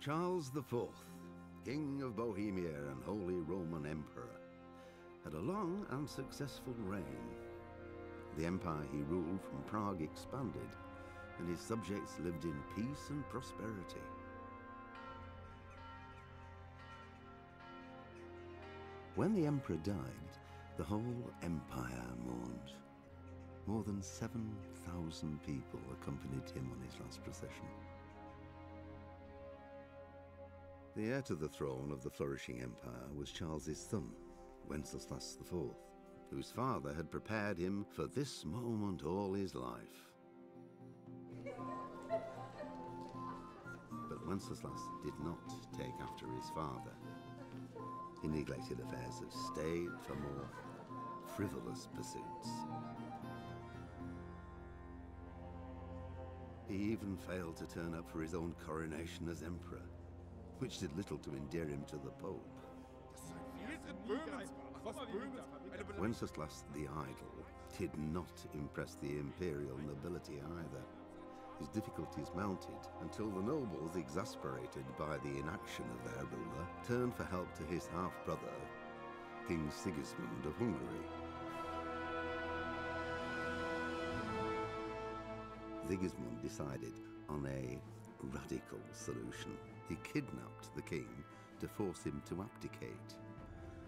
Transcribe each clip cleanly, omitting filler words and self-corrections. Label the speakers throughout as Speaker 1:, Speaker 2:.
Speaker 1: Charles IV, King of Bohemia and Holy Roman Emperor, had a long and successful reign. The empire he ruled from Prague expanded, and his subjects lived in peace and prosperity. When the emperor died, the whole empire mourned. More than 7,000 people accompanied him on his last procession. The heir to the throne of the flourishing empire was Charles's son, Wenceslas IV, whose father had prepared him for this moment all his life. But Wenceslas did not take after his father. He neglected affairs of state for more frivolous pursuits. He even failed to turn up for his own coronation as emperor, which did little to endear him to the Pope. Wenceslas the Idle did not impress the imperial nobility either. His difficulties mounted until the nobles, exasperated by the inaction of their ruler, turned for help to his half-brother, King Sigismund of Hungary. Sigismund decided on a radical solution. He kidnapped the king to force him to abdicate,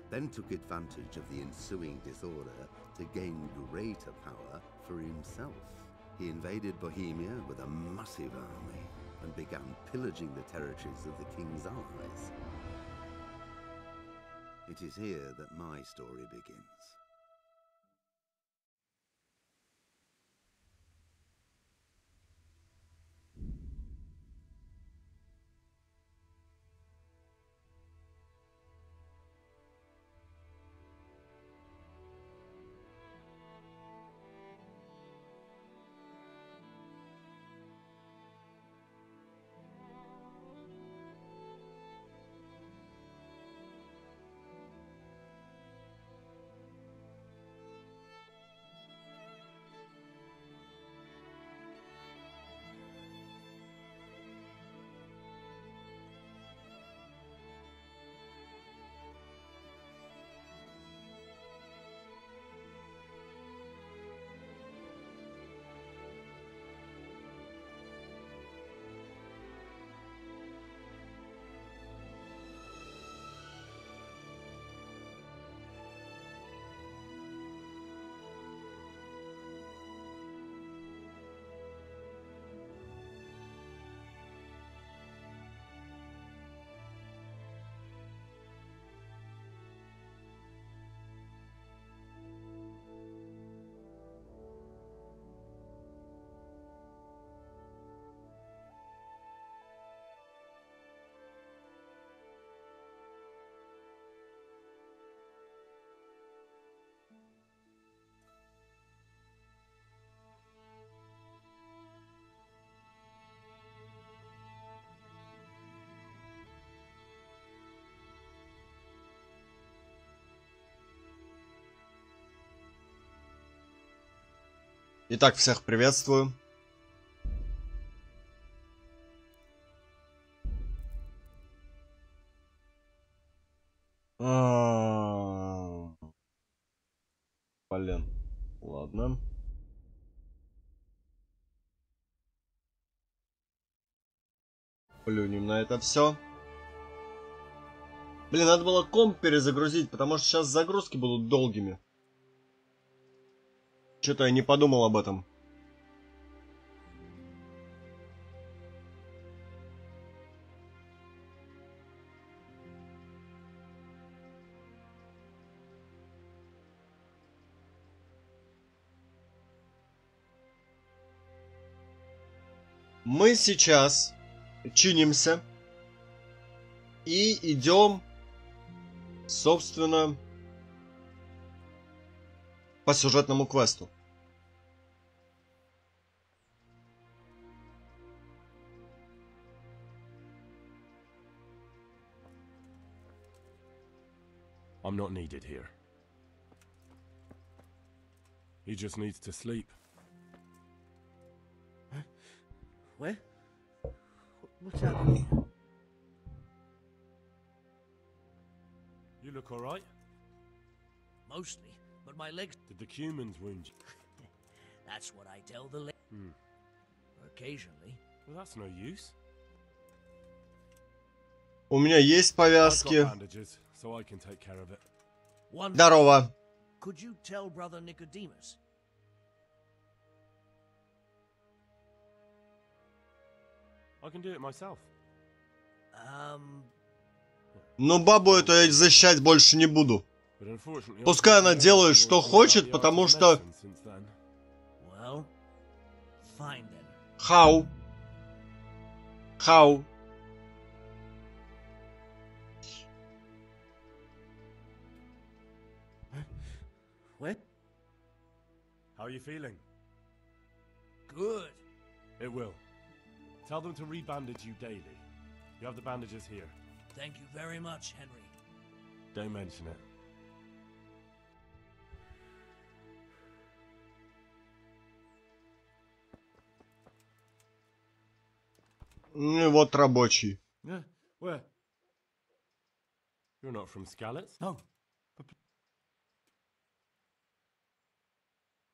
Speaker 1: then took advantage of the ensuing disorder to gain greater power for himself. He invaded Bohemia with a massive army and began pillaging the territories of the king's allies. It is here that my story begins.
Speaker 2: Итак, всех приветствую. Блин, ладно. Плюнем на это все. Блин, надо было комп перезагрузить, потому что сейчас загрузки будут долгими. Что-то я не подумал об этом. Мы сейчас чинимся и идем, собственно, по сюжетному квесту.
Speaker 3: I'm not needed here. He just needs to sleep.
Speaker 4: Where? What's happening?
Speaker 3: You look all right.
Speaker 4: Mostly, but my legs...
Speaker 3: Did the humans wound you?
Speaker 4: That's what I tell the Occasionally.
Speaker 3: Well, that's no use.
Speaker 2: У меня есть
Speaker 3: I've got
Speaker 2: повязки.
Speaker 3: bandages, so I can take care of it.
Speaker 4: One...
Speaker 2: Здорово.
Speaker 4: Could you tell Brother Nicodemus?
Speaker 3: I can do it myself.
Speaker 2: Но бабу эту я защищать больше не буду.
Speaker 3: But unfortunately,
Speaker 2: Пускай она делает, что хочет, потому что...
Speaker 4: Well, fine then.
Speaker 2: How? How?
Speaker 4: What?
Speaker 3: How are you feeling?
Speaker 4: Good.
Speaker 3: It will. Tell them to rebandage you daily. You have the bandages here.
Speaker 4: Thank you very much, Henry.
Speaker 3: Don't mention it.
Speaker 2: Ну и вот рабочий.
Speaker 3: Where? You're not from Skalitz?
Speaker 4: No.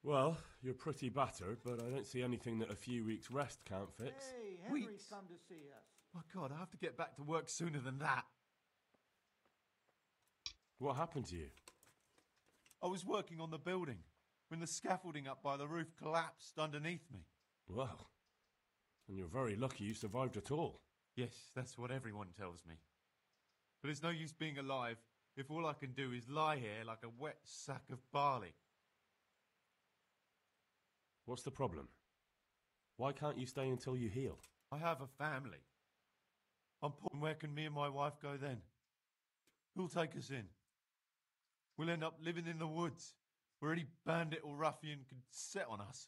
Speaker 3: Well, you're pretty battered, but I don't see anything that a few weeks' rest can't fix.
Speaker 5: Hey, Henry's come to see us.
Speaker 6: My God, I have to get back to work sooner than that.
Speaker 3: What happened to you?
Speaker 6: I was working on the building when the scaffolding up by the roof collapsed underneath me.
Speaker 3: Well, and you're very lucky you survived at all.
Speaker 6: Yes, that's what everyone tells me. But it's no use being alive if all I can do is lie here like a wet sack of barley.
Speaker 3: What's the problem? Why can't you stay until you heal?
Speaker 6: I have a family. I'm poor, and where can me and my wife go then? Who'll take us in? We'll end up living in the woods, where any bandit or ruffian can set on us.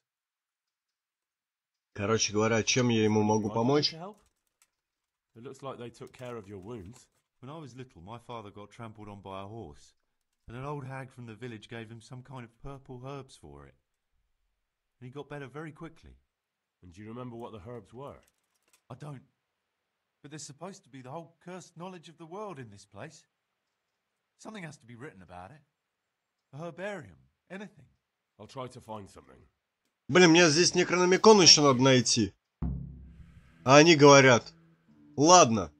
Speaker 2: Короче говоря, чем я ему могу помочь?
Speaker 3: It looks like they took care of your wounds.
Speaker 6: When I was little, my father got trampled on by a horse, and an old hag from the village gave him some kind of purple herbs for it. And he got better very quickly.
Speaker 3: And do you remember what the herbs were?
Speaker 6: I don't. But there's supposed to be the whole cursed knowledge of the world in this place. Something has to be written about it. A herbarium. Anything.
Speaker 3: I'll try to find something.
Speaker 2: Блин, мне здесь некрономикон еще надо найти. А они говорят. Ладно.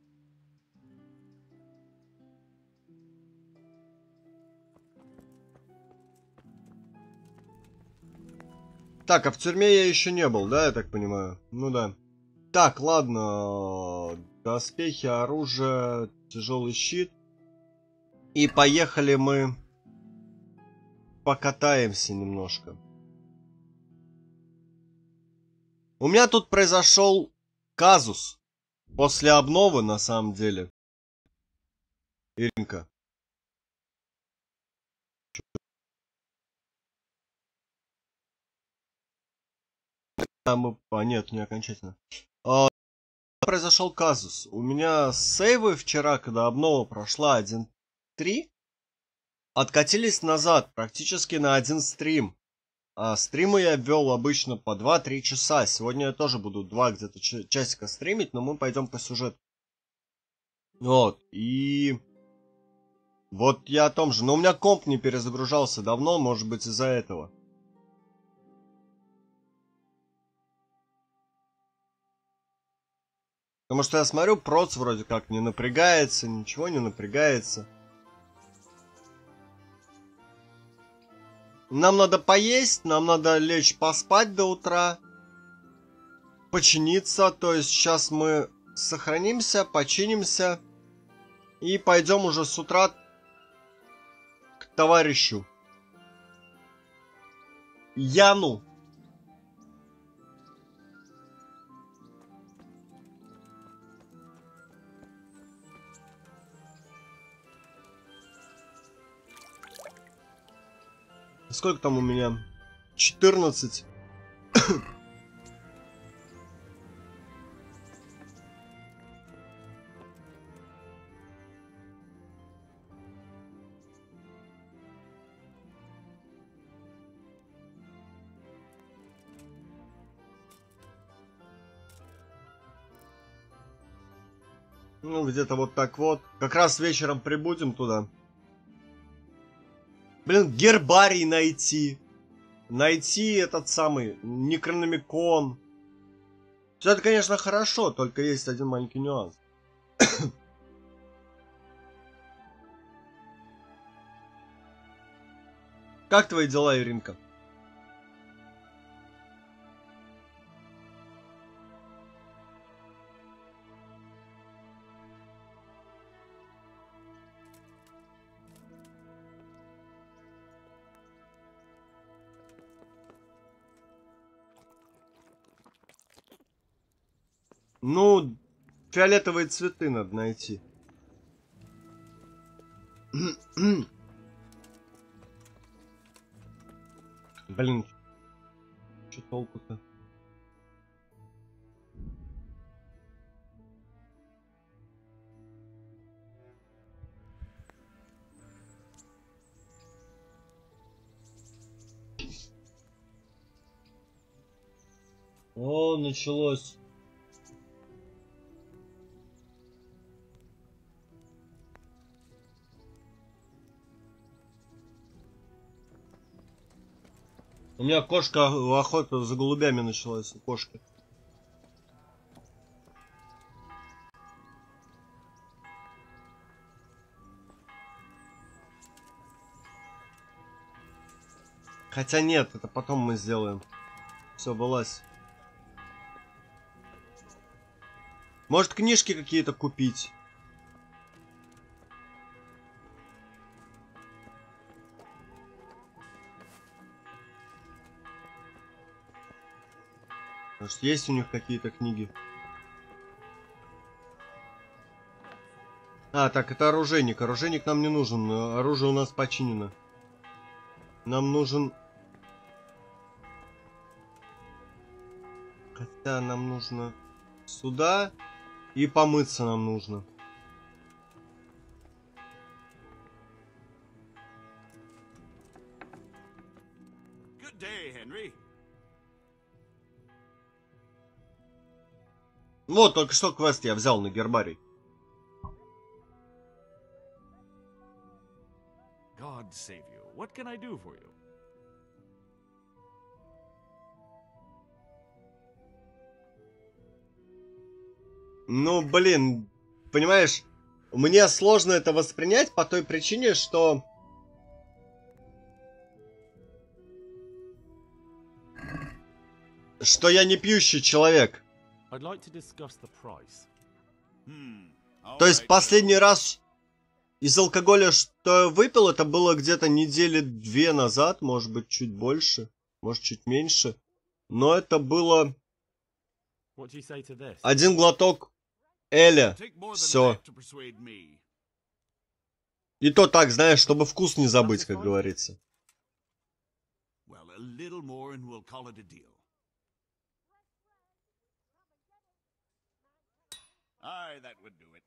Speaker 2: Так, а в тюрьме я еще не был, да, я так понимаю? Ну да. Так, ладно. Доспехи, оружие, тяжелый щит. И поехали мы покатаемся немножко. У меня тут произошел казус. После обновы, на самом деле. Иринка. Нет, не окончательно. Произошел казус. У меня сейвы вчера, когда обнова прошла 1.3, откатились назад практически на один стрим. А стримы я вел обычно по 2-3 часа. Сегодня я тоже буду 2 где-то часика стримить, но мы пойдем по сюжету. Вот, и... Вот я о том же. Но у меня комп не перезагружался давно, может быть из-за этого. Потому что я смотрю, проц вроде как не напрягается, ничего не напрягается. Нам надо поесть, нам надо лечь поспать до утра. Починиться, то есть сейчас мы сохранимся, починимся. И пойдем уже с утра к товарищу Яну. Сколько там у меня? 14. Ну, где-то вот так вот. Как раз вечером прибудем туда. Блин, гербарий найти. Найти этот самый некрономикон. Все это, конечно, хорошо, только есть один маленький нюанс. Как твои дела, Иринка? Ну, фиолетовые цветы надо найти. Блин, что толку-то? О, началось. У меня кошка, охота за голубями началась у кошки. Хотя нет, это потом мы сделаем. Все, вылазь. Может, книжки какие-то купить? Может, есть у них какие-то книги? А, так, это оружейник. Оружейник нам не нужен. Оружие у нас починено. Нам нужен... Хотя нам нужно сюда. И помыться нам нужно.
Speaker 7: Good day, Henry.
Speaker 2: Вот, только что квест я взял на гербарий.
Speaker 7: God save you. What can I do for you?
Speaker 2: Ну, блин, понимаешь, мне сложно это воспринять по той причине, что... Что я не пьющий человек.
Speaker 3: I'd like to discuss the price.
Speaker 2: То есть последний раз из алкоголя, что я выпил, это было где-то недели 2 назад, может быть, чуть больше, может, чуть меньше. Но это было
Speaker 3: What do you say to this?
Speaker 2: 1 глоток эля.
Speaker 7: Take more than
Speaker 2: Все.
Speaker 7: that to persuade me.
Speaker 2: И то так, знаешь, чтобы вкус не забыть, как говорится.
Speaker 7: Well, a little more and we'll call it a deal. Aye, that would do it.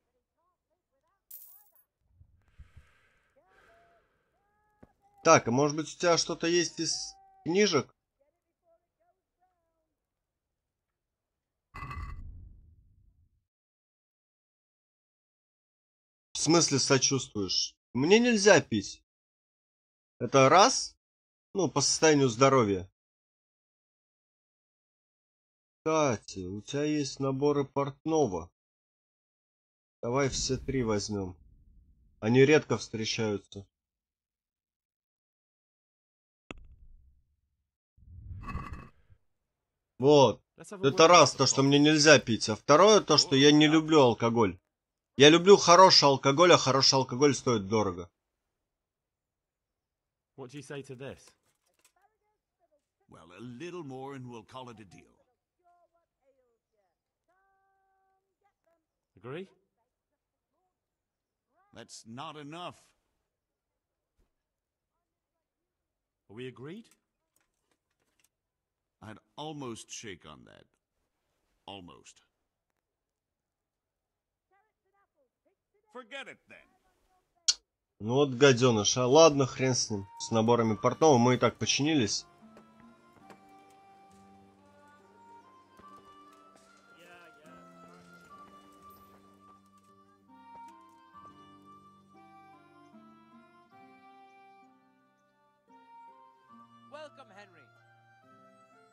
Speaker 2: Так, а может быть у тебя что-то есть из книжек? В смысле сочувствуешь? Мне нельзя пить. Это раз? Ну, по состоянию здоровья. Кстати, у тебя есть наборы портного. Давай все 3 возьмем. Они редко встречаются. Вот. Это раз, то, что мне нельзя пить. А второе, то, что я не люблю алкоголь. Я люблю хороший алкоголь, а хороший алкоголь стоит дорого.
Speaker 3: What do you say to this?
Speaker 7: Well, a little more and we'll call it a deal.
Speaker 3: Agree?
Speaker 7: That's not enough.
Speaker 3: Are we agreed?
Speaker 7: I'd almost shake on that. Almost. Forget it then.
Speaker 2: Ну вот гаденыш. А ладно, хрен с ним. С наборами портного мы и так починились.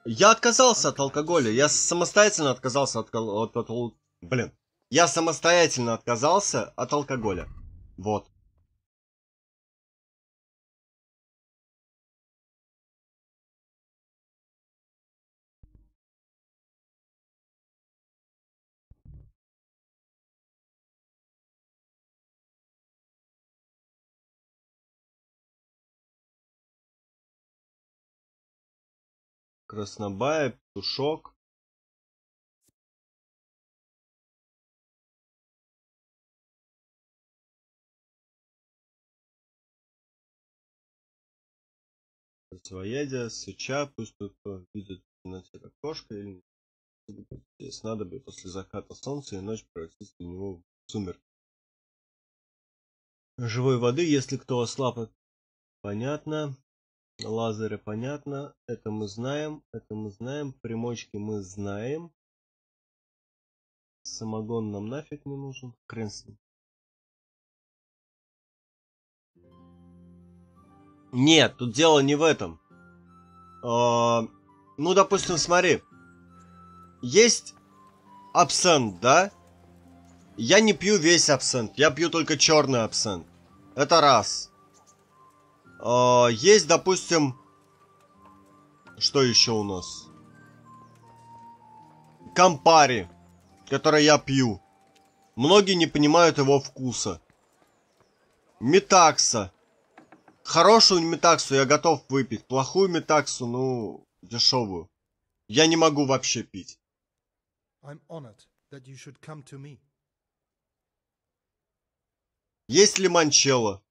Speaker 2: Я отказался от алкоголя. Я самостоятельно отказался Блин. Я самостоятельно отказался от алкоголя. Вот. Краснобая, петушок. Противоядие, свеча, пусть кто видит в темноте окошко или снадобье после заката солнца и ночь превратится для него в сумерки. Живой воды, если кто ослаб, понятно. Лазаря понятно. Это мы знаем. Примочки мы знаем. Самогон нам нафиг не нужен. Хрен с ним. Нет, тут дело не в этом. Ну, допустим, смотри. Есть абсент, да? Я не пью весь абсент. Я пью только черный абсент. Это раз. Есть, допустим... Что еще у нас? Кампари, который я пью. Многие не понимают его вкуса. Метакса. Хорошую метаксу я готов выпить. Плохую метаксу, ну, дешевую. Я не могу вообще пить. Есть лимончелло.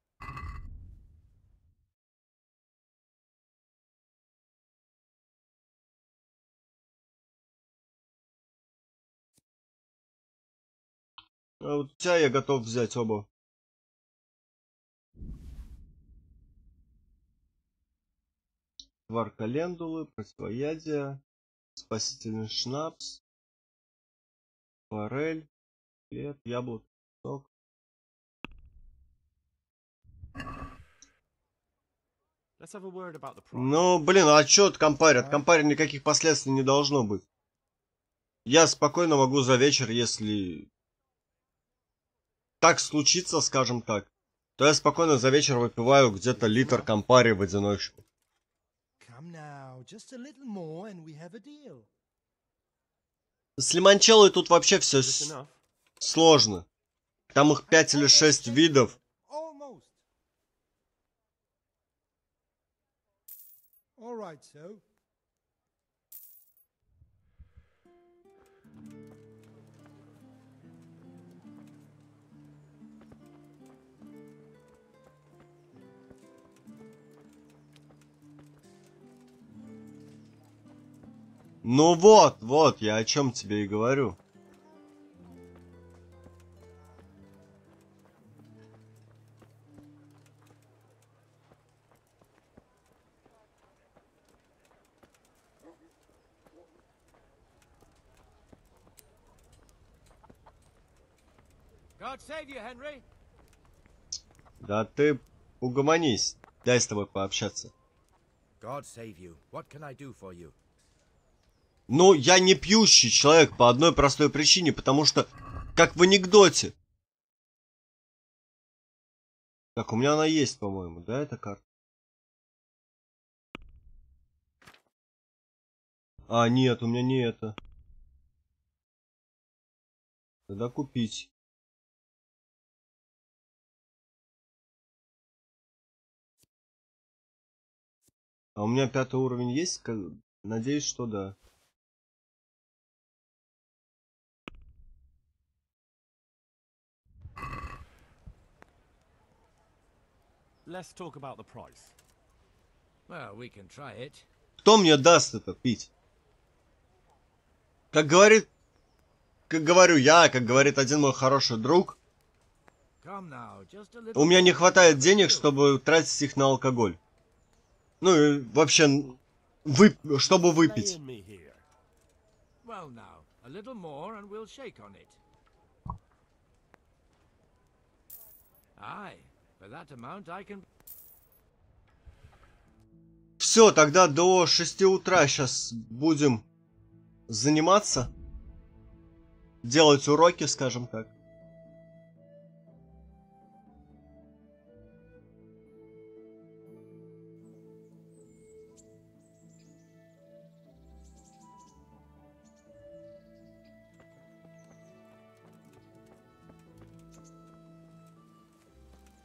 Speaker 2: А вот у тебя я готов взять оба. Твар календулы, противоядие, спасительный шнапс, форель, хлеб, яблоко, сок. Ну, блин, а чё от Кампари? От Кампари никаких последствий не должно быть. Я спокойно могу за вечер, если так случится, скажем так, то я спокойно за вечер выпиваю где-то литр Кампари в одиночку. С лимончеллой тут вообще все сложно. Там их 5 или 6 видов. Ну вот, я о чем тебе и говорю. Да ты угомонись, дай с тобой пообщаться. Ну, я не пьющий человек по одной простой причине, потому что, как в анекдоте. Так, у меня она есть, по-моему, да, эта карта? А, нет, у меня не это. Тогда купить. А у меня 5-й уровень есть? Надеюсь, что да.
Speaker 3: Let's talk about the price.
Speaker 4: Well, we can try it.
Speaker 2: Кто мне даст это пить? Как говорю я, как говорит один мой хороший друг, у меня не хватает денег, чтобы тратить их на алкоголь. Ну и вообще, чтобы выпить. Все, тогда до 6 утра сейчас будем заниматься. Делать уроки, скажем так.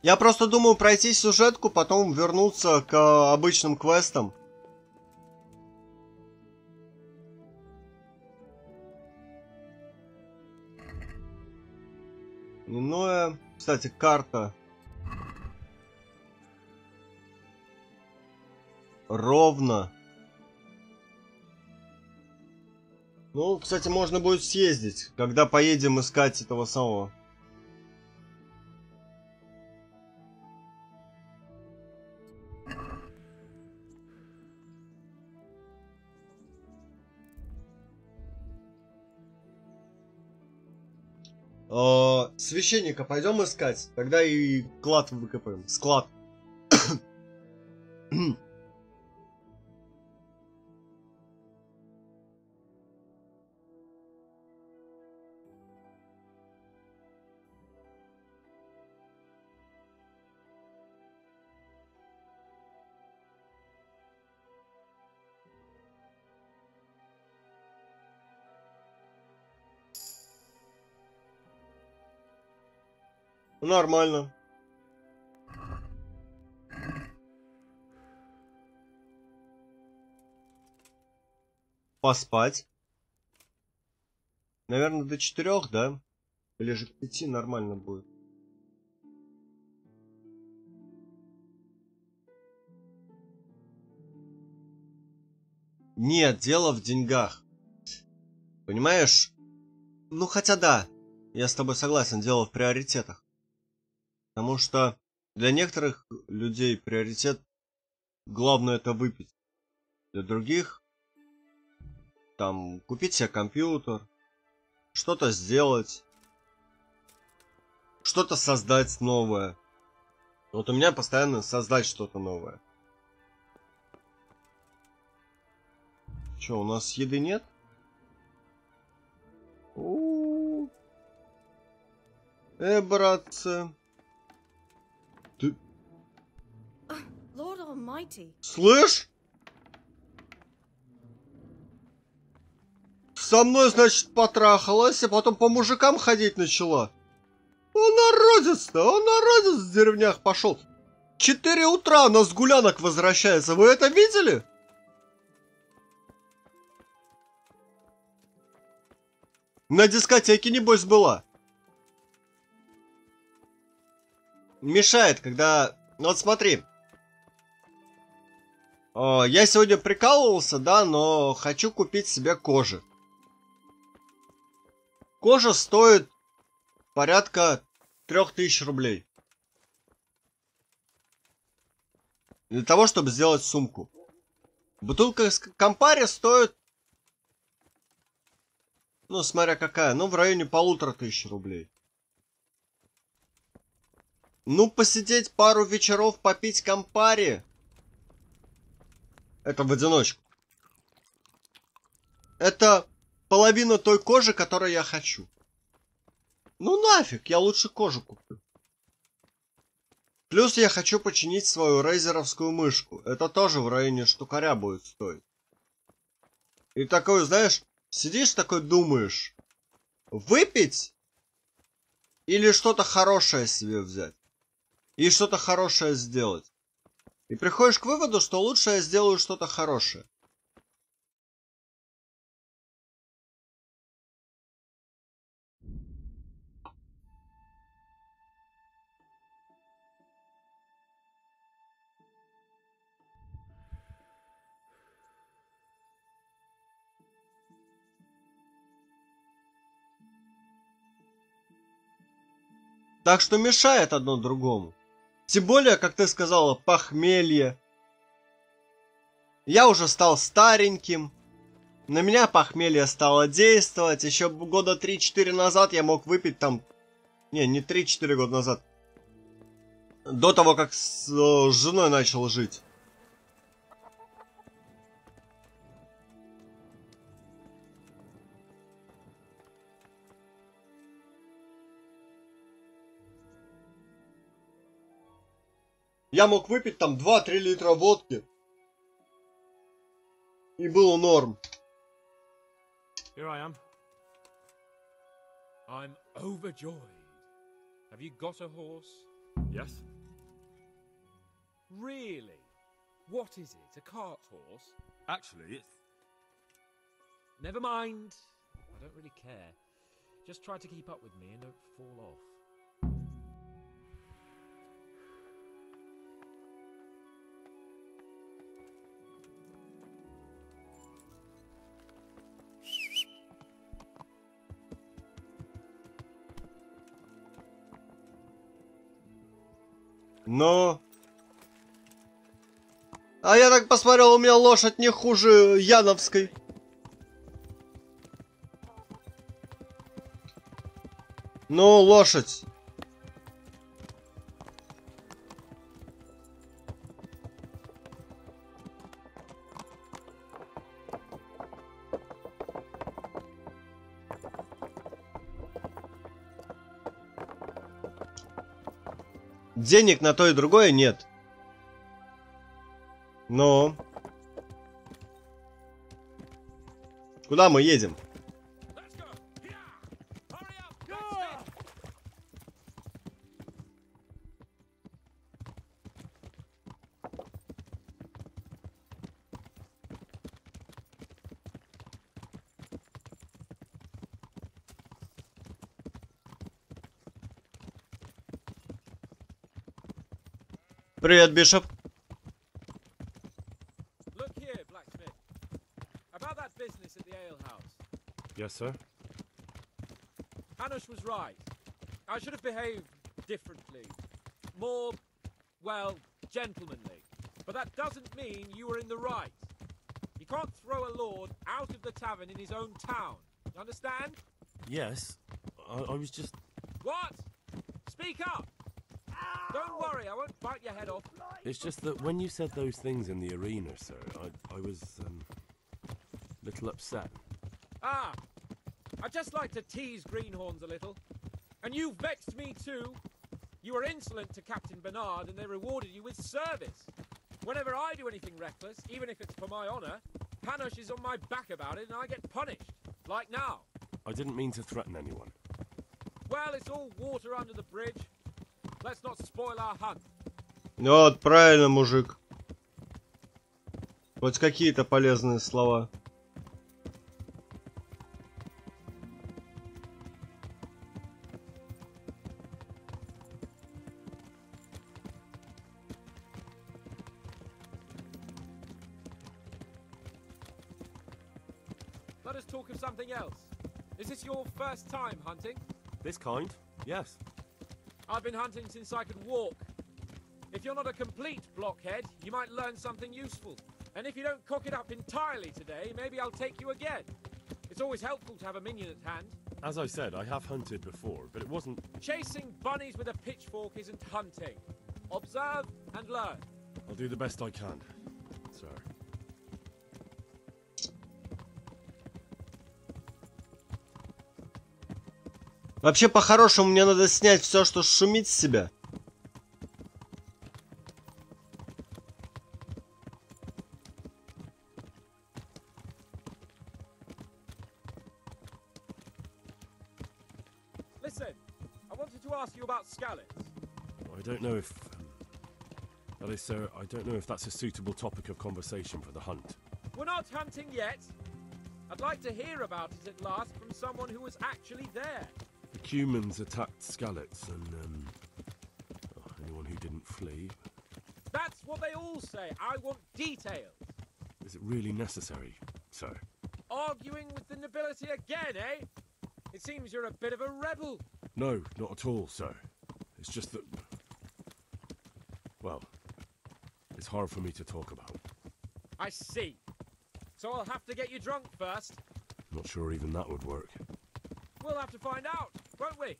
Speaker 2: Я просто думаю пройти сюжетку, потом вернуться к обычным квестам. Иное... Кстати, карта. Ровно. Ну, кстати, можно будет съездить, когда поедем искать этого самого. Священника пойдем искать, тогда и клад выкопаем. Склад. Нормально. Поспать. Наверное, до 4, да? Или же к 5 нормально будет. Нет, дело в деньгах. Понимаешь? Ну, хотя да. Я с тобой согласен, дело в приоритетах. Потому что для некоторых людей приоритет, главное это выпить. Для других, там, купить себе компьютер, что-то сделать, что-то создать новое. Вот у меня постоянно создать что-то новое. Че, у нас еды нет? Братцы. Ты... Слышь? Со мной, значит, потрахалась, а потом по мужикам ходить начала. Он народец в деревнях пошел. 4 утра она с гулянок возвращается, вы это видели? На дискотеке, небось, была. Мешает, когда... Вот смотри. Я сегодня прикалывался, да, но хочу купить себе кожи. Кожа стоит порядка 3000 рублей. Для того, чтобы сделать сумку. Бутылка с Кампари стоит... Ну, смотря какая. Ну, в районе 1500 рублей. Ну, посидеть пару вечеров, попить Кампари. Это в одиночку. Это половина той кожи, которую я хочу. Ну нафиг, я лучше кожу куплю. Плюс я хочу починить свою рейзеровскую мышку. Это тоже в районе штукаря будет стоить. И такой, знаешь, сидишь такой думаешь. Выпить? Или что-то хорошее себе взять? И что-то хорошее сделать. И приходишь к выводу, что лучше я сделаю что-то хорошее. Так что мешает одно другому. Тем более, как ты сказала, похмелье. Я уже стал стареньким. На меня похмелье стало действовать. Еще года 3-4 назад я мог выпить там... Не 3-4 года назад. До того, как с женой начал жить. Я мог выпить там 2-3 литра водки. И было норм.
Speaker 3: Here I am.
Speaker 4: I'm overjoyed. Have you got a horse?
Speaker 3: Yes?
Speaker 4: Really? What is it? A cart horse?
Speaker 3: Actually, it's...
Speaker 4: Never mind. I don't really care. Just try to keep up with me and don't fall off.
Speaker 2: Но... А я так посмотрел, у меня лошадь не хуже Яновской. Ну, лошадь. Денег на то и другое нет. Но... Куда мы едем? Привет, Бишоп.
Speaker 4: Look here, blacksmith. About that business at the ale house.
Speaker 3: Yes, sir?
Speaker 4: Hanush was right. I should have behaved differently. More, well, gentlemanly. But that doesn't mean you were in the right. You can't throw a lord out of the tavern in his own town. You understand?
Speaker 3: Yes. I was just...
Speaker 4: What? Speak up! Don't worry, I won't bite your head off.
Speaker 3: It's just that when you said those things in the arena, sir, I was, a little upset.
Speaker 4: Ah! I just like to tease greenhorns a little. And you've vexed me too. You were insolent to Captain Bernard and they rewarded you with service. Whenever I do anything reckless, even if it's for my honor, Hanush is on my back about it and I get punished. Like now.
Speaker 3: I didn't mean to threaten anyone.
Speaker 4: Well, it's all water under the bridge. Let's not spoil our hunt.
Speaker 2: Вот, правильно, мужик. Хоть какие-то полезные слова.
Speaker 4: Let us talk of something else. Is this your first time hunting?
Speaker 3: This kind? Yes.
Speaker 4: I've been hunting since I could walk. If you're not a complete blockhead, you might learn something useful. And if you don't cock it up entirely today, maybe I'll take you again. It's always helpful to have a minion at hand.
Speaker 3: As I said, I have hunted before, but it wasn't...
Speaker 4: Chasing bunnies with a pitchfork isn't hunting. Observe and learn.
Speaker 3: I'll do the best I can, sir.
Speaker 2: Вообще, по-хорошему, мне надо снять все, что шумит с себя.
Speaker 4: Listen, I wanted to ask you about scallops.
Speaker 3: I don't know if... that is, sir, I don't know if that's a suitable topic of conversation for the hunt.
Speaker 4: We're not hunting yet. I'd like to hear about it at last from someone who was actually there.
Speaker 3: The humans attacked Skallets and, anyone who didn't flee.
Speaker 4: That's what they all say. I want details.
Speaker 3: Is it really necessary, sir?
Speaker 4: Arguing with the nobility again, eh? It seems you're a bit of a rebel.
Speaker 3: No, not at all, sir. It's just that... well, it's hard for me to talk about.
Speaker 4: I see. So I'll have to get you drunk first.
Speaker 3: Not sure even that would work.
Speaker 4: We'll have to find out, won't we?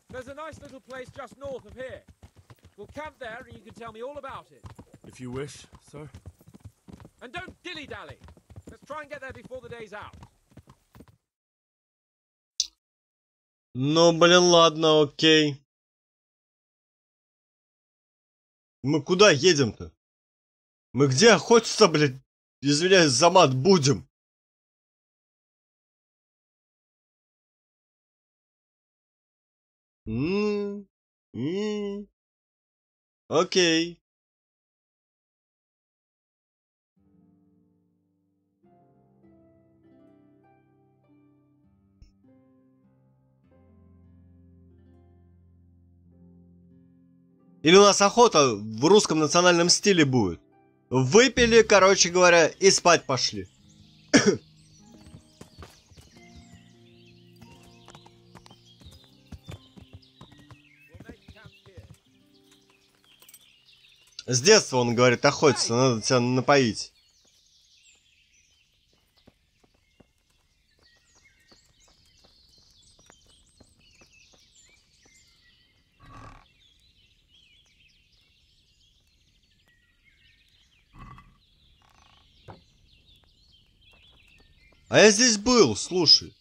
Speaker 4: There's a nice little place just north of here. We'll camp there and you can tell me all about it.
Speaker 3: If you wish, sir.
Speaker 4: And don't dilly-dally. Let's try and get there before the day's out.
Speaker 2: Ну, блин, ладно, окей. Мы куда едем-то? Мы где охотиться, блядь? Извиняюсь за мат, будем? Окей. Или у нас охота в русском национальном стиле будет. Выпили, короче говоря, и спать пошли. С детства он говорит, охотиться, надо тебя напоить. А я здесь был, слушай.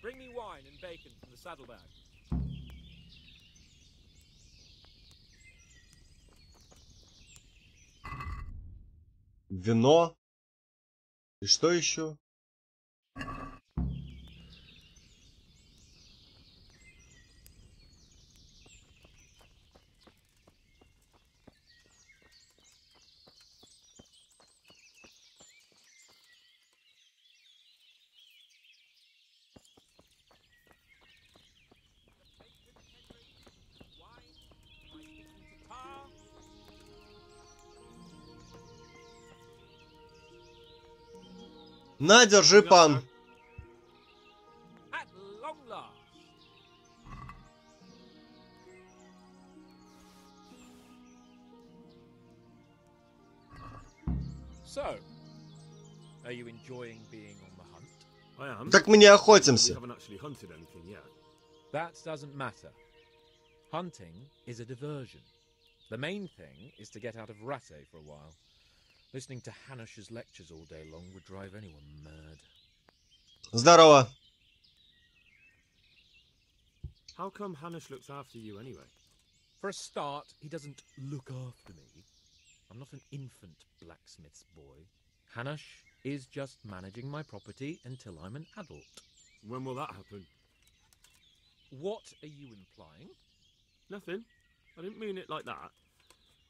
Speaker 4: Bring me wine and bacon from the saddlebag.
Speaker 2: Вино. И что еще? На, держи, пан.
Speaker 4: At long last. So, are you enjoying being on the hunt?
Speaker 3: I am.
Speaker 2: Так мы не
Speaker 3: We
Speaker 2: охотимся.
Speaker 3: haven't actually hunted anything yet.
Speaker 4: That doesn't matter. Hunting is a diversion. The main thing is to get out of Ratte for a while. Listening to Hanush's lectures all day long would drive anyone mad.
Speaker 2: Здорово.
Speaker 3: How come Hanush looks after you anyway?
Speaker 4: For a start, he doesn't look after me. I'm not an infant blacksmith's boy. Hanush is just managing my property until I'm an adult.
Speaker 3: When will that happen?
Speaker 4: What are you implying?
Speaker 3: Nothing. I didn't mean it like that.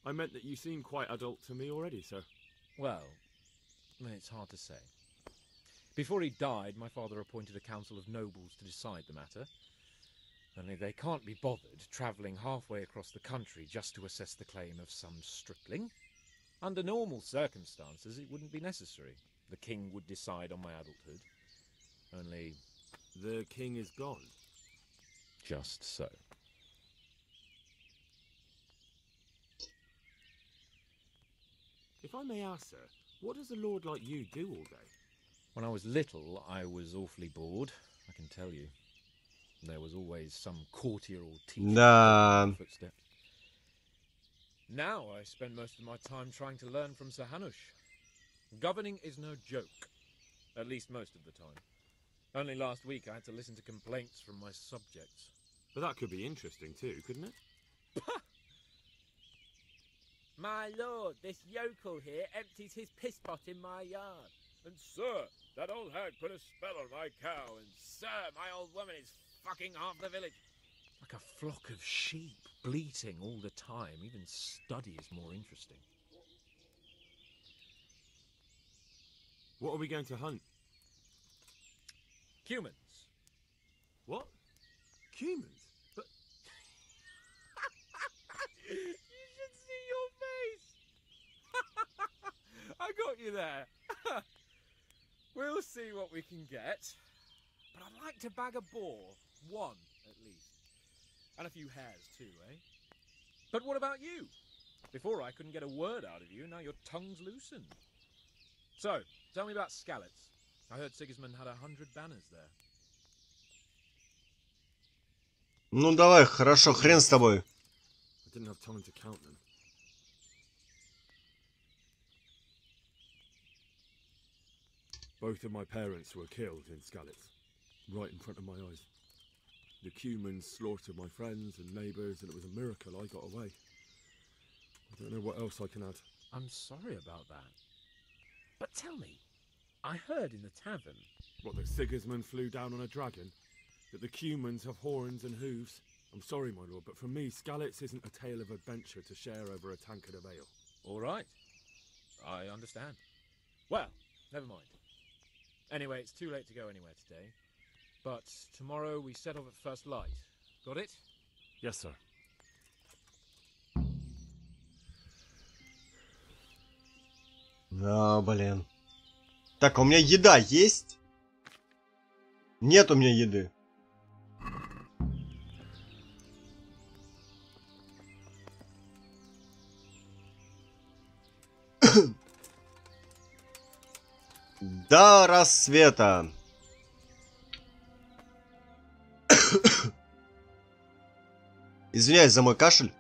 Speaker 3: I meant that you seem quite adult to me already, sir.
Speaker 4: Well, it's hard to say. Before he died, my father appointed a council of nobles to decide the matter. Only they can't be bothered travelling halfway across the country just to assess the claim of some stripling. Under normal circumstances, it wouldn't be necessary. The king would decide on my adulthood. Only...
Speaker 3: The king is gone.
Speaker 4: just so.
Speaker 3: If I may ask, sir, what does a lord like you do all day?
Speaker 4: When I was little, I was awfully bored, I can tell you. There was always some courtier or teacher in my footsteps. Now I spend most of my time trying to learn from Sir Hanush. Governing is no joke, at least most of the time. Only last week I had to listen to complaints from my subjects.
Speaker 3: But that could be interesting too, couldn't it?
Speaker 4: My lord, this yokel here empties his piss pot in my yard. And sir, that old hag put a spell on my cow. And sir, my old woman is fucking half the village. Like a flock of sheep, bleating all the time. Even study is more interesting.
Speaker 3: What are we going to hunt?
Speaker 4: Humans.
Speaker 3: What? Humans? But
Speaker 4: You should see your face. I got you there. We'll see what we can get. But I'd like to bag a boar. One, at least. And a few hares too, eh? But what about you? Before I couldn't get a word out of you, now your tongue's loosened. So, tell me about Skalitz. I heard Sigismund had 100 banners there.
Speaker 2: Ну давай, хорошо, хрен с тобой.
Speaker 3: I didn't have time to count them. Both of my parents were killed in Skalitz, right in front of my eyes. The humans slaughtered my friends and neighbours, and it was a miracle I got away. I don't know what else I can add.
Speaker 4: I'm sorry about that. But tell me, I heard in the tavern...
Speaker 3: What, that Sigismund flew down on a dragon? That the humans have horns and hooves? I'm sorry, my lord, but for me, Skalitz isn't a tale of adventure to share over a tankard of ale.
Speaker 4: All right. I understand. Well, never mind. Anyway, it's too late to go anywhere today. But tomorrow we set off at first light. Got it?
Speaker 3: Yes, sir.
Speaker 2: Да, блин. Так, а у меня еда есть? Нет у меня еды. До рассвета. Извиняюсь за мой кашель.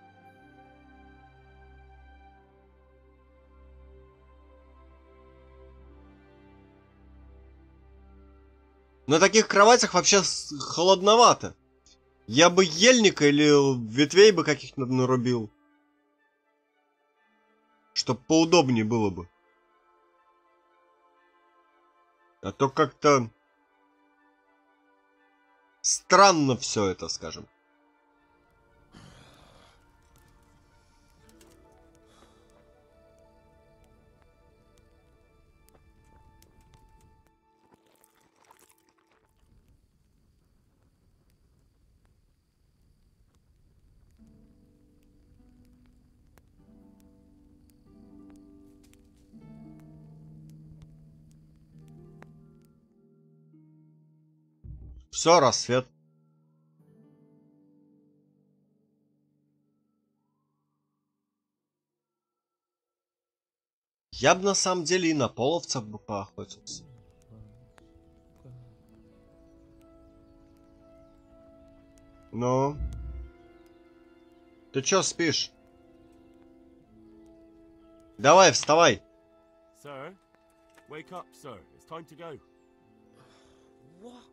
Speaker 2: На таких кроватях вообще холодновато. Я бы ельника или ветвей бы каких-то нарубил. Чтоб поудобнее было бы. А то как-то странно все это, скажем. Все, рассвет. Я бы на самом деле и на половцев бы поохотился. Ну? Ты чё спишь? Давай, вставай.
Speaker 3: Sir? Wake up, sir. It's time to go.
Speaker 4: What?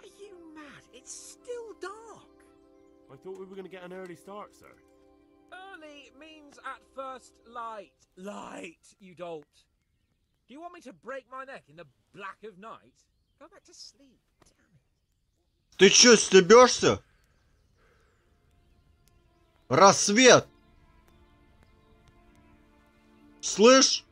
Speaker 4: Are you mad? It's still dark.
Speaker 3: I thought we were going to get an early start, sir.
Speaker 4: Early means at first light. Light, you dolt. Do you want me to break my neck in the black of night? Go back to sleep. Damn it.
Speaker 2: Ты чё, стебешься? Рассвет! Слышь?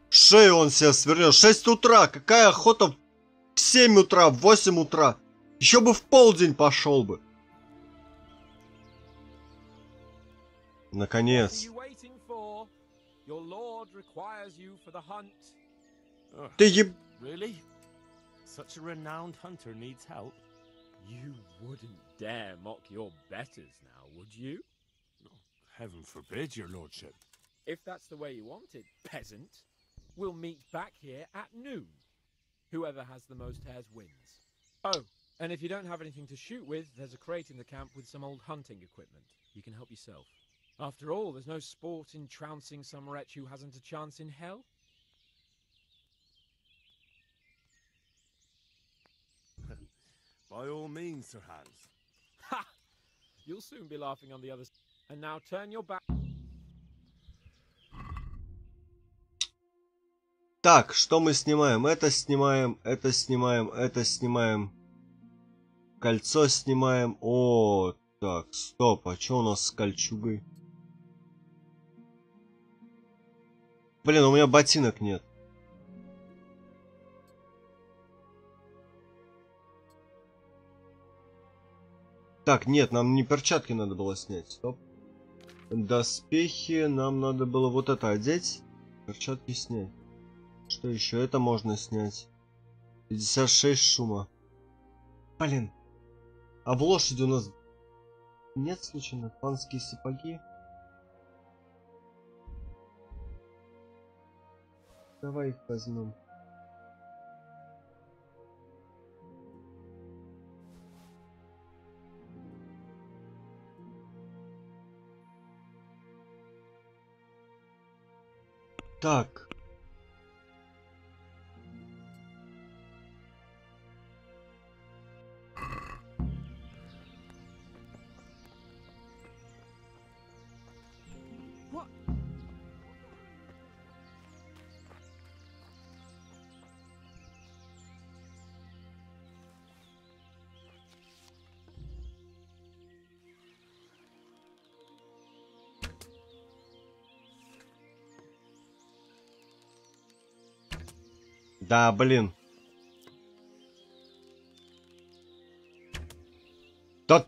Speaker 2: Шею он себе свернет. 6 утра. Какая охота в 7 утра, в 8 утра. Еще бы в полдень пошел бы. Наконец. Ты еб...
Speaker 3: Really? Such a renowned hunter needs help.
Speaker 4: You wouldn't dare mock your betters now, would you?
Speaker 3: Oh, heaven forbid, your lordship.
Speaker 4: If that's the way you want it, peasant, we'll meet back here at noon. Whoever has the most hares wins. Oh, and if you don't have anything to shoot with, there's a crate in the camp with some old hunting equipment. You can help yourself. After all, there's no sport in trouncing some wretch who hasn't a chance in hell.
Speaker 3: By all means, Sir Hans.
Speaker 4: Ha! You'll soon be laughing on the other side. And now turn your back.
Speaker 2: Так, что мы снимаем? Это снимаем, это снимаем, это снимаем. Кольцо снимаем. О, так, стоп, а что у нас с кольчугой? Блин, у меня ботинок нет. Так, нет, нам не перчатки надо было снять. Стоп. Доспехи, нам надо было вот это одеть. Перчатки снять. Что еще? Это можно снять. 56 шума. Блин. А в лошади у нас нет случайно панские сапоги? Давай их возьмем. Так. Да, блин. Да...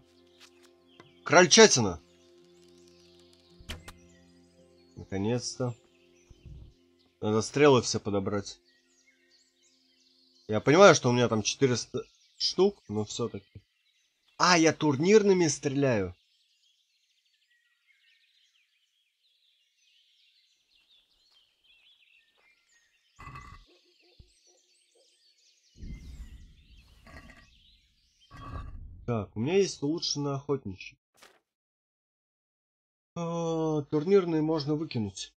Speaker 2: Крольчатина. Наконец-то. Надо стрелы все подобрать. Я понимаю, что у меня там 400 штук, но все-таки. А, я турнирными стреляю. Так, у меня есть улучшенный охотничий. Турнирные можно выкинуть.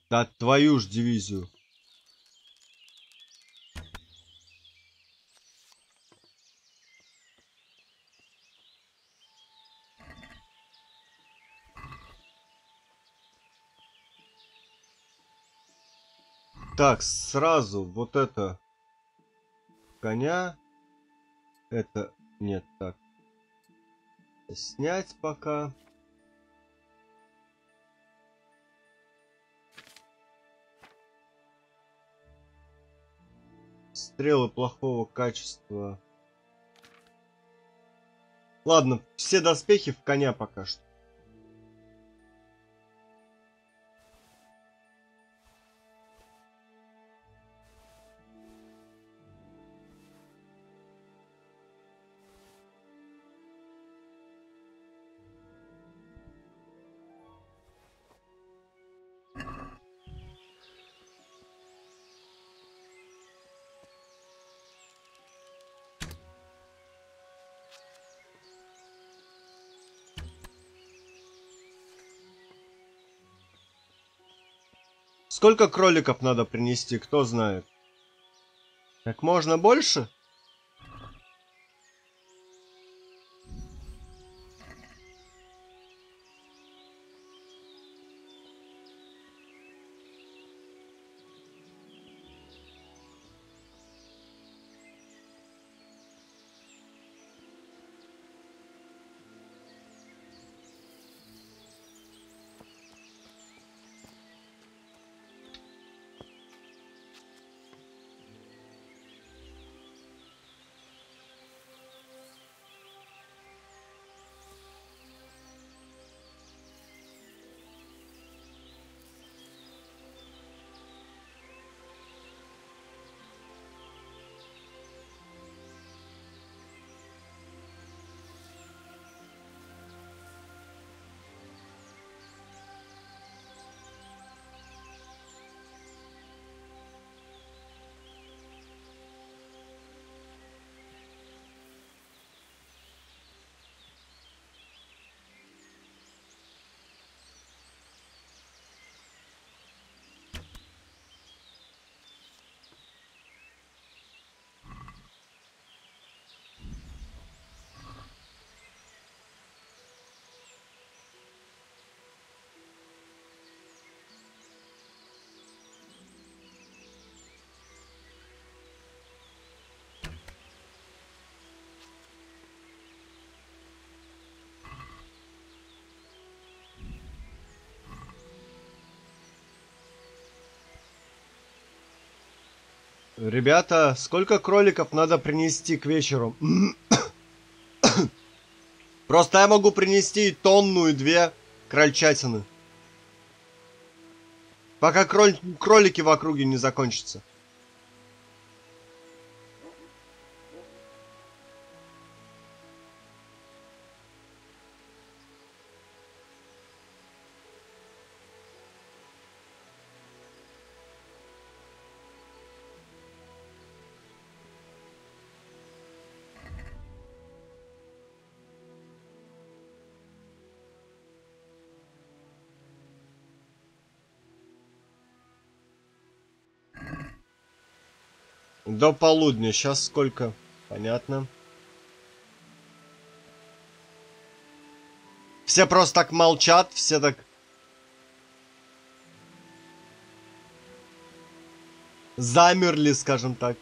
Speaker 2: Да твою ж дивизию. Так, сразу вот это коня. Это нет, так. Снять пока. Стрелы плохого качества. Ладно, все доспехи в коня пока что. Сколько кроликов надо принести, кто знает? Как можно больше? Ребята, сколько кроликов надо принести к вечеру? Просто я могу принести и тонну, и 2 крольчатины. Пока кролики в округе не закончатся. До полудня. Сейчас сколько? Понятно. Все просто так молчат, все так... замерли, скажем так.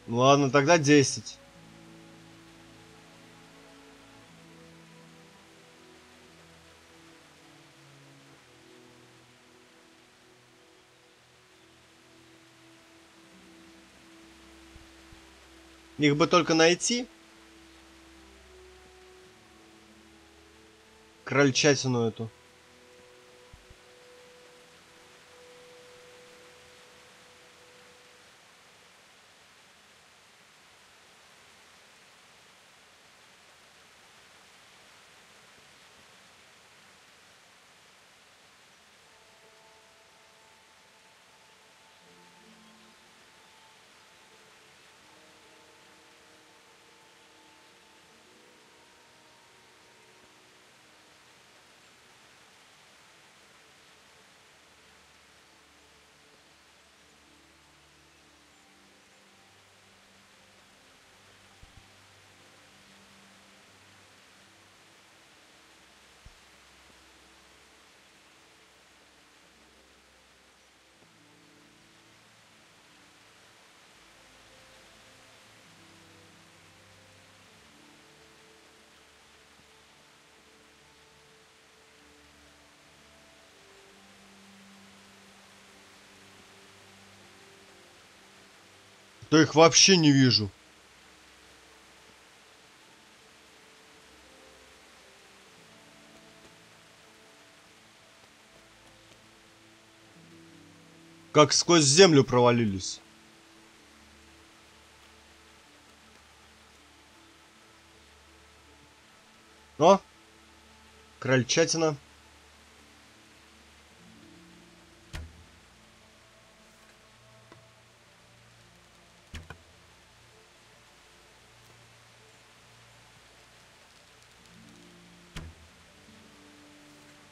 Speaker 2: Ну ладно, тогда 10. Их бы только найти. Крольчатину эту. Да их вообще не вижу. Как сквозь землю провалились. О! Крольчатина.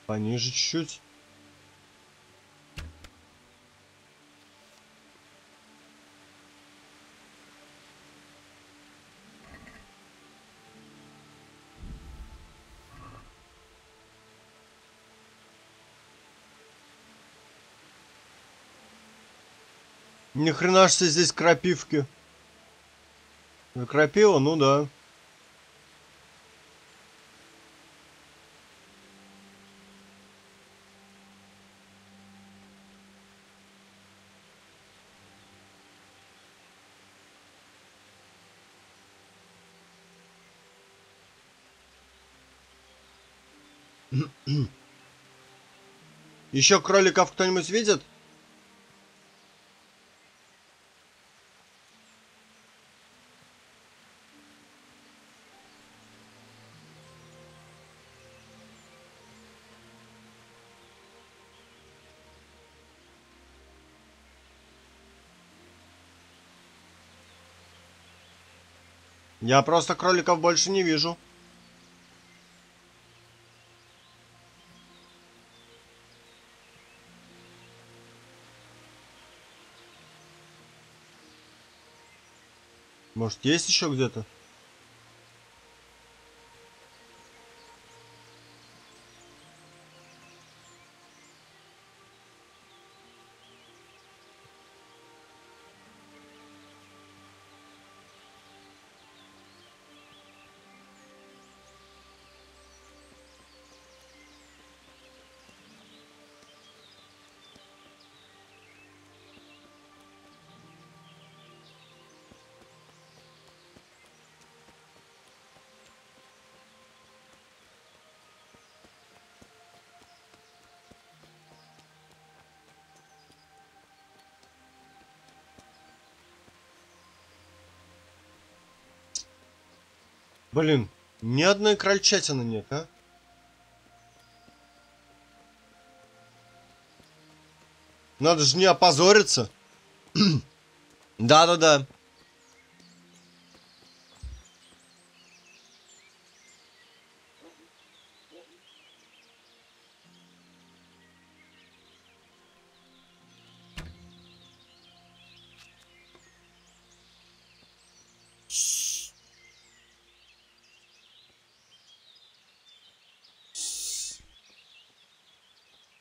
Speaker 2: Пониже чуть-чуть. Ни хрена ж себе здесь крапивки. Крапива, ну да. Еще кроликов кто-нибудь видит? Я просто кроликов больше не вижу. Может, есть еще где-то? Блин, ни одной крольчатины нет, а? Надо же не опозориться. Да-да-да.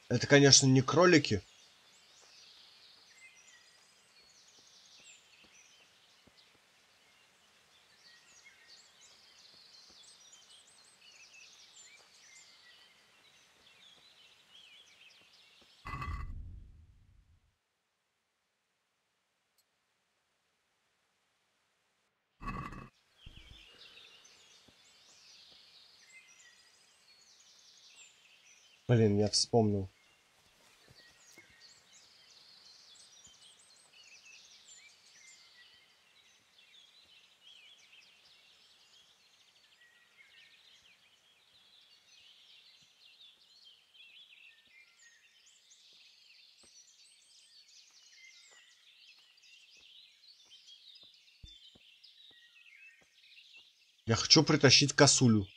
Speaker 2: Это, конечно, не кролики. Блин, я вспомнил. Я хочу притащить косулю.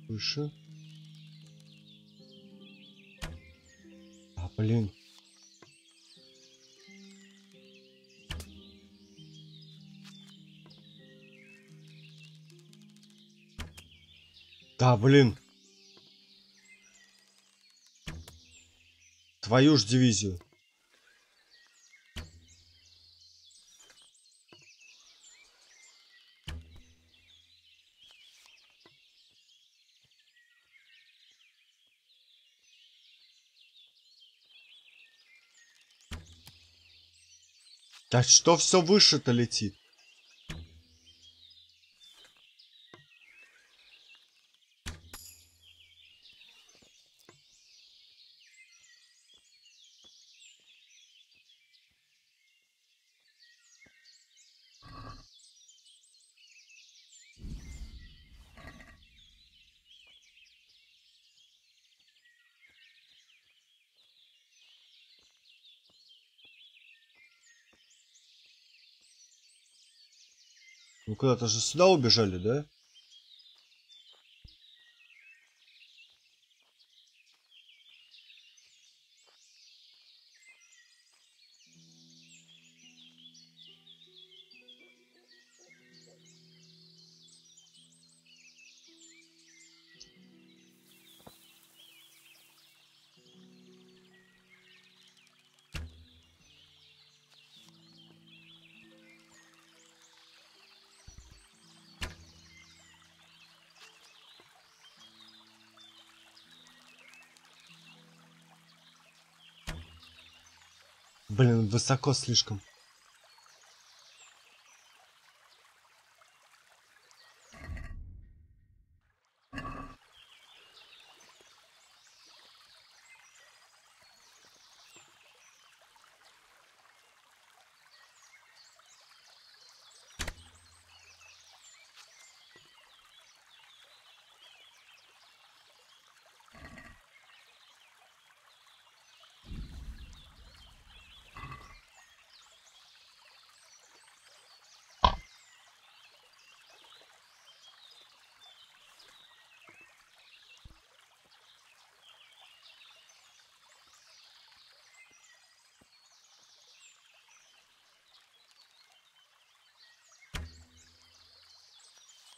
Speaker 2: Выше. А, блин. Да, блин. Твою ж дивизию. Да что все выше-то летит? Ну куда-то же сюда убежали, да? Блин, высоко слишком.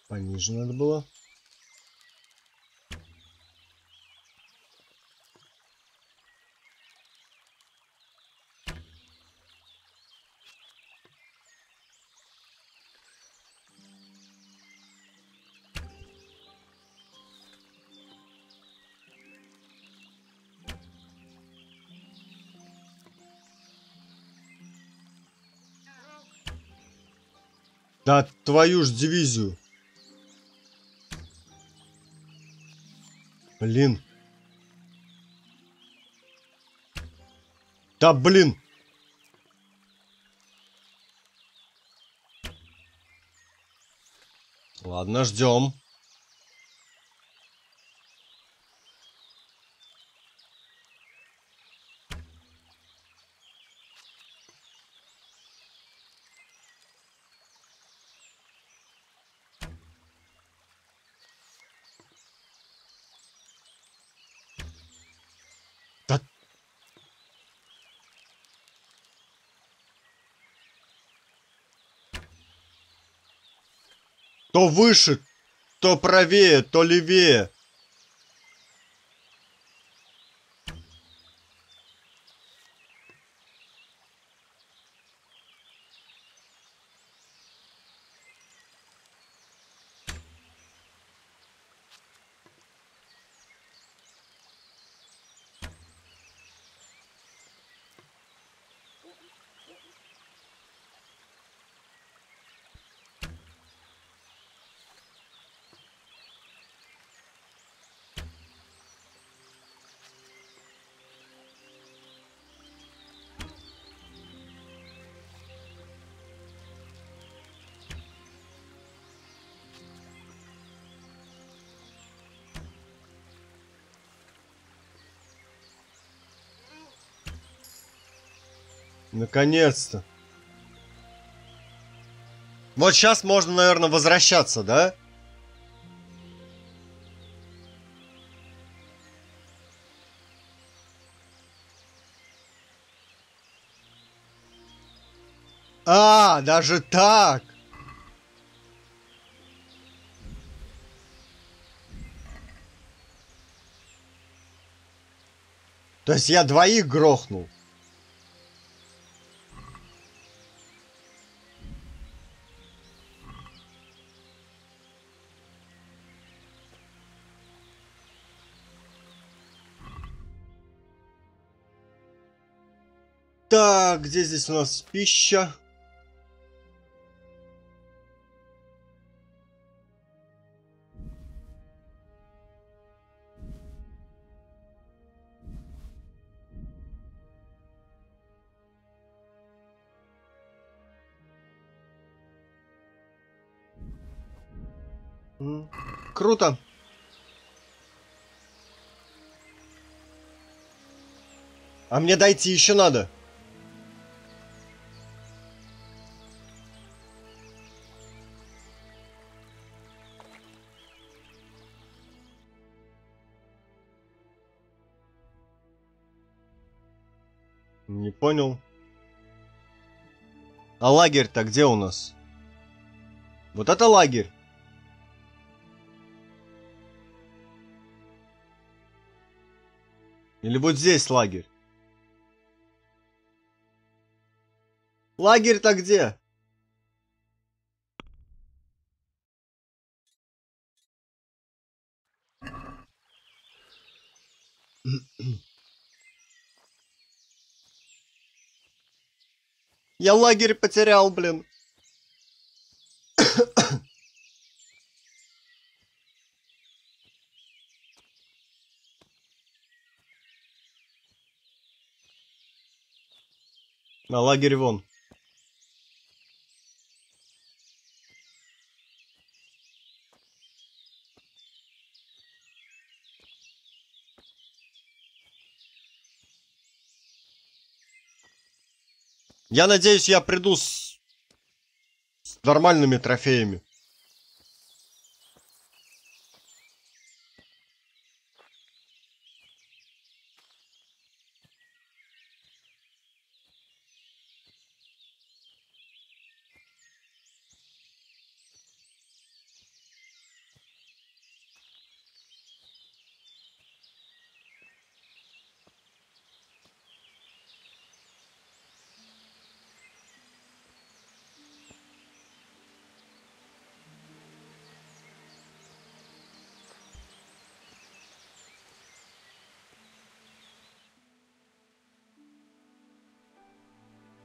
Speaker 2: Пониже надо было. Да твою ж дивизию. Блин. Да блин. Ладно, ждем. Да... То выше, то правее, то левее. Наконец-то. Вот сейчас можно, наверное, возвращаться, да? А, даже так. То есть я двоих грохнул. Так, где здесь у нас пища? Круто. А мне дойти еще надо. Не понял. А лагерь-то где у нас? Вот это лагерь. Или вот здесь лагерь? Лагерь-то где? Я лагерь потерял, блин. На лагерь вон. Я надеюсь, я приду с нормальными трофеями.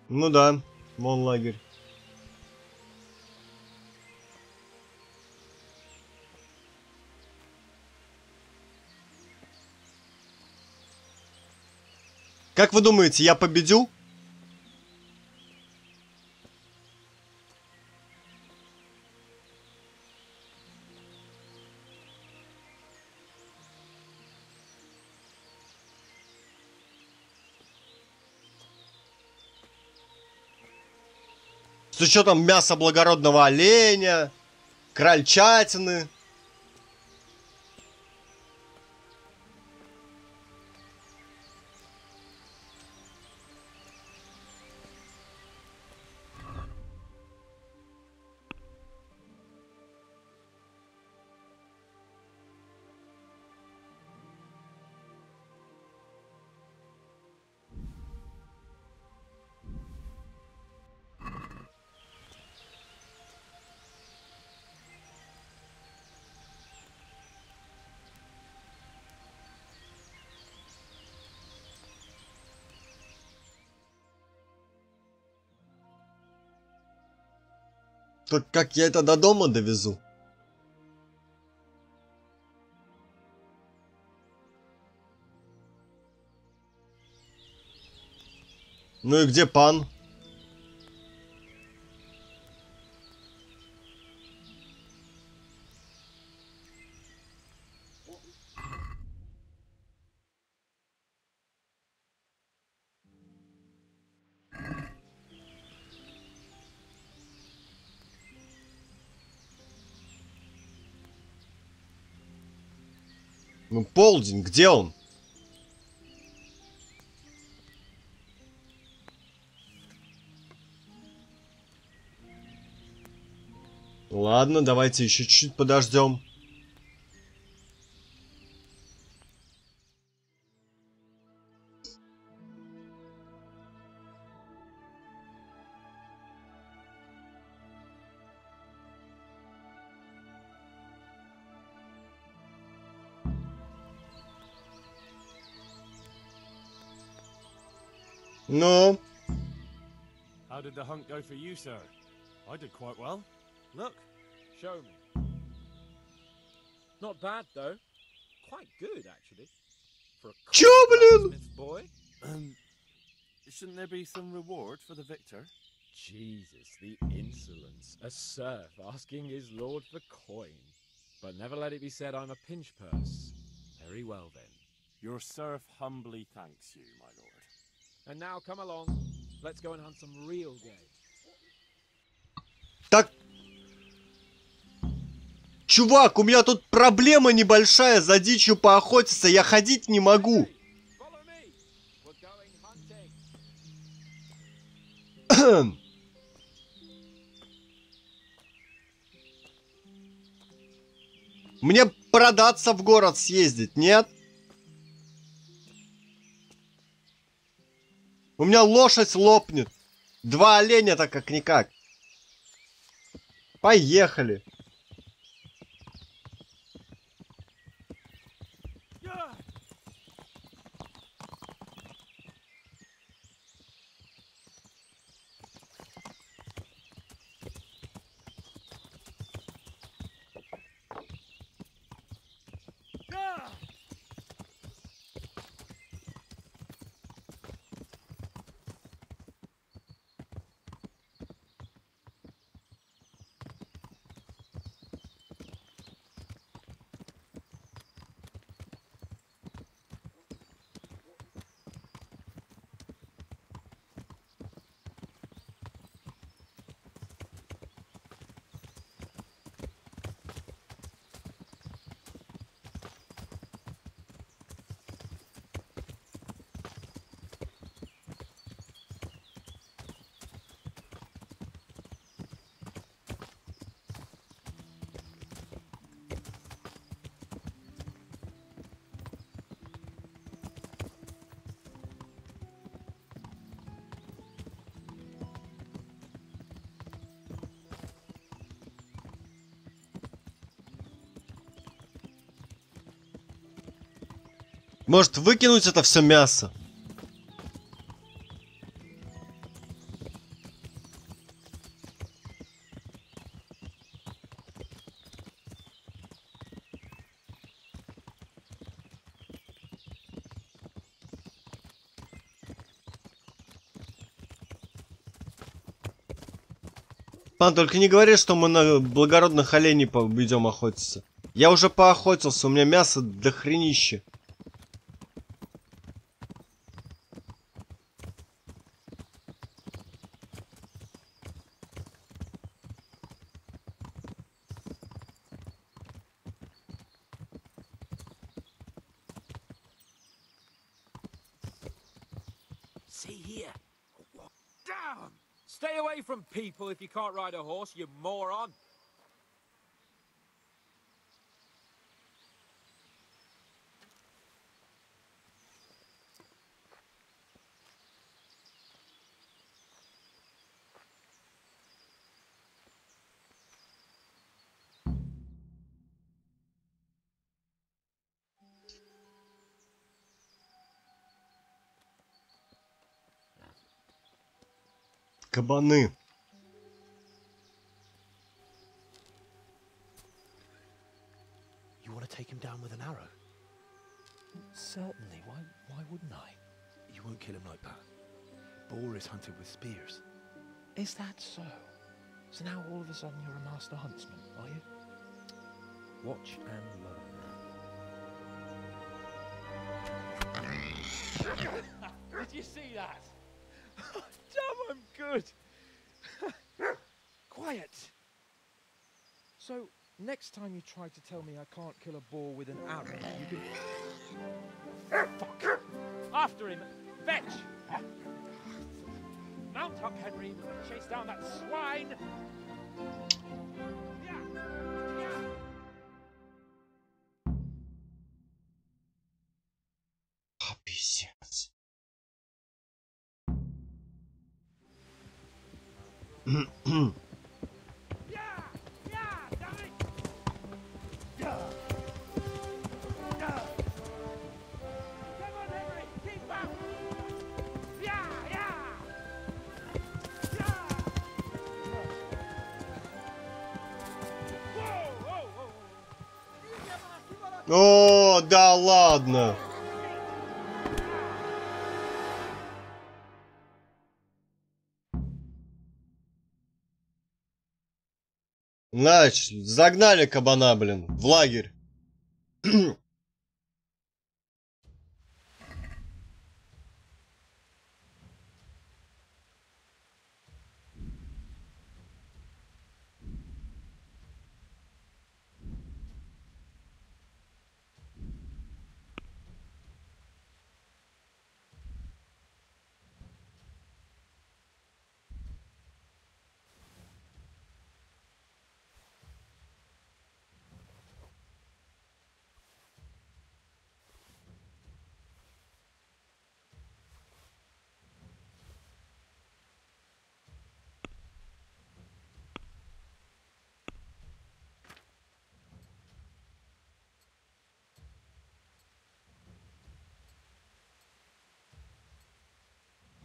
Speaker 2: Ну да, вон лагерь. Как вы думаете, я победю? С учетом мяса благородного оленя, крольчатины. Так как я это до дома довезу? Ну и где пан? Ну, полдень, где он? Ладно, давайте еще чуть-чуть подождем. Ну?
Speaker 3: How did the hunt go for you, sir? I did quite well. Look.
Speaker 4: Show me. Not bad, though. Quite good, actually. For a
Speaker 2: Чё, блин?
Speaker 4: blacksmith's boy.
Speaker 3: Shouldn't there be some reward for the victor?
Speaker 4: Jesus, the insolence. A serf asking his lord for coin. But never let it be said I'm a pinch purse. Very well, then.
Speaker 3: Your serf humbly thanks you, my lord.
Speaker 4: And now come along. Let's go and hunt some real game.
Speaker 2: Так... Чувак, у меня тут проблема небольшая, за дичью поохотиться, я ходить не могу.
Speaker 4: Follow me. We're going hunting.
Speaker 2: Мне продаться в город съездить, нет? У меня лошадь лопнет. 2 оленя-то как-никак. Поехали. Может, выкинуть это все мясо? Пан, только не говори, что мы на благородных оленей идем охотиться. Я уже поохотился, у меня мясо до хренища.
Speaker 4: See here. Damn! Stay away from people if you can't ride a horse, you moron.
Speaker 2: Кабаны.
Speaker 8: You want to take him down with an arrow? Certainly. Why wouldn't I? You won't kill him like that. Boar is hunted with spears. Is that so? So now all of a sudden you're a master huntsman, are you? Watch and learn. Did you see that? Damn, I'm good. Quiet. So, next time you try to tell me I can't kill a boar with an arrow, you can... Fuck! After him! Fetch! Mount up, Henry! Chase down that swine!
Speaker 2: Пиздец. О, да ладно. Значит, загнали кабана, блин, в лагерь.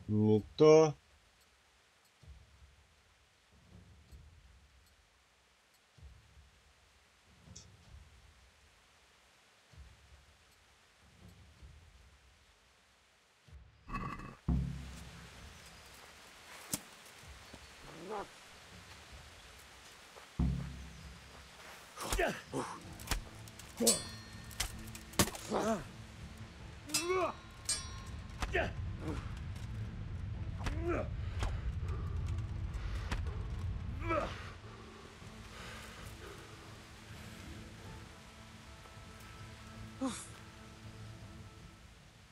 Speaker 2: Не то.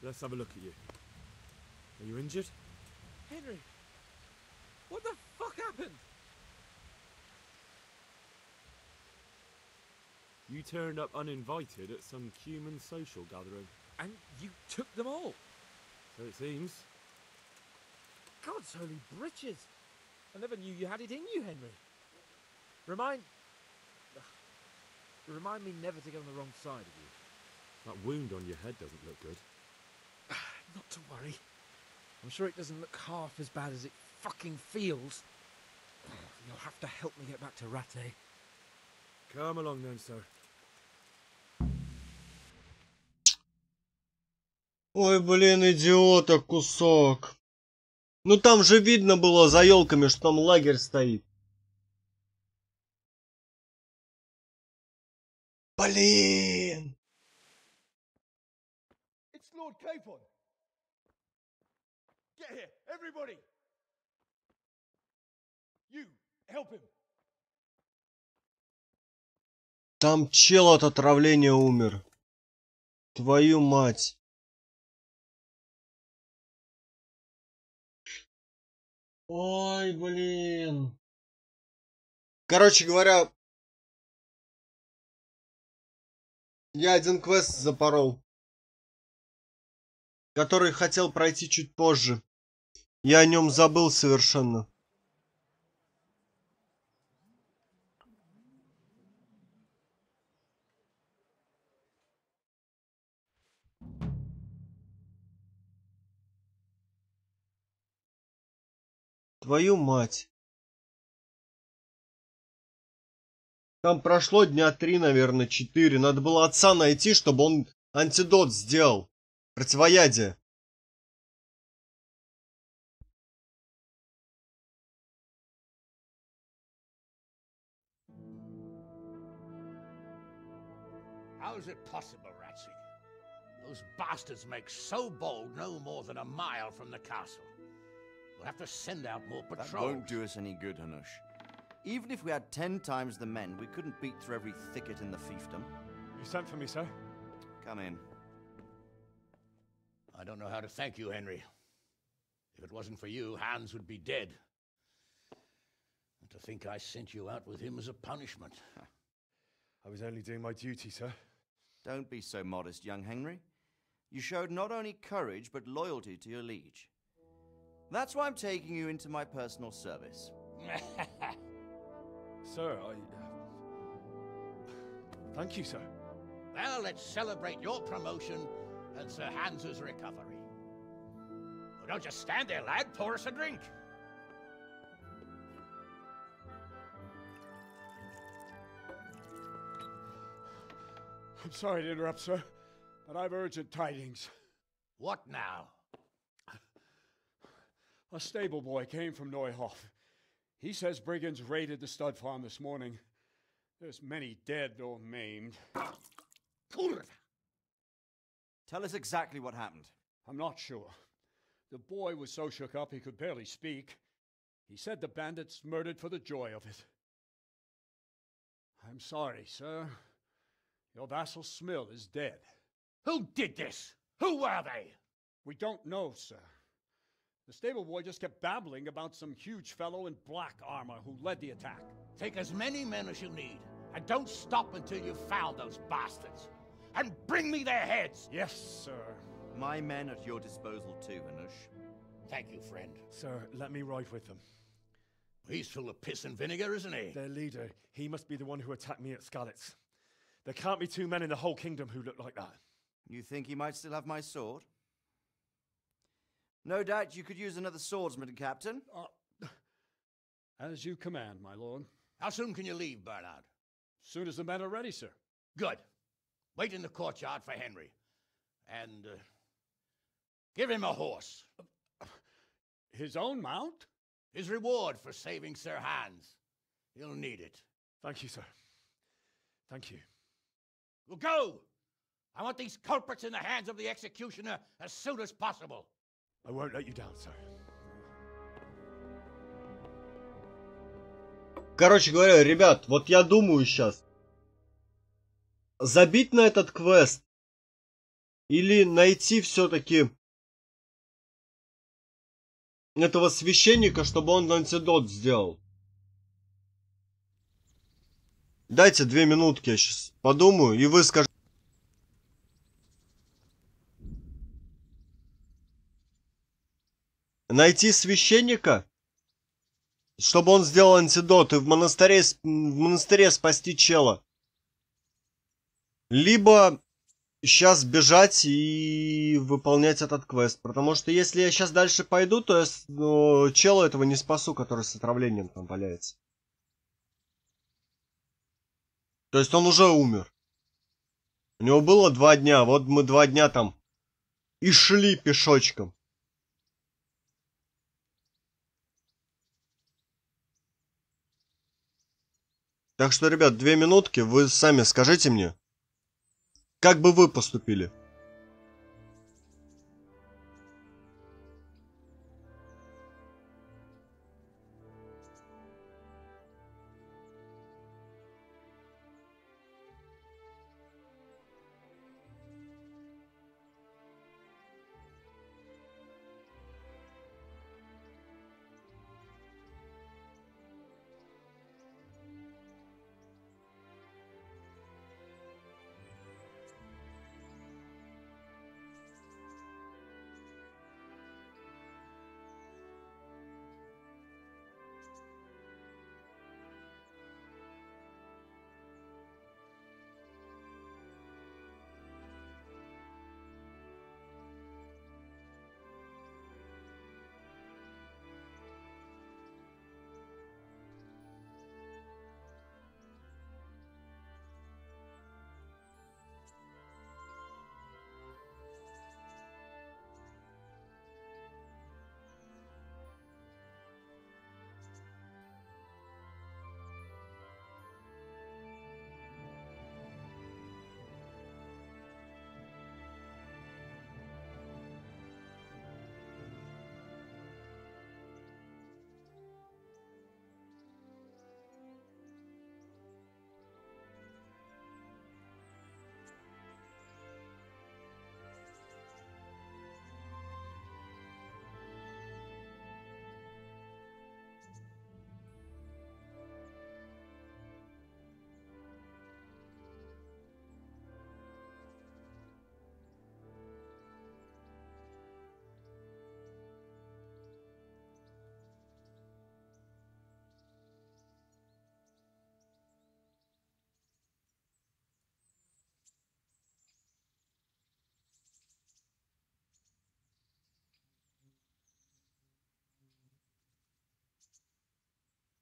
Speaker 3: Let's have a look at you. Are you injured?
Speaker 4: Henry, what the fuck happened?
Speaker 3: You turned up uninvited at some human social gathering.
Speaker 4: And you took them all?
Speaker 3: So it seems.
Speaker 4: God's holy britches! I never knew you had it in you, Henry. Remind me never to get on the wrong side of you.
Speaker 3: That wound on your head doesn't look good.
Speaker 4: Not to worry. I'm sure it doesn't look half as bad as it fucking feels. You'll have to help me get back to Ratte.
Speaker 3: Come along then, sir.
Speaker 2: Ой, блин, идиота кусок. Ну там же видно было за елками, что там лагерь стоит. Блин!
Speaker 6: It's Lord Capon. Get here, everybody. You, help him.
Speaker 2: Там чел от отравления умер. Твою мать. Ой, блин. Короче говоря, я один квест запорол, который хотел пройти чуть позже. Я о нем забыл совершенно. Твою мать. Там прошло дня 3, наверное, 4. Надо было отца найти, чтобы он антидот сделал. Противоядие.
Speaker 9: How is it possible, Ratsy? Those bastards make so bold no more than a mile from the castle. We'll have to send out more patrols.
Speaker 10: That won't do us any good, Hanush. Even if we had 10 times the men, we couldn't beat through every thicket in the fiefdom.
Speaker 3: You sent for me, sir?
Speaker 10: Come in.
Speaker 9: I don't know how to thank you, Henry. If it wasn't for you, Hans would be dead. And to think I sent you out with him as a punishment.
Speaker 3: I was only doing my duty, sir.
Speaker 10: Don't be so modest, young Henry. You showed not only courage, but loyalty to your liege. That's why I'm taking you into my personal service.
Speaker 3: Sir, thank you, sir.
Speaker 9: Well, let's celebrate your promotion and Sir Hans's recovery. Oh, don't just stand there, lad. Pour us a drink.
Speaker 3: I'm sorry to interrupt, sir, but I've urgent tidings.
Speaker 9: What now?
Speaker 3: A stable boy came from Neuhof. He says brigands raided the stud farm this morning. There's many dead or maimed.
Speaker 9: Kurva!
Speaker 10: Tell us exactly what happened.
Speaker 3: I'm not sure. The boy was so shook up he could barely speak. He said the bandits murdered for the joy of it. I'm sorry, sir. Your vassal Smill is dead.
Speaker 9: Who did this? Who were they?
Speaker 3: We don't know, sir. The stable boy just kept babbling about some huge fellow in black armor who led the attack.
Speaker 9: Take as many men as you need, and don't stop until you've found those bastards. And bring me their heads!
Speaker 3: Yes, sir.
Speaker 10: My men at your disposal too, Hanush.
Speaker 9: Thank you, friend.
Speaker 3: Sir, let me ride with them.
Speaker 9: He's full of piss and vinegar, isn't he?
Speaker 3: Their leader, he must be the one who attacked me at Skalitz. There can't be 2 men in the whole kingdom who look like that.
Speaker 10: You think he might still have my sword? No doubt you could use another swordsman, Captain.
Speaker 3: As you command, my lord.
Speaker 9: How soon can you leave, Bernard?
Speaker 3: Soon as the men are ready, sir.
Speaker 9: Good. Wait in the courtyard for Henry. And give him a horse.
Speaker 3: His own mount?
Speaker 9: His reward for saving Sir Hans. He'll need it.
Speaker 3: Thank you, sir. Thank you.
Speaker 9: Well, go! I want these culprits in the hands of the executioner as soon as possible.
Speaker 3: I won't let you down, sir.
Speaker 2: Короче говоря, ребят, вот я думаю сейчас. Забить на этот квест. Или найти все-таки этого священника, чтобы он антидот сделал. Дайте 2 минутки, я сейчас подумаю, и вы скажете. Найти священника, чтобы он сделал антидот, и в монастыре спасти чела. Либо сейчас бежать и выполнять этот квест. Потому что если я сейчас дальше пойду, то я чела этого не спасу, который с отравлением там валяется. То есть он уже умер. У него было 2 дня, вот мы 2 дня там и шли пешочком. Так что, ребят, 2 минутки, вы сами скажите мне, Как бы вы поступили?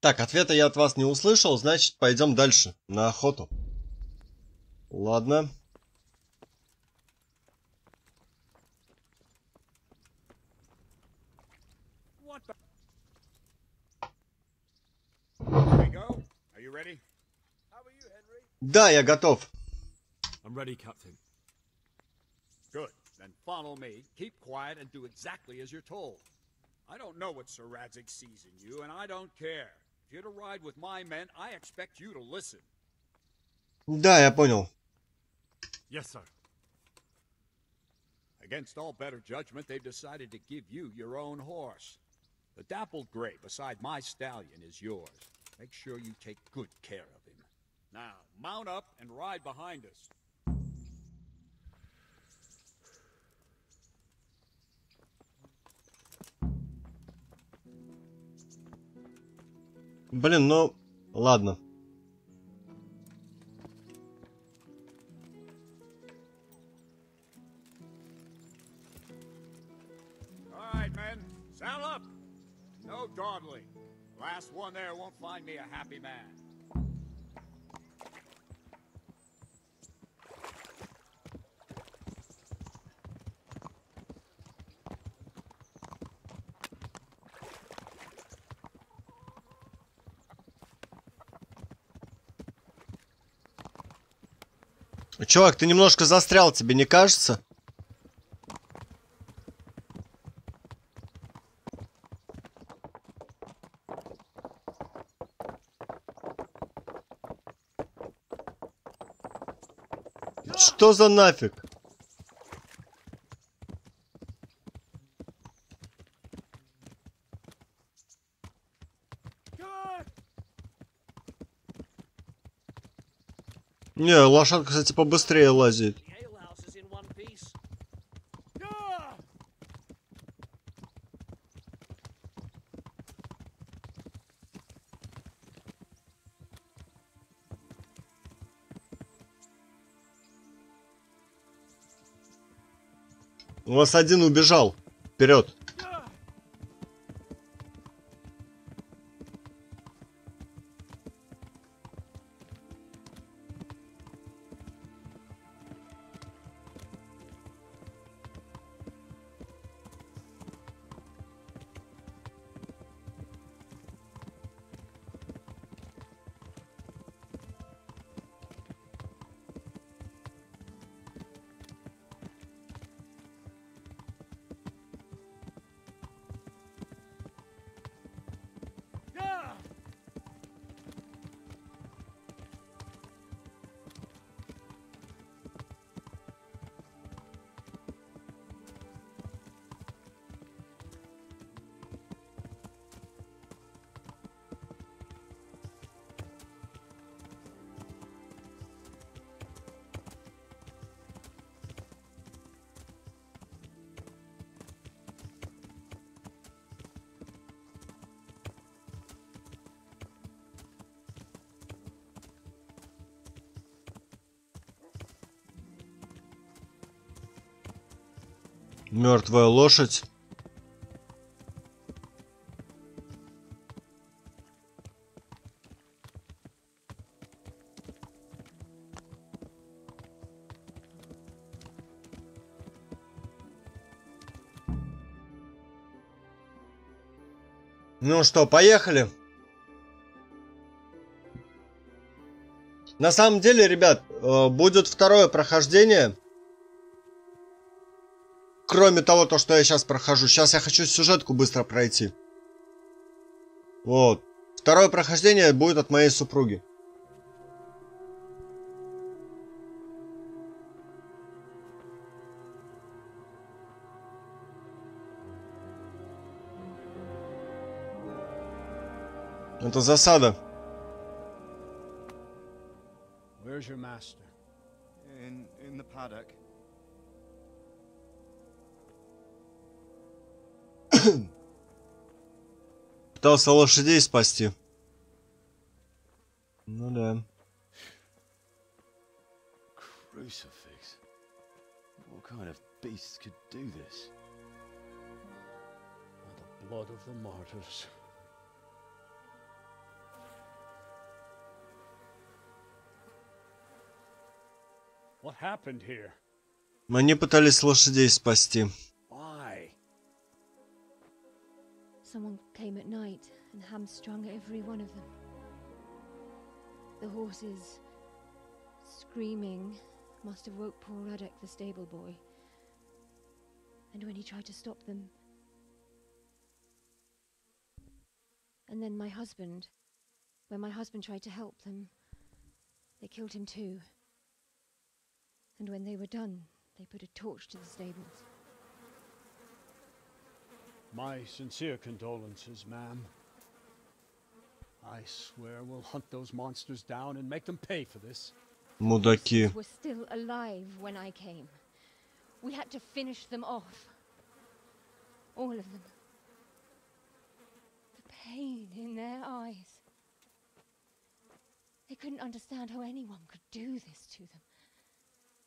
Speaker 2: Так, ответа я от вас не услышал, значит, пойдем дальше, на охоту. Ладно. Да, я готов.
Speaker 3: I'm ready, Captain.
Speaker 11: Good. Then follow me. Keep quiet and do exactly as you're told. I don't know what Sir Radzig sees in you, and I don't care. If you're to ride with my men, I expect you to listen.
Speaker 2: Да, я понял.
Speaker 3: Yes, sir.
Speaker 11: Against all better judgment, they've decided to give you your own horse. The dappled gray beside my stallion is yours. Make sure you take good care of him. Now, mount up and ride behind us.
Speaker 2: Блин, ну, ладно.
Speaker 11: All right, men, saddle up. No dawdling. Last one there won't find me a happy man.
Speaker 2: Чувак, ты немножко застрял, тебе не кажется? Что за нафиг? Не, лошадка, кстати, побыстрее лазит. У вас один убежал. Вперед. Мертвая лошадь. Ну что, поехали. На самом деле, ребят, будет второе прохождение. Кроме того, то, что я сейчас прохожу. Сейчас я хочу сюжетку быстро пройти. Вот. Второе прохождение будет от моей супруги. Это засада.
Speaker 11: Where's your master?
Speaker 10: In the paddock.
Speaker 2: Пытался лошадей спасти. Ну да.
Speaker 8: Crucifix. What kind of beast could do this?
Speaker 11: The blood of the martyrs. What happened here?
Speaker 2: Они пытались лошадей спасти.
Speaker 11: Why?
Speaker 12: Someone came at night and hamstrung every one of them. The horses, screaming, must have woke poor Radek, the stable boy. And when he tried to stop them... And then my husband, when my husband tried to help them, they killed him too. And when they were done, they put a torch to the stables.
Speaker 11: My sincere condolences, ma'am. I swear we'll hunt those monsters down and make them pay for this.
Speaker 2: Мудаки.
Speaker 12: Were still alive when I came. We had to finish them off. All of them. The pain in their eyes. They couldn't understand how anyone could do this to them.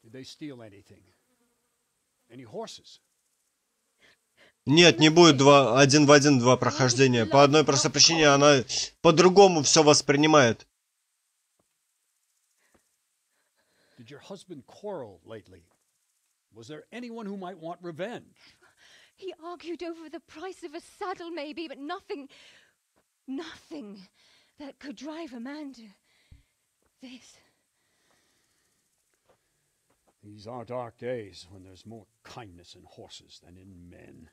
Speaker 11: Did they steal anything? Any horses?
Speaker 2: Нет, не будет один в один два прохождения. По одной простой причине она по-другому все воспринимает.
Speaker 11: Did your husband quarrel lately? Was there anyone who might want revenge?
Speaker 12: He argued over the price of a saddle maybe, but nothing that could drive a man to this.
Speaker 11: These are dark days when there's more kindness in horses than in men.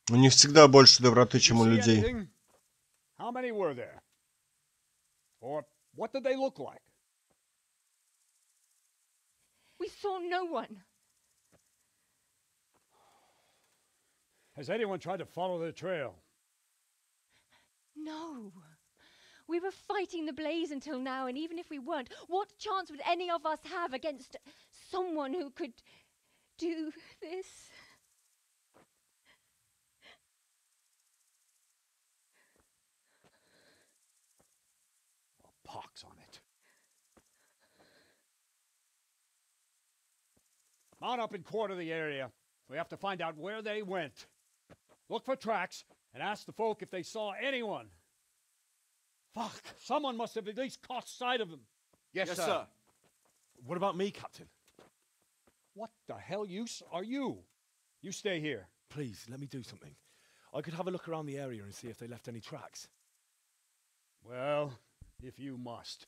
Speaker 2: У них всегда больше доброты, чем у
Speaker 11: You see
Speaker 2: людей.
Speaker 11: anything? How many were there? Or what did they look like?
Speaker 12: We saw no one.
Speaker 11: Has anyone tried to follow the trail?
Speaker 12: No. We were fighting the blaze until now, and even if we weren't, what chance would any of us have against someone who could do this?
Speaker 11: A pox on it. Mount up and quarter the area. We have to find out where they went. Look for tracks and ask the folk if they saw anyone. Fuck! Someone must have at least caught sight of them.
Speaker 8: Yes, sir.
Speaker 3: What about me, Captain?
Speaker 11: What the hell use are you? You stay here.
Speaker 3: Please, let me do something. I could have a look around the area and see if they left any tracks.
Speaker 11: Well, if you must.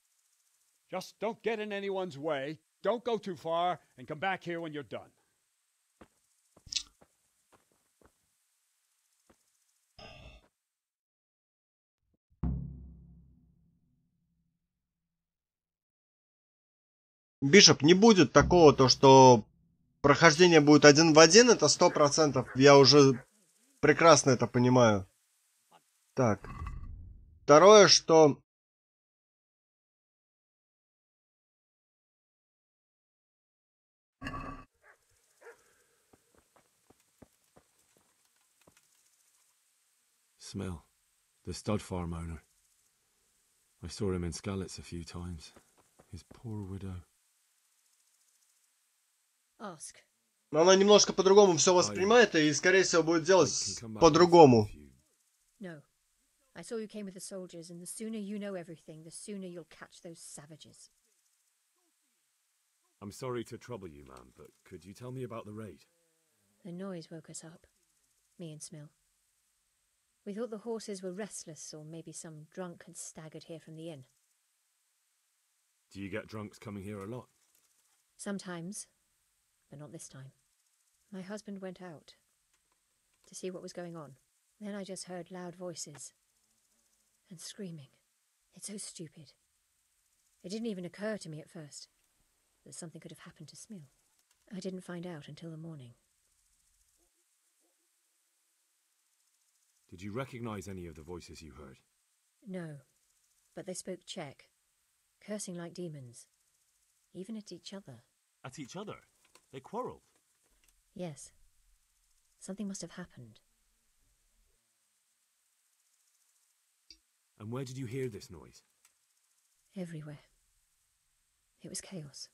Speaker 11: Just don't get in anyone's way, don't go too far, and come back here when you're done.
Speaker 2: Бишоп, не будет такого, то что прохождение будет один в один, это 100%. Я уже прекрасно это понимаю. Так. Второе, что...
Speaker 3: Smell. The stud farm owner. I saw him in Skalitz a few times. His poor widow.
Speaker 13: Ask.
Speaker 2: Она немножко по-другому все воспринимает и, скорее всего, будет делать по-другому.
Speaker 12: No. I saw you came with the soldiers, and the sooner you know everything, the sooner you'll catch those savages.
Speaker 3: I'm sorry to trouble you, ma'am, but could you tell me about the raid?
Speaker 12: The noise woke us up, me and Smill. We thought the horses were restless, or maybe some drunk had staggered here from the inn.
Speaker 3: Do you get drunks coming here a lot?
Speaker 12: Sometimes, but not this time. My husband went out to see what was going on. Then I just heard loud voices and screaming. It's so stupid. It didn't even occur to me at first that something could have happened to Smill. I didn't find out until the morning.
Speaker 3: Did you recognize any of the voices you heard?
Speaker 12: No, but they spoke Czech, cursing like demons, even at each other.
Speaker 3: At each other? They quarreled?
Speaker 12: Yes. Something must have happened.
Speaker 3: And where did you hear this noise?
Speaker 12: Everywhere. It was chaos.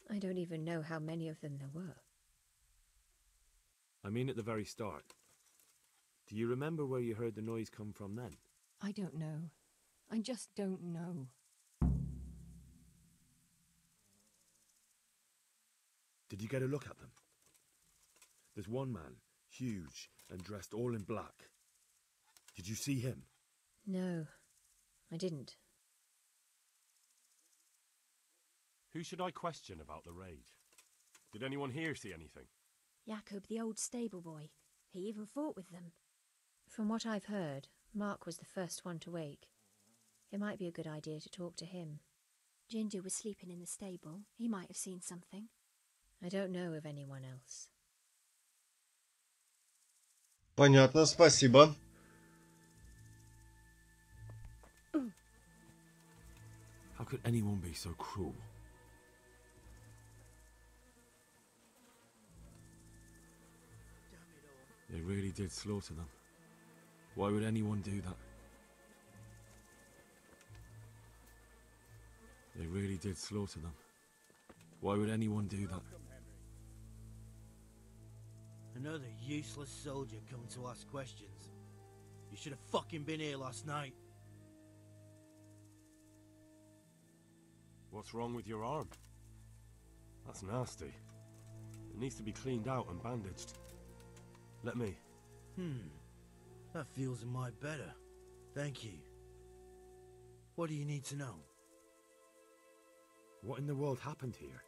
Speaker 12: I don't even know how many of them there were.
Speaker 3: I mean at the very start. Do you remember where you heard the noise come from then?
Speaker 12: I don't know. I just don't know.
Speaker 3: Did you get a look at them? There's one man, huge and dressed all in black. Did you see him?
Speaker 12: No, I didn't.
Speaker 13: Who should I question about the raid? Did anyone here see anything?
Speaker 12: Jakob, the old stable boy. He even fought with them. From what I've heard, Mark was the first one to wake. It might be a good idea to talk to him. Ginger was sleeping in the stable. He might have seen something. I don't know of anyone else.
Speaker 2: Понятно, спасибо.
Speaker 3: How could anyone be so cruel? They really did slaughter them. Why would anyone do that? They really did slaughter them. Why would anyone do that?
Speaker 14: Another useless soldier coming to ask questions. You should have fucking been here last night.
Speaker 13: What's wrong with your arm? That's nasty. It needs to be cleaned out and bandaged. Let me.
Speaker 14: That feels a mite better. Thank you. What do you need to know?
Speaker 3: What in the world happened here?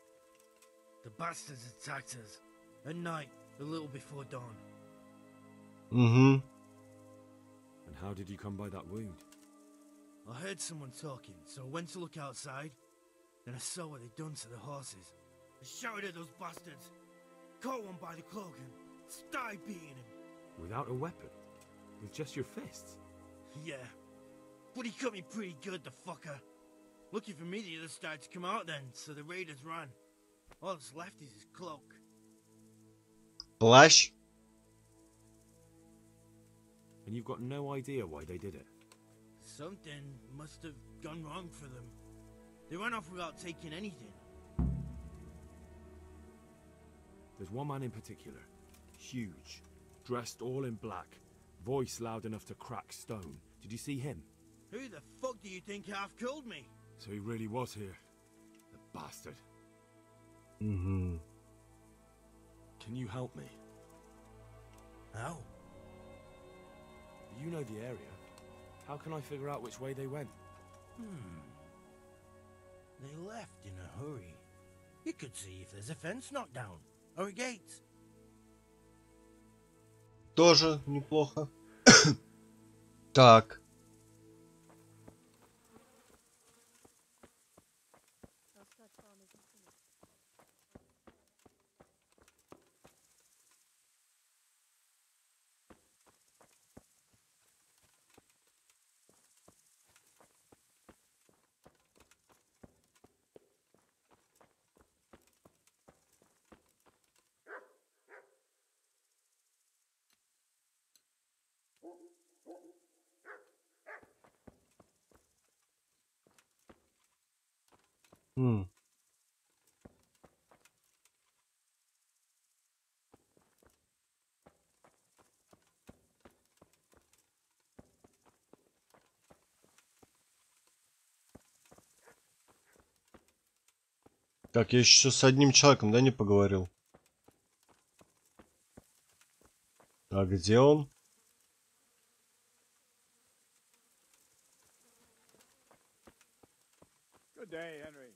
Speaker 14: The bastards attacked us. At night, a little before dawn.
Speaker 2: Mm-hmm.
Speaker 3: And how did you come by that wound?
Speaker 14: I heard someone talking, so I went to look outside. Then I saw what they'd done to the horses. I shouted at those bastards. Caught one by the cloak and started beating him.
Speaker 3: Without a weapon? With just your fists?
Speaker 14: Yeah. But he cut me pretty good, the fucker. Lucky for me, the others started to come out then, so the raiders ran. All that's left is his cloak.
Speaker 2: Плащ.
Speaker 3: And you've got no idea why they did it?
Speaker 14: Something must have gone wrong for them. They ran off without taking anything.
Speaker 3: There's one man in particular. Huge. Dressed all in black. Voice loud enough to crack stone. Did you see him?
Speaker 14: Who the fuck do you think half-killed me?
Speaker 3: So he really was here. The bastard.
Speaker 2: Mm-hmm.
Speaker 3: Can you help me?
Speaker 14: How?
Speaker 3: You know the area. How can I figure out which way they went?
Speaker 14: They left in a hurry. You could see if there's a fence knocked down. Or a gate.
Speaker 2: Тоже неплохо. Так. Так, я еще с одним человеком, да, не поговорил? А где он?
Speaker 3: Good day, Henry.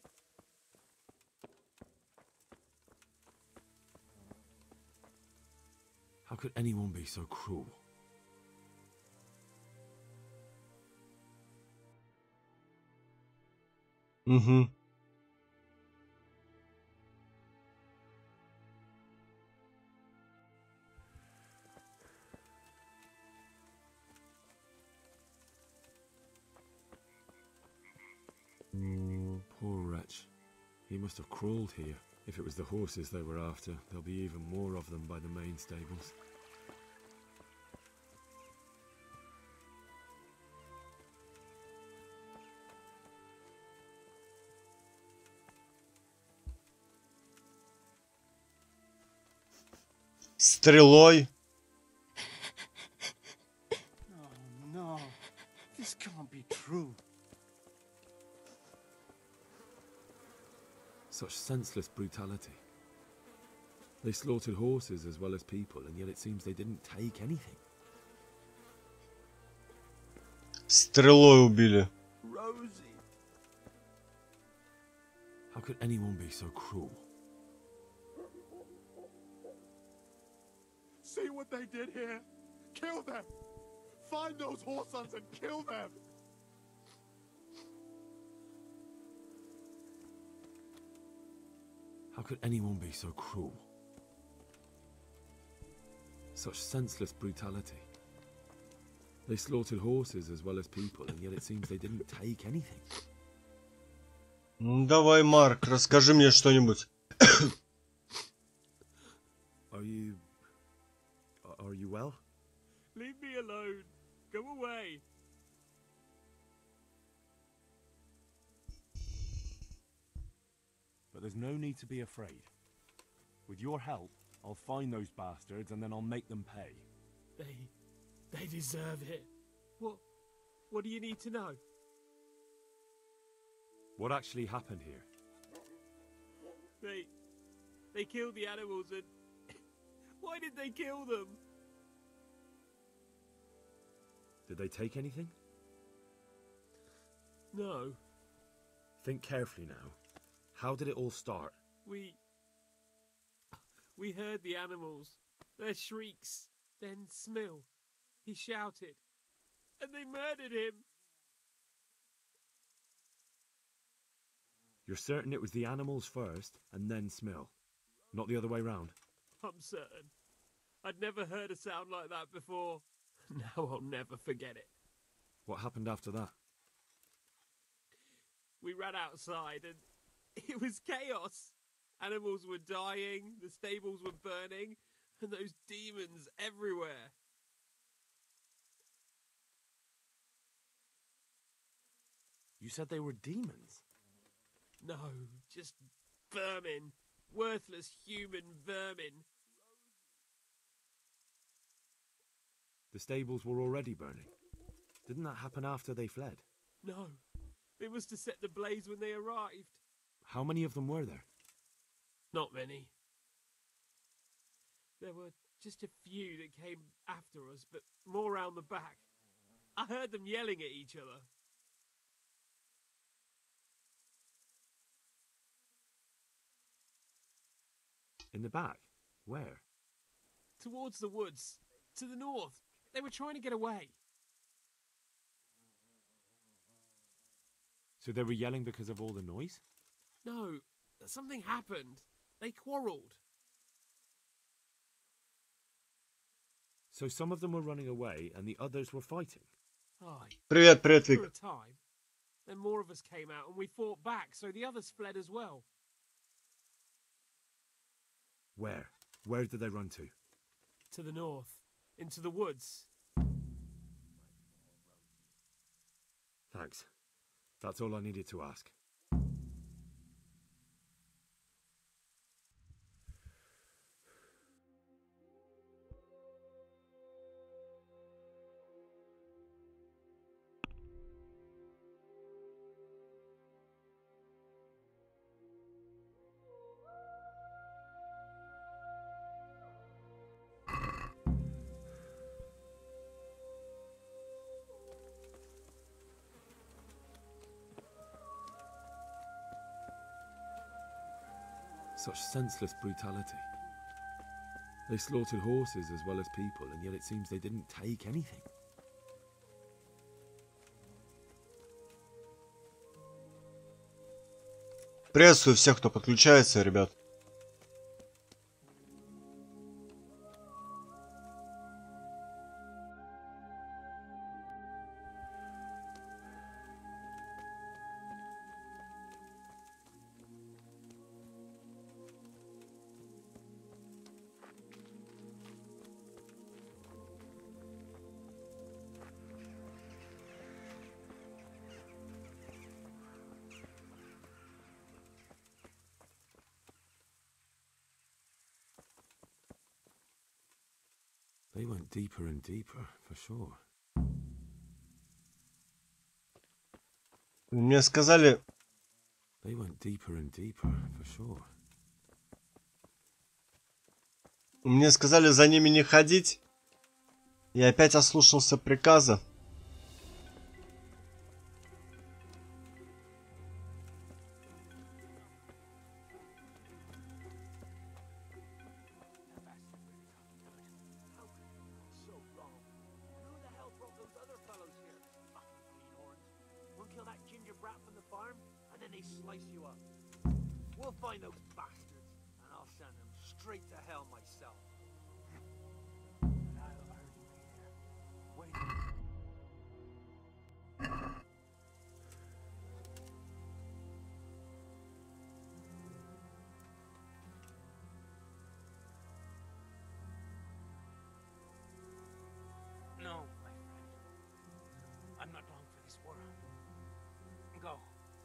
Speaker 13: How could anyone be so cruel?
Speaker 2: Угу.
Speaker 3: Poor wretch. He must have crawled here. If it was the horses they were after, there'll be even more of them by the main stables.
Speaker 2: Стрелой.
Speaker 14: Oh no, this can't be true.
Speaker 3: Such senseless brutality. They slaughtered horses as well as people, and yet it seems they didn't take anything.
Speaker 2: Стрелой убили.
Speaker 3: Rosie! How could anyone be so cruel?
Speaker 6: See what they did here? Kill them! Find those horse sons and kill them!
Speaker 3: How could anyone be so cruel? Such senseless brutality. They slaughtered horses as well as people, and yet it seems they didn't take anything.
Speaker 2: Ну давай, Марк, расскажи мне что-нибудь.
Speaker 3: Are you well?
Speaker 4: Leave me alone. Go away.
Speaker 13: But there's no need to be afraid. With your help, I'll find those bastards and then I'll make them pay.
Speaker 4: They deserve it. What do you need to know?
Speaker 3: What actually happened here?
Speaker 4: They killed the animals and why did they kill them?
Speaker 3: Did they take anything?
Speaker 4: No.
Speaker 3: Think carefully now. How did it all start?
Speaker 4: We heard the animals, their shrieks, then Smill. He shouted, and they murdered him.
Speaker 3: You're certain it was the animals first and then Smill, not the other way round?
Speaker 4: I'm certain. I'd never heard a sound like that before. Now I'll never forget it.
Speaker 3: What happened after that?
Speaker 4: We ran outside and it was chaos. Animals were dying, the stables were burning, and those demons everywhere.
Speaker 3: You said they were demons?
Speaker 4: No, just vermin. Worthless human vermin.
Speaker 3: The stables were already burning. Didn't that happen after they fled?
Speaker 4: No, they must have set the blaze when they arrived.
Speaker 3: How many of them were there?
Speaker 4: Not many. There were just a few that came after us, but more round the back. I heard them yelling at each other.
Speaker 3: In the back? Where?
Speaker 4: Towards the woods. To the north. They were trying to get away.
Speaker 3: So they were yelling because of all the noise?
Speaker 4: No, something happened. They quarrelled.
Speaker 3: So some of them were running away and the others were fighting?
Speaker 4: Aye.
Speaker 2: Привет, привет,
Speaker 4: For
Speaker 2: Вик.
Speaker 4: a time. Then more of us came out and we fought back, so the others fled as well.
Speaker 3: Where? Where did they run to?
Speaker 4: To the north. Into the woods.
Speaker 3: Thanks. That's all I needed to ask. such senseless brutality. They slaughtered horses as well as people, and yet it seems they didn't take anything.
Speaker 2: Приветствую всех, кто подключается, ребят.
Speaker 3: They went deeper and deeper, for sure.
Speaker 2: Мне сказали...
Speaker 3: They went deeper and deeper, for sure.
Speaker 2: Мне сказали за ними не ходить. Я опять ослушался приказа.
Speaker 14: No, my friend. I'm not long for this world. Go,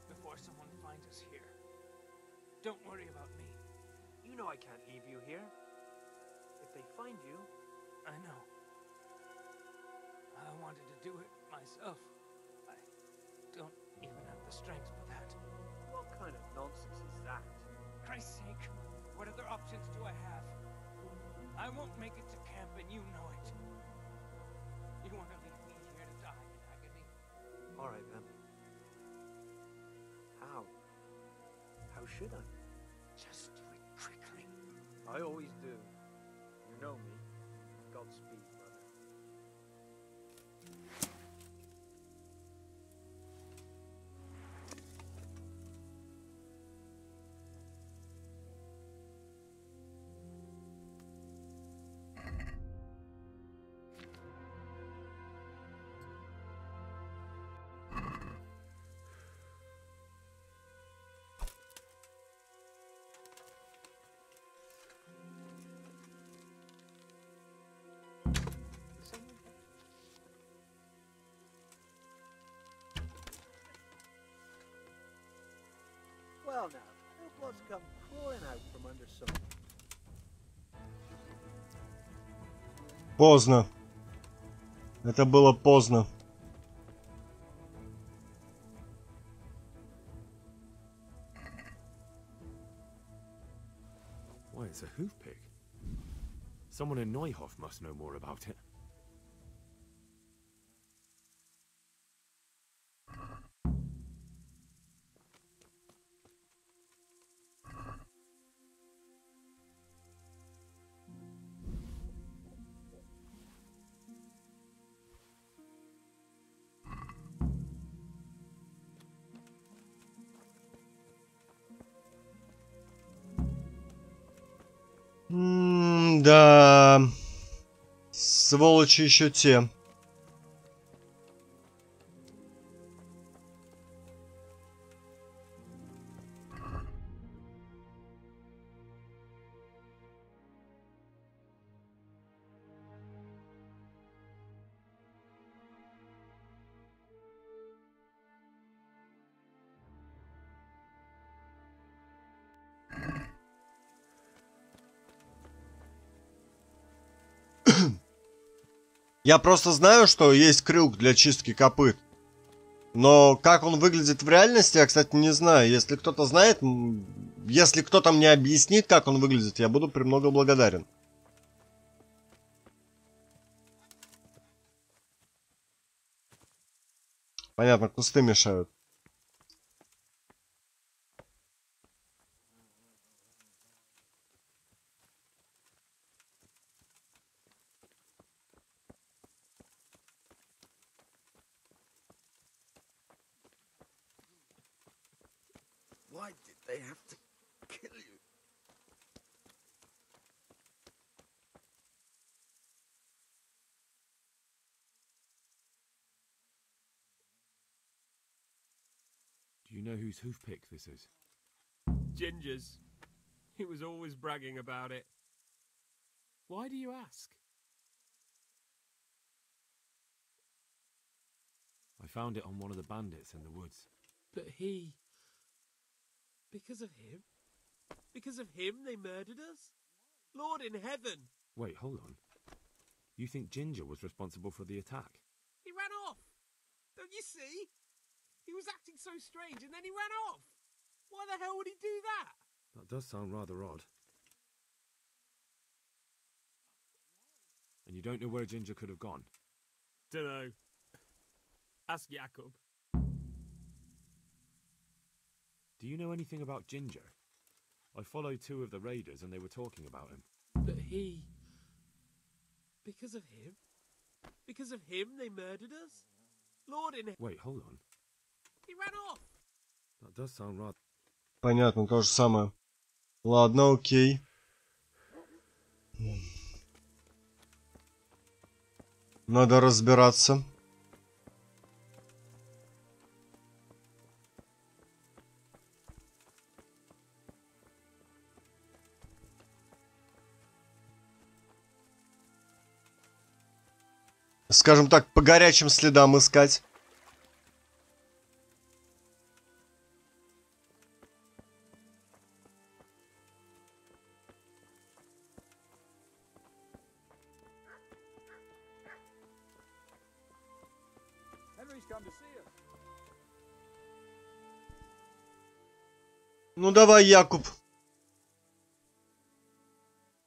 Speaker 14: before someone finds us here. Don't worry about me.
Speaker 15: You know I can't leave you here. If they find you...
Speaker 14: I know. I wanted to do it myself. I don't even have the strength for that.
Speaker 15: What kind of nonsense is that?
Speaker 14: For Christ's sake, what other options do I have? I won't make it to camp and you know it. You want to leave me here to die in agony?
Speaker 15: All right, then. How? How should I?
Speaker 14: Just do it quickly.
Speaker 15: I always do. You know me. Godspeed, brother. Well now, look what's come crawling out from under some...
Speaker 2: Поздно. Это было поздно.
Speaker 3: Why, it's a hoof pig. Someone in Neuhof must know more about it.
Speaker 2: Да. Сволочи еще те. Я просто знаю, что есть крюк для чистки копыт. Но как он выглядит в реальности, я, кстати, не знаю. Если кто-то знает, если кто-то мне объяснит, как он выглядит, я буду премного благодарен. Понятно, кусты мешают.
Speaker 14: Why did they have to kill you?
Speaker 3: Do you know whose hoofpick this is?
Speaker 13: Ginger's. He was always bragging about it. Why do you ask?
Speaker 3: I found it on one of the bandits in the woods.
Speaker 13: But he... Because of him? Because of him they murdered us? Lord in heaven!
Speaker 3: Wait, hold on. You think Ginger was responsible for the attack?
Speaker 13: He ran off! Don't you see? He was acting so strange and then he ran off! Why the hell would he do that?
Speaker 3: That does sound rather odd. And you don't know where Ginger could have gone?
Speaker 13: Dunno. Ask Jakob.
Speaker 3: Do you know anything about Ginger? I followed 2 of the raiders and they were talking about him.
Speaker 13: But he... Because of him? Because of him they murdered us? Lord in...
Speaker 3: Wait, hold on.
Speaker 13: He ran off!
Speaker 3: That does sound rather...
Speaker 2: Понятно, то же самое. Ладно, окей. Надо разбираться. Скажем так, по горячим следам искать. Ну давай, Якуб.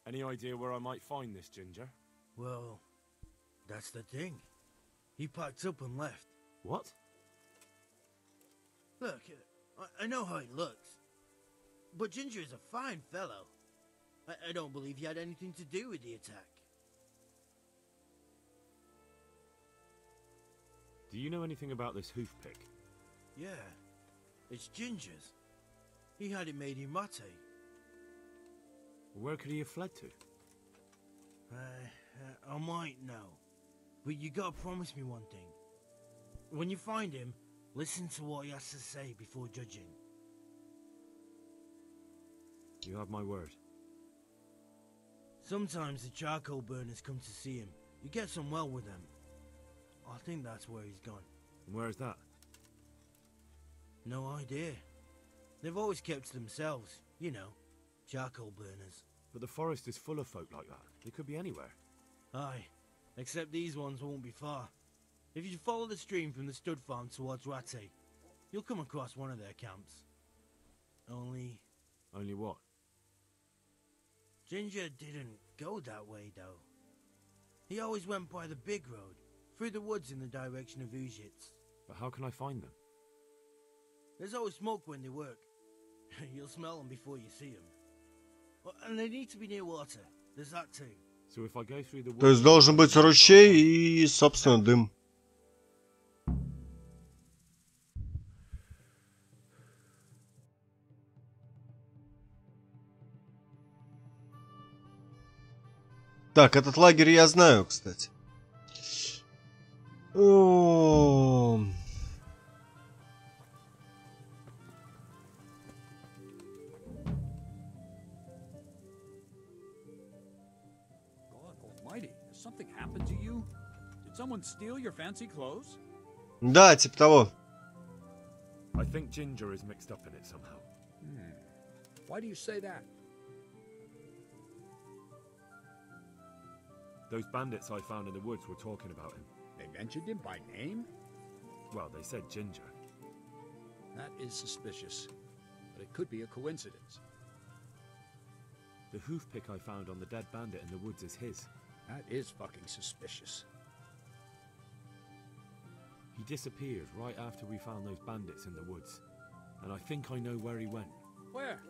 Speaker 3: Any idea where I might find this Ginger?
Speaker 14: Well, that's the thing. He packed up and left.
Speaker 3: What?
Speaker 14: Look, I know how he looks. But Ginger is a fine fellow. I don't believe he had anything to do with the attack.
Speaker 3: Do you know anything about this hoofpick?
Speaker 14: Yeah, it's Ginger's. He had it made in Mate.
Speaker 3: Where could he have fled to?
Speaker 14: I might know. But you gotta promise me one thing. When you find him, listen to what he has to say before judging.
Speaker 3: You have my word.
Speaker 14: Sometimes the charcoal burners come to see him. He gets on well with them. I think that's where he's gone.
Speaker 3: And where is that?
Speaker 14: No idea. They've always kept to themselves, you know, charcoal burners.
Speaker 3: But the forest is full of folk like that. They could be anywhere.
Speaker 14: Aye, except these ones won't be far. If you follow the stream from the stud farm towards Rate, you'll come across one of their camps. Only
Speaker 3: what?
Speaker 14: Ginger didn't go that way, though. He always went by the big road, through the woods in the direction of Ujits.
Speaker 3: But how can I find them?
Speaker 14: There's always smoke when they work. You'll smell them before you see them. And they need to be near water. There's that too.
Speaker 3: So if I go through the woods...
Speaker 2: То есть должен быть ручей и, собственно, дым. Так, этот лагерь я знаю, кстати.
Speaker 11: Something happened to you? Did someone steal your fancy clothes?
Speaker 2: Да, типа того.
Speaker 3: I think Ginger is mixed up in it somehow.
Speaker 11: Why do you say that?
Speaker 3: Those bandits I found in the woods were talking about him.
Speaker 11: They mentioned him by name?
Speaker 3: Well, they said Ginger.
Speaker 11: That is suspicious, but it could be a coincidence.
Speaker 3: The hoofpick I found on the dead bandit in the woods is his.
Speaker 11: That is fucking suspicious.
Speaker 3: He disappeared right after we found those bandits in the woods. And I think I know where he went.
Speaker 11: Where?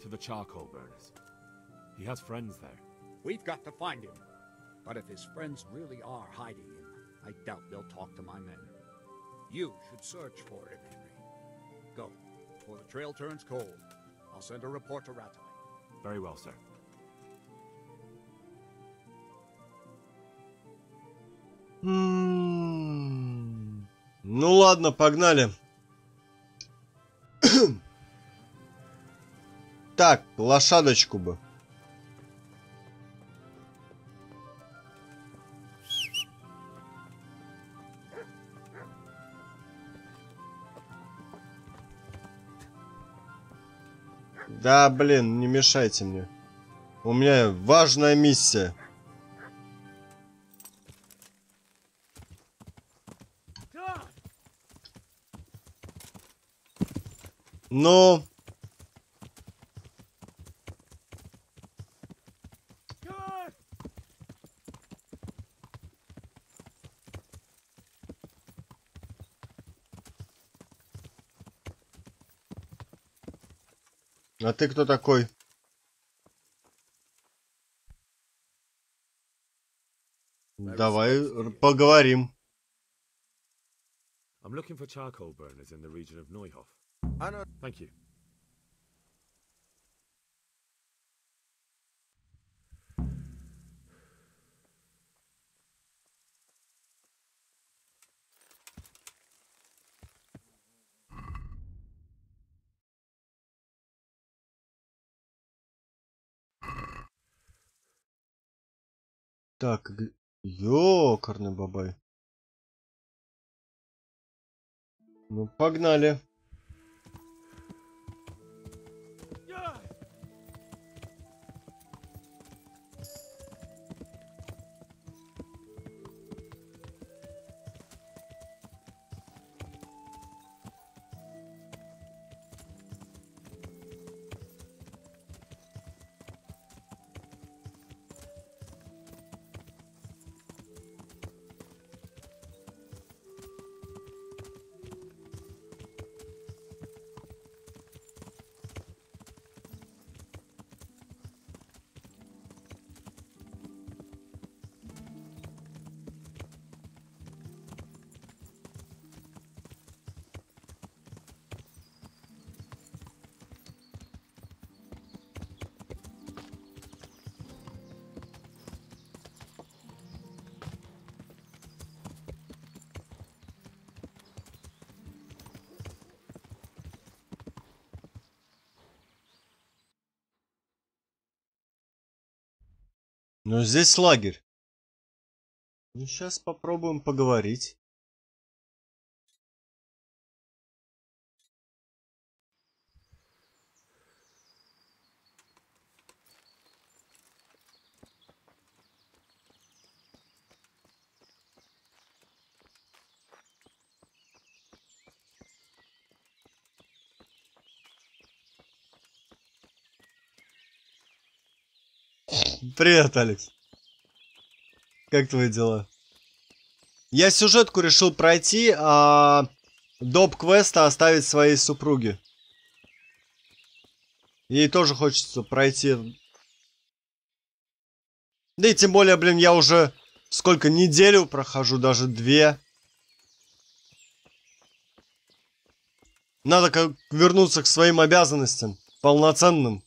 Speaker 3: To the charcoal burners. He has friends there.
Speaker 11: We've got to find him. But if his friends really are hiding him, I doubt they'll talk to my men. You should search for him, Henry. Go. before the trail turns cold. I'll send a report to Rattay.
Speaker 3: Very well, sir.
Speaker 2: Ну ладно, погнали. Так, лошадочку бы. Да, блин, не мешайте мне. У меня важная миссия. Ну... А ты кто такой? Давай поговорим.
Speaker 3: I'm looking for charcoal burners in the region of Neuhof. Thank you.
Speaker 2: Так, ёкарный бабай. Ну, погнали. Ну, здесь лагерь. Ну, сейчас попробуем поговорить. Привет, Алекс. Как твои дела? Я сюжетку решил пройти, а доп. Квеста оставить своей супруге. Ей тоже хочется пройти. Да и тем более, блин, я уже сколько, неделю прохожу, даже 2. Надо как вернуться к своим обязанностям, полноценным.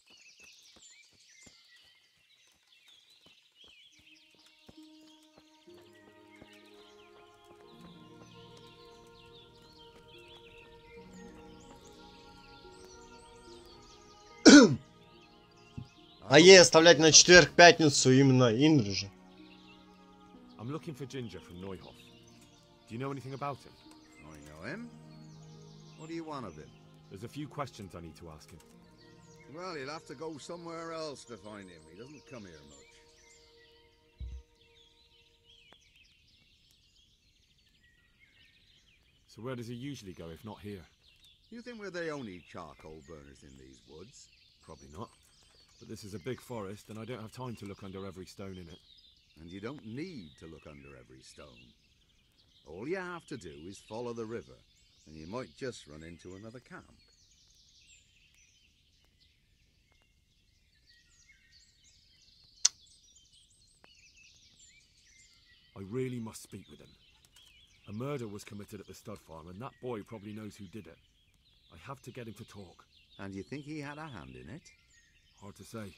Speaker 2: А ей оставлять на четверг-пятницу именно Индрижа.
Speaker 3: I'm looking for Ginger from Neuhof. Do you know anything about him?
Speaker 1: I know him. What do you want of him?
Speaker 3: There's a few questions I need to ask him.
Speaker 1: Well, you'll have to go somewhere else to find him. He doesn't come here much.
Speaker 3: So where does he usually go if not here?
Speaker 1: You think we're the only charcoal burners in these woods?
Speaker 3: Probably not. But this is a big forest and I don't have time to look under every stone in it.
Speaker 1: And you don't need to look under every stone. All you have to do is follow the river, and you might just run into another camp.
Speaker 3: I really must speak with him. A murder was committed at the stud farm and that boy probably knows who did it. I have to get him to talk.
Speaker 1: And you think he had a hand in it?
Speaker 3: Hard to say.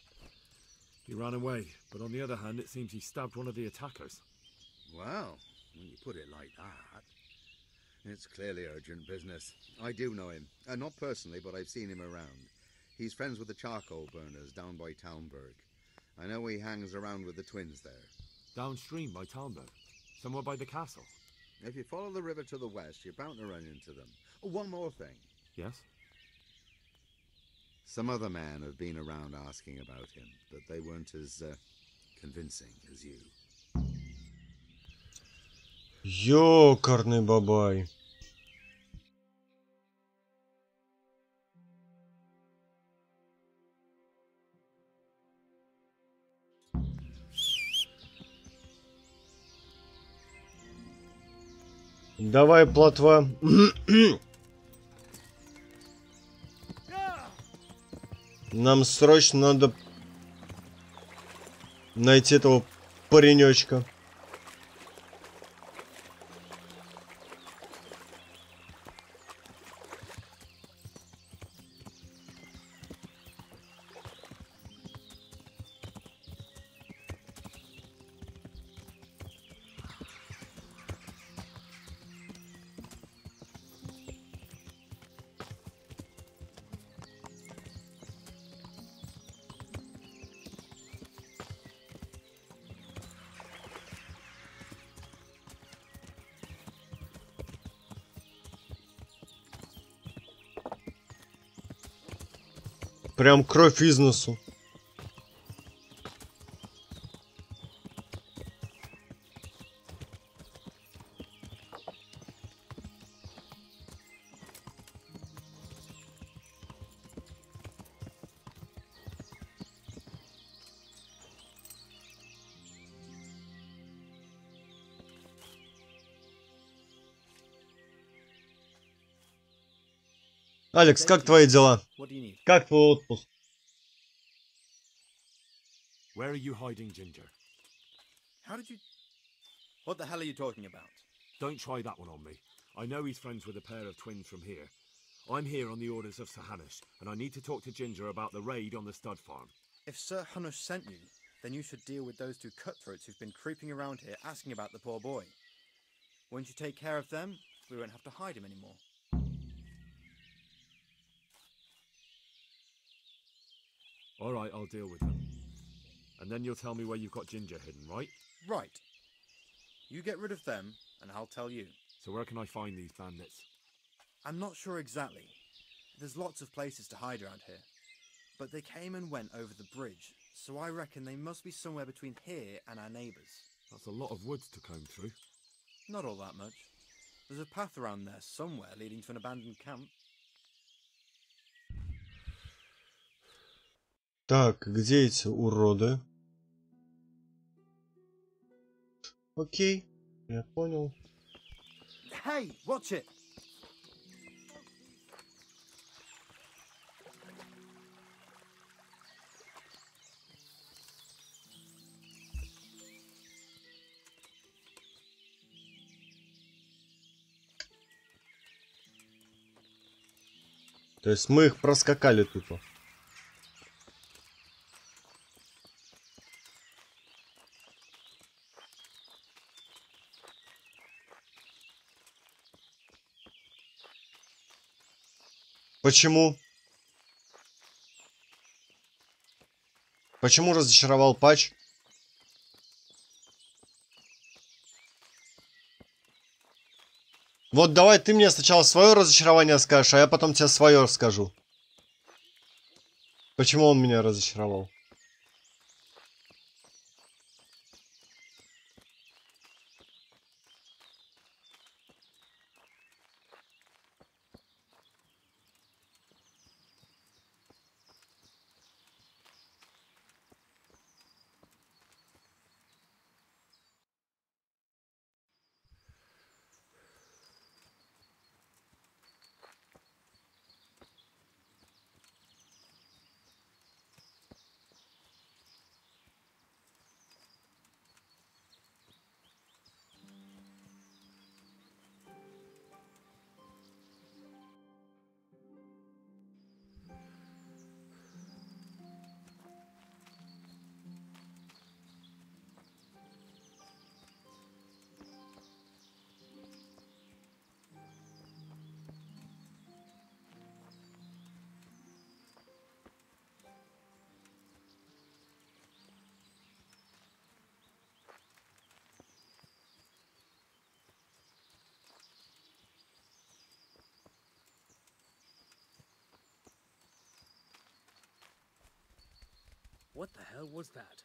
Speaker 3: He ran away, but on the other hand, it seems he stabbed one of the attackers.
Speaker 1: Well, when you put it like that, it's clearly urgent business. I do know him. Not personally, but I've seen him around. He's friends with the charcoal burners down by Townburg. I know he hangs around with the twins there.
Speaker 3: Downstream by Townburg? Somewhere by the castle?
Speaker 1: If you follow the river to the west, you're bound to run into them. Oh, one more thing.
Speaker 3: Yes?
Speaker 1: Some other men have been around asking about him, but they weren't as convincing as you.
Speaker 2: Ёкарный бабай. Давай, плотва. Нам срочно надо найти этого паренечка. Прям кровь из носу. Алекс, как твои дела? Как твой отпуск?
Speaker 3: Where are you hiding, Ginger?
Speaker 16: How did you... What the hell are you talking about?
Speaker 3: Don't try that one on me. I know he's friends with a pair of twins from here. I'm here on the orders of Sir Hanush, and I need to talk to Ginger about the raid on the stud farm.
Speaker 16: If Sir Hanush sent you, then you should deal with those two cutthroats who've been creeping around here asking about the poor boy. Once you take care of them, we won't have to hide him anymore.
Speaker 3: All right, I'll deal with them. And then you'll tell me where you've got Ginger hidden, right?
Speaker 16: Right. You get rid of them, and I'll tell you.
Speaker 3: So where can I find these bandits?
Speaker 16: I'm not sure exactly. There's lots of places to hide around here. But they came and went over the bridge, so I reckon they must be somewhere between here and our neighbours.
Speaker 3: That's a lot of woods to comb through.
Speaker 16: Not all that much. There's a path around there somewhere leading to an abandoned camp.
Speaker 2: Так, где эти уроды? Окей, я понял.
Speaker 16: Hey, watch it!
Speaker 2: То есть мы их проскакали тупо. Почему? Почему разочаровал патч? Вот давай ты мне сначала свое разочарование скажешь, а я потом тебе свое скажу. Почему он меня разочаровал?
Speaker 8: What the hell was that?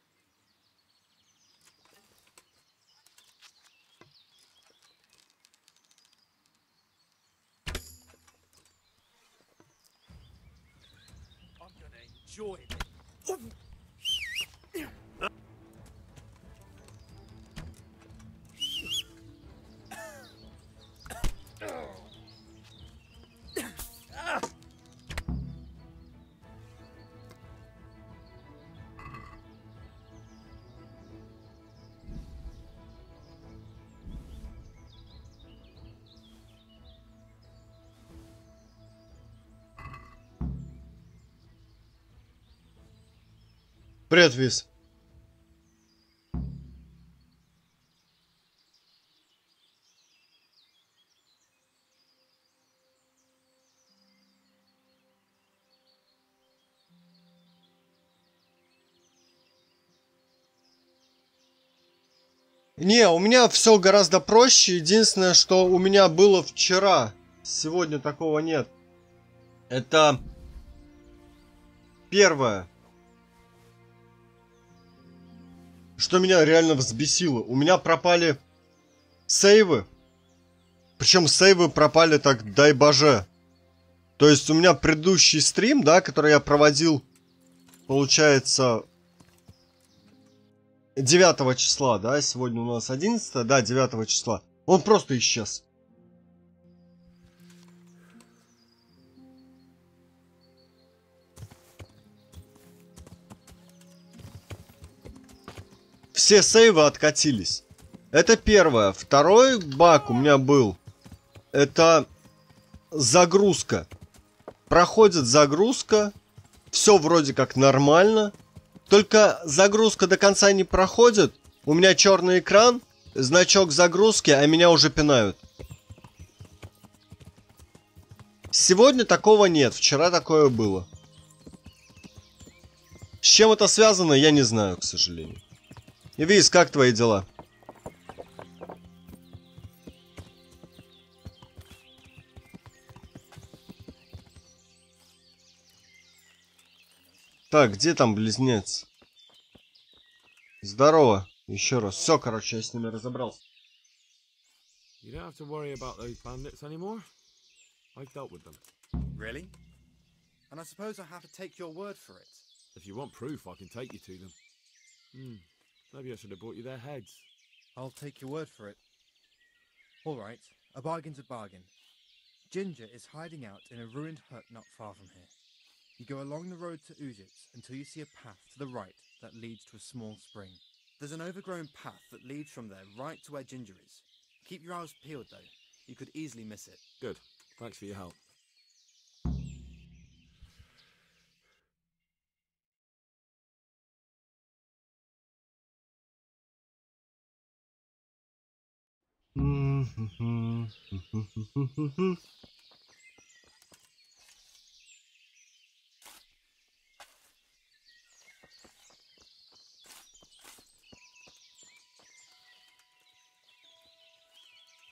Speaker 8: I'm gonna enjoy it.
Speaker 2: Привет, Виз. Не, у меня все гораздо проще. Единственное, что у меня было вчера, сегодня такого нет. Это первое, что меня реально взбесило. У меня пропали сейвы. Причем сейвы пропали так, дай боже. То есть у меня предыдущий стрим, да, который я проводил, получается, 9 числа, да, сегодня у нас 11, да, 9 числа. Он просто исчез. Все сейвы откатились. Это первое. Второй баг у меня был. Это загрузка. Проходит загрузка. Все вроде как нормально. Только загрузка до конца не проходит. У меня черный экран, значок загрузки, а меня уже пинают. Сегодня такого нет. Вчера такое было. С чем это связано, я не знаю, к сожалению. Виз, как твои дела? Так, где там близнец? Здорово. Еще раз. Все, короче, я с ними разобрался.
Speaker 3: You don't have to worry about those bandits anymore. I've dealt with them.
Speaker 16: Really? And I suppose I have to take your word for it.
Speaker 3: If you want proof, I can take you to them. Maybe I should have brought you their heads.
Speaker 16: I'll take your word for it. All right, a bargain's a bargain. Ginger is hiding out in a ruined hut not far from here. You go along the road to Uzits until you see a path to the right that leads to a small spring. There's an overgrown path that leads from there right to where Ginger is. Keep your eyes peeled though. You could easily miss it.
Speaker 3: Good. Thanks for your help.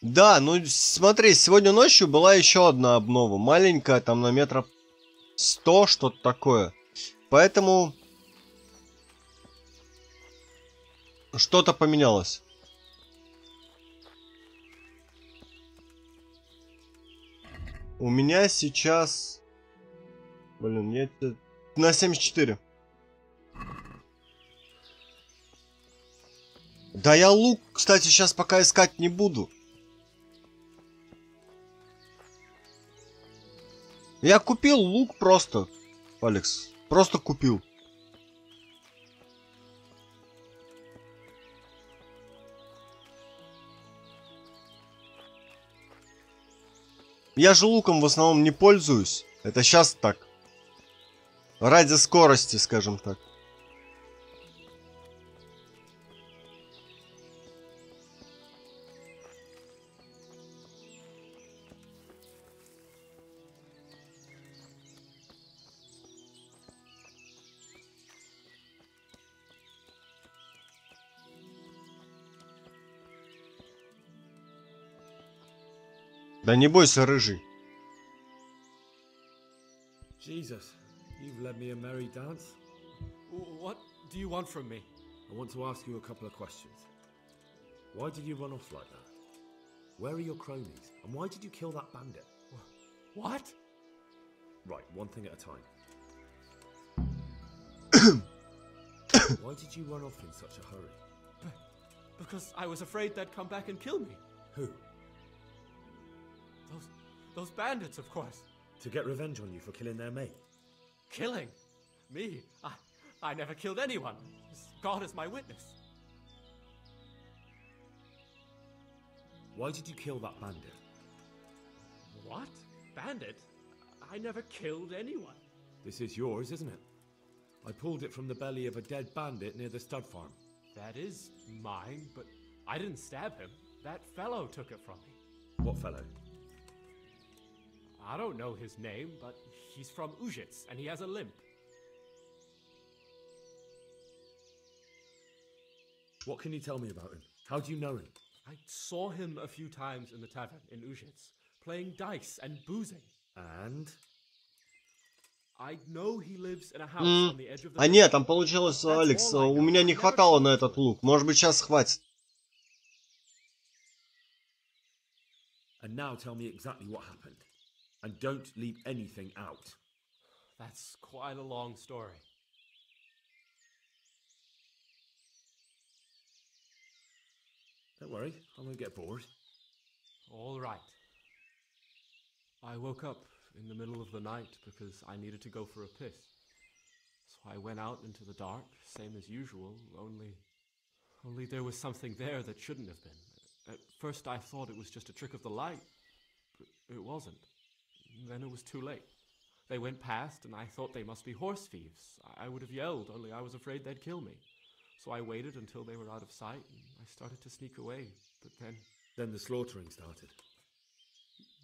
Speaker 2: Да, ну смотри, сегодня ночью была еще одна обнова. Маленькая, там на метров 100, что-то такое. Поэтому что-то поменялось. У меня сейчас... Блин, я на 74. Да я лук, кстати, сейчас пока искать не буду. Я купил лук просто, Алекс. Просто купил. Я же луком в основном не пользуюсь. Это сейчас так. Ради скорости, скажем так. Да не бойся, рыжий.
Speaker 3: Jesus, you've led me a merry dance.
Speaker 8: What?
Speaker 17: do you want from me?
Speaker 3: I want to ask you a couple of questions. Why did you run off like that? Where are your cronies? And why did you kill that bandit?
Speaker 17: What?
Speaker 3: Right, one thing at a time. Why did you run off in such a hurry?
Speaker 17: Because I was afraid they'd come back and kill me.
Speaker 3: Who?
Speaker 17: Those bandits, of course.
Speaker 3: To get revenge on you for killing their mate?
Speaker 17: Killing? Me? I never killed anyone. God is my witness.
Speaker 3: Why did you kill that bandit?
Speaker 17: What? Bandit? I never killed anyone.
Speaker 3: This is yours, isn't it? I pulled it from the belly of a dead bandit near the stud farm.
Speaker 17: That is mine, but I didn't stab him. That fellow took it from me.
Speaker 3: What fellow?
Speaker 17: I don't know his name, but he's from Ujits, and he has a limp.
Speaker 3: What can you tell me about him? How do you know him?
Speaker 17: I saw him a few times in the tavern in Ujits, playing dice and boozing.
Speaker 3: And?
Speaker 17: I know he lives in a house on the edge of the...
Speaker 2: А нет, там получилось, Алекс, у меня не хватало на этот лук. Может быть, сейчас хватит.
Speaker 3: And now tell me exactly what happened. And don't leave anything out.
Speaker 17: That's quite a long story.
Speaker 3: Don't worry, I won't get bored.
Speaker 17: All right. I woke up in the middle of the night because I needed to go for a piss. So I went out into the dark, same as usual, only there was something there that shouldn't have been. At first I thought it was just a trick of the light, but it wasn't. Then it was too late. They went past and I thought they must be horse thieves. I would have yelled, only I was afraid they'd kill me. So I waited until they were out of sight and I started to sneak away, but then...
Speaker 3: Then the slaughtering started?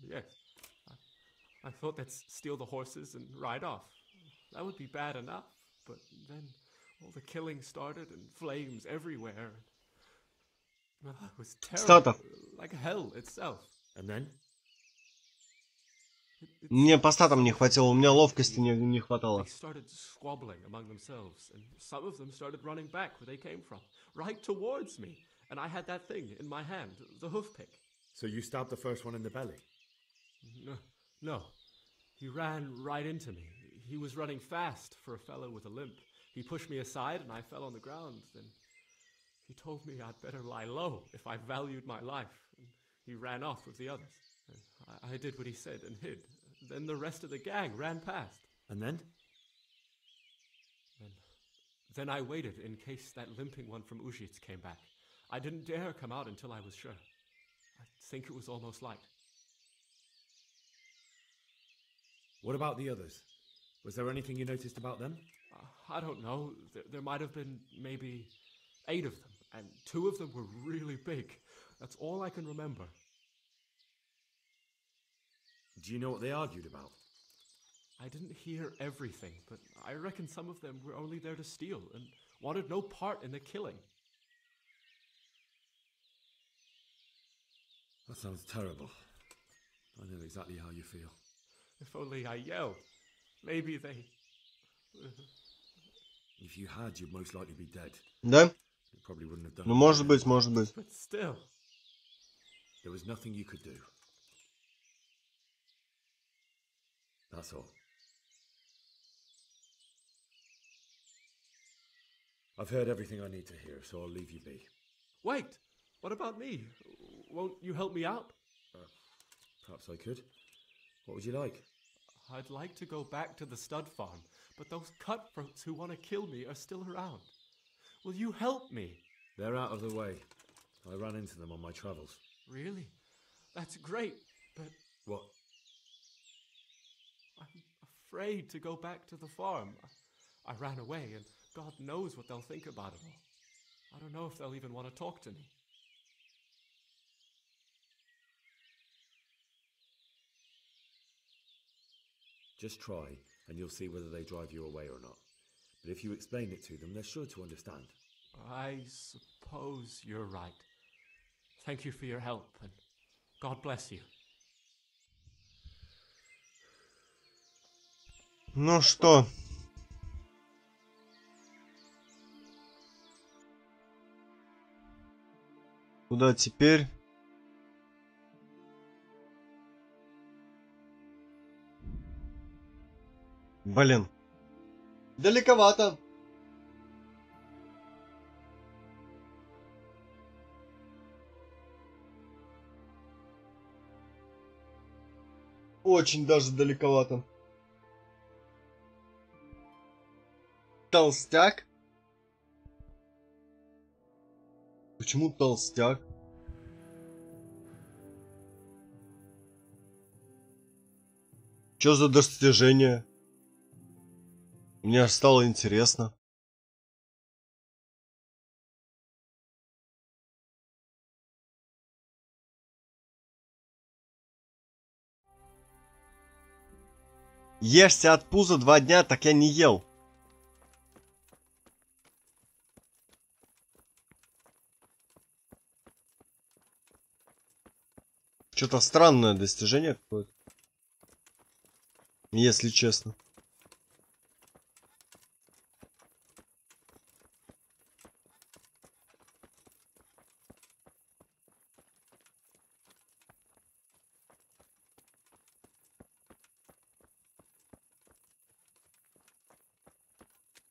Speaker 17: Yes. I thought they'd steal the horses and ride off. That would be bad enough, but then all the killing started and flames everywhere. It was terrible, like hell itself.
Speaker 3: And then?
Speaker 2: Мне по статам не хватило, у меня ловкости не хватало.
Speaker 17: They started squabbling among themselves, and some of them started running back where they came from, right towards me. And I had that thing in my hand, the hoof pick.
Speaker 3: So you stabbed the first one in the belly?
Speaker 17: No. He ran right into me. He was running fast for a fellow with a limp. He pushed me aside and I fell on the ground. Then he told me I'd better lie low if I valued my life. And he ran off with the others. I did what he said and hid. Then the rest of the gang ran past.
Speaker 3: And then?
Speaker 17: Then I waited in case that limping one from Ujits came back. I didn't dare come out until I was sure. I think it was almost light.
Speaker 3: What about the others? Was there anything you noticed about them?
Speaker 17: I don't know. There might have been maybe 8 of them, and 2 of them were really big. That's all I can remember.
Speaker 3: Do you know what they argued about?
Speaker 17: I didn't hear everything, but I reckon some of them were only there to steal and wanted no part in the killing.
Speaker 3: That sounds terrible. I know exactly how you feel.
Speaker 17: If only I yelled. Maybe they...
Speaker 3: If you had, you'd most likely be dead.
Speaker 2: Да?
Speaker 3: You probably wouldn't have done
Speaker 2: Ну,
Speaker 3: it.
Speaker 2: может быть.
Speaker 17: But still...
Speaker 3: There was nothing you could do. That's all. I've heard everything I need to hear, so I'll leave you be.
Speaker 17: Wait! What about me? Won't you help me out?
Speaker 3: Perhaps I could. What would you like?
Speaker 17: I'd like to go back to the stud farm, but those cutthroats who want to kill me are still around. Will you help me?
Speaker 3: They're out of the way. I ran into them on my travels.
Speaker 17: Really? That's great, but...
Speaker 3: What?
Speaker 17: I'm afraid to go back to the farm. I ran away, and God knows what they'll think about it all. I don't know if they'll even want to talk to me.
Speaker 3: Just try, and you'll see whether they drive you away or not. But if you explain it to them, they're sure to understand.
Speaker 17: I suppose you're right. Thank you for your help, and God bless you.
Speaker 2: Ну что? Куда теперь? Блин. Далековато. Очень даже далековато. Толстяк? Почему толстяк? Что за достижение? Мне аж стало интересно. Ешься от пуза 2 дня, так я не ел. Что-то странное достижение какое-то. Если честно.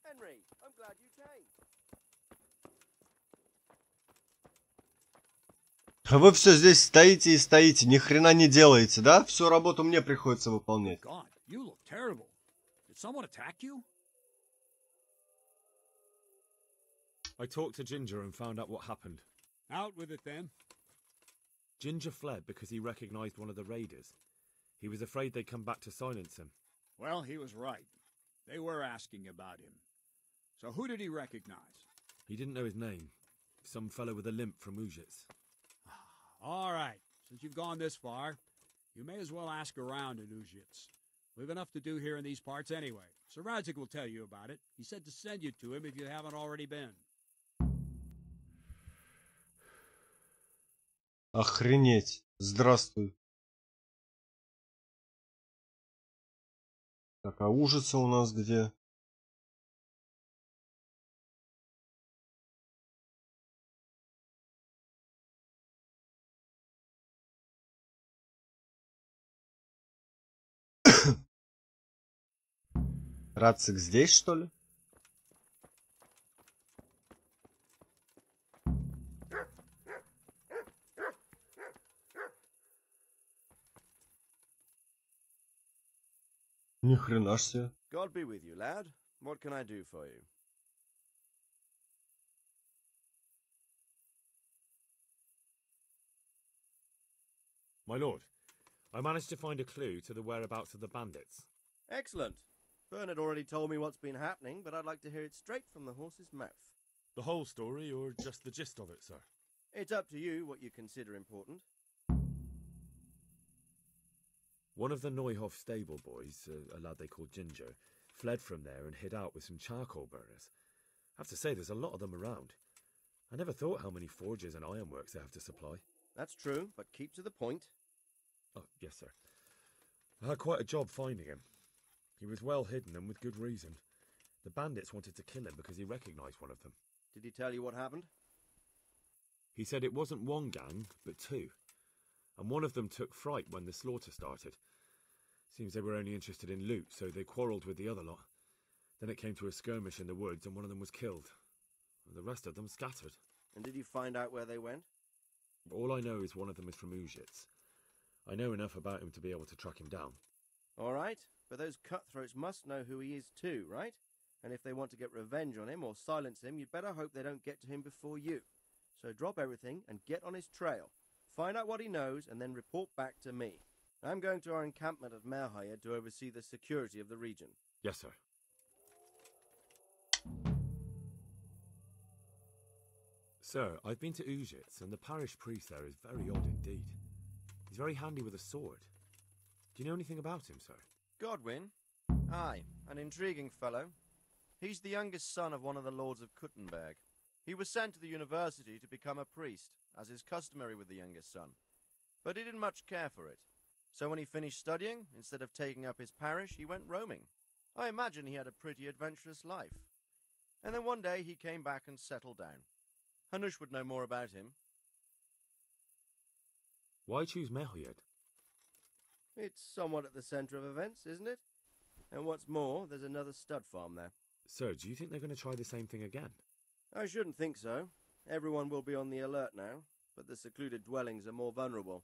Speaker 10: Henry, I'm glad you came.
Speaker 2: А вы все здесь стоите и стоите, ни хрена не делаете, да? Всю работу мне приходится выполнять.
Speaker 11: God, you look terrible. Did someone attack you?
Speaker 3: I talked to Ginger and found out what happened.
Speaker 11: Out with it then.
Speaker 3: Ginger fled because he recognized one of the raiders. He was afraid they'd come back to silence him.
Speaker 11: Well, he was right. They were asking about him. So who did he recognize?
Speaker 3: He didn't know his name. Some fellow with a limp from Ujits.
Speaker 11: All right. Since you've gone this far, you may as well ask around in Ujits. We've enough to do here in these parts anyway. Sir Radzik will tell you about it. He said to send you to him if you haven't already been.
Speaker 2: Охренеть. Здравствуй. Так, а ужасы у нас где? Рацик здесь, что ли? Ни хрена ж себе.
Speaker 10: God be with you, lad. What can I do for you?
Speaker 3: My lord, I managed to find a clue to the whereabouts of the bandits.
Speaker 10: Excellent. Bern had already told me what's been happening, but I'd like to hear it straight from the horse's mouth.
Speaker 3: The whole story, or just the gist of it, sir?
Speaker 10: It's up to you what you consider important.
Speaker 3: One of the Neuhoff stable boys, a lad they called Ginger, fled from there and hid out with some charcoal burners. I have to say, there's a lot of them around. I never thought how many forges and ironworks they have to supply.
Speaker 10: That's true, but keep to the point.
Speaker 3: Oh, yes, sir. I had quite a job finding him. He was well hidden and with good reason. The bandits wanted to kill him because he recognized one of them.
Speaker 10: Did he tell you what happened?
Speaker 3: He said it wasn't one gang, but two. And one of them took fright when the slaughter started. Seems they were only interested in loot, so they quarrelled with the other lot. Then it came to a skirmish in the woods and one of them was killed. The rest of them scattered.
Speaker 10: And did you find out where they went?
Speaker 3: All I know is one of them is from Ujits. I know enough about him to be able to track him down.
Speaker 10: All right, but those cutthroats must know who he is too, right? And if they want to get revenge on him or silence him, you'd better hope they don't get to him before you. So drop everything and get on his trail. Find out what he knows and then report back to me. I'm going to our encampment at Merhaya to oversee the security of the region.
Speaker 3: Yes, sir. Sir, I've been to Ujits, and the parish priest there is very odd indeed. He's very handy with a sword. Do you know anything about him, sir?
Speaker 10: Godwin? Aye, an intriguing fellow. He's the youngest son of one of the lords of Kuttenberg. He was sent to the university to become a priest, as is customary with the youngest son. But he didn't much care for it. So when he finished studying, instead of taking up his parish, he went roaming. I imagine he had a pretty adventurous life. And then one day he came back and settled down. Hanush would know more about him.
Speaker 3: Why choose Mehoyed?
Speaker 10: It's somewhat at the centre of events, isn't it? And what's more, there's another stud farm there.
Speaker 3: So, do you think they're going to try the same thing again?
Speaker 10: I shouldn't think so. Everyone will be on the alert now, but the secluded dwellings are more vulnerable.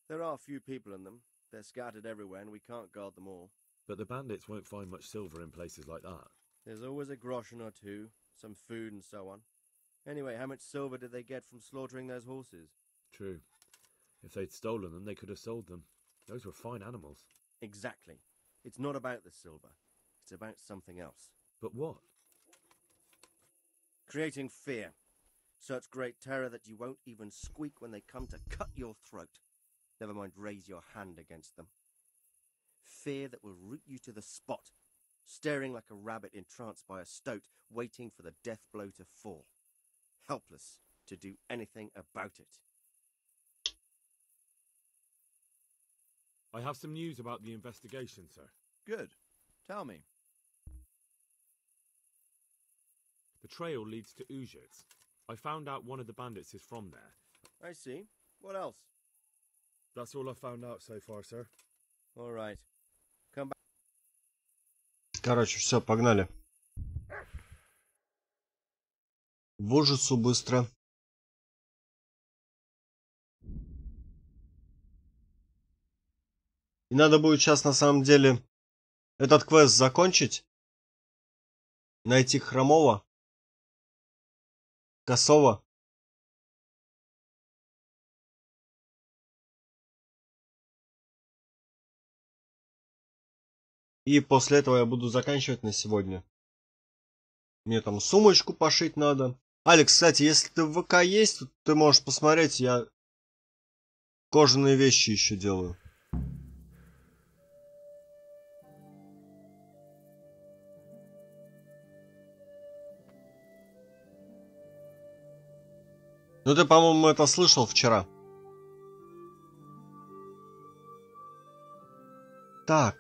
Speaker 10: There are few people in them. They're scattered everywhere and we can't guard them all.
Speaker 3: But the bandits won't find much silver in places like that.
Speaker 10: There's always a groschen or two, some food and so on. Anyway, how much silver did they get from slaughtering those horses?
Speaker 3: True. If they'd stolen them, they could have sold them. Those were fine animals.
Speaker 10: Exactly. It's not about the silver. It's about something else.
Speaker 3: But what?
Speaker 10: Creating fear. Such great terror that you won't even squeak when they come to cut your throat. Never mind raise your hand against them. Fear that will root you to the spot, staring like a rabbit entranced by a stoat, waiting for the death blow to fall. Helpless to do anything about it.
Speaker 3: I have some news about the investigation, sir.
Speaker 10: Good. Tell me.
Speaker 3: The trail leads to Ujits. I found out one of the bandits is from there.
Speaker 10: I see. What else?
Speaker 3: That's all I found out so far, sir.
Speaker 10: All right. Come back.
Speaker 2: Короче, все, погнали. В ужасу быстро. И надо будет сейчас на самом деле этот квест закончить. Найти Хромого. Косого. И после этого я буду заканчивать на сегодня. Мне там сумочку пошить надо. Алекс, кстати, если ты в ВК есть, ты можешь посмотреть, я кожаные вещи еще делаю. Ну ты, по-моему, это слышал вчера. Так.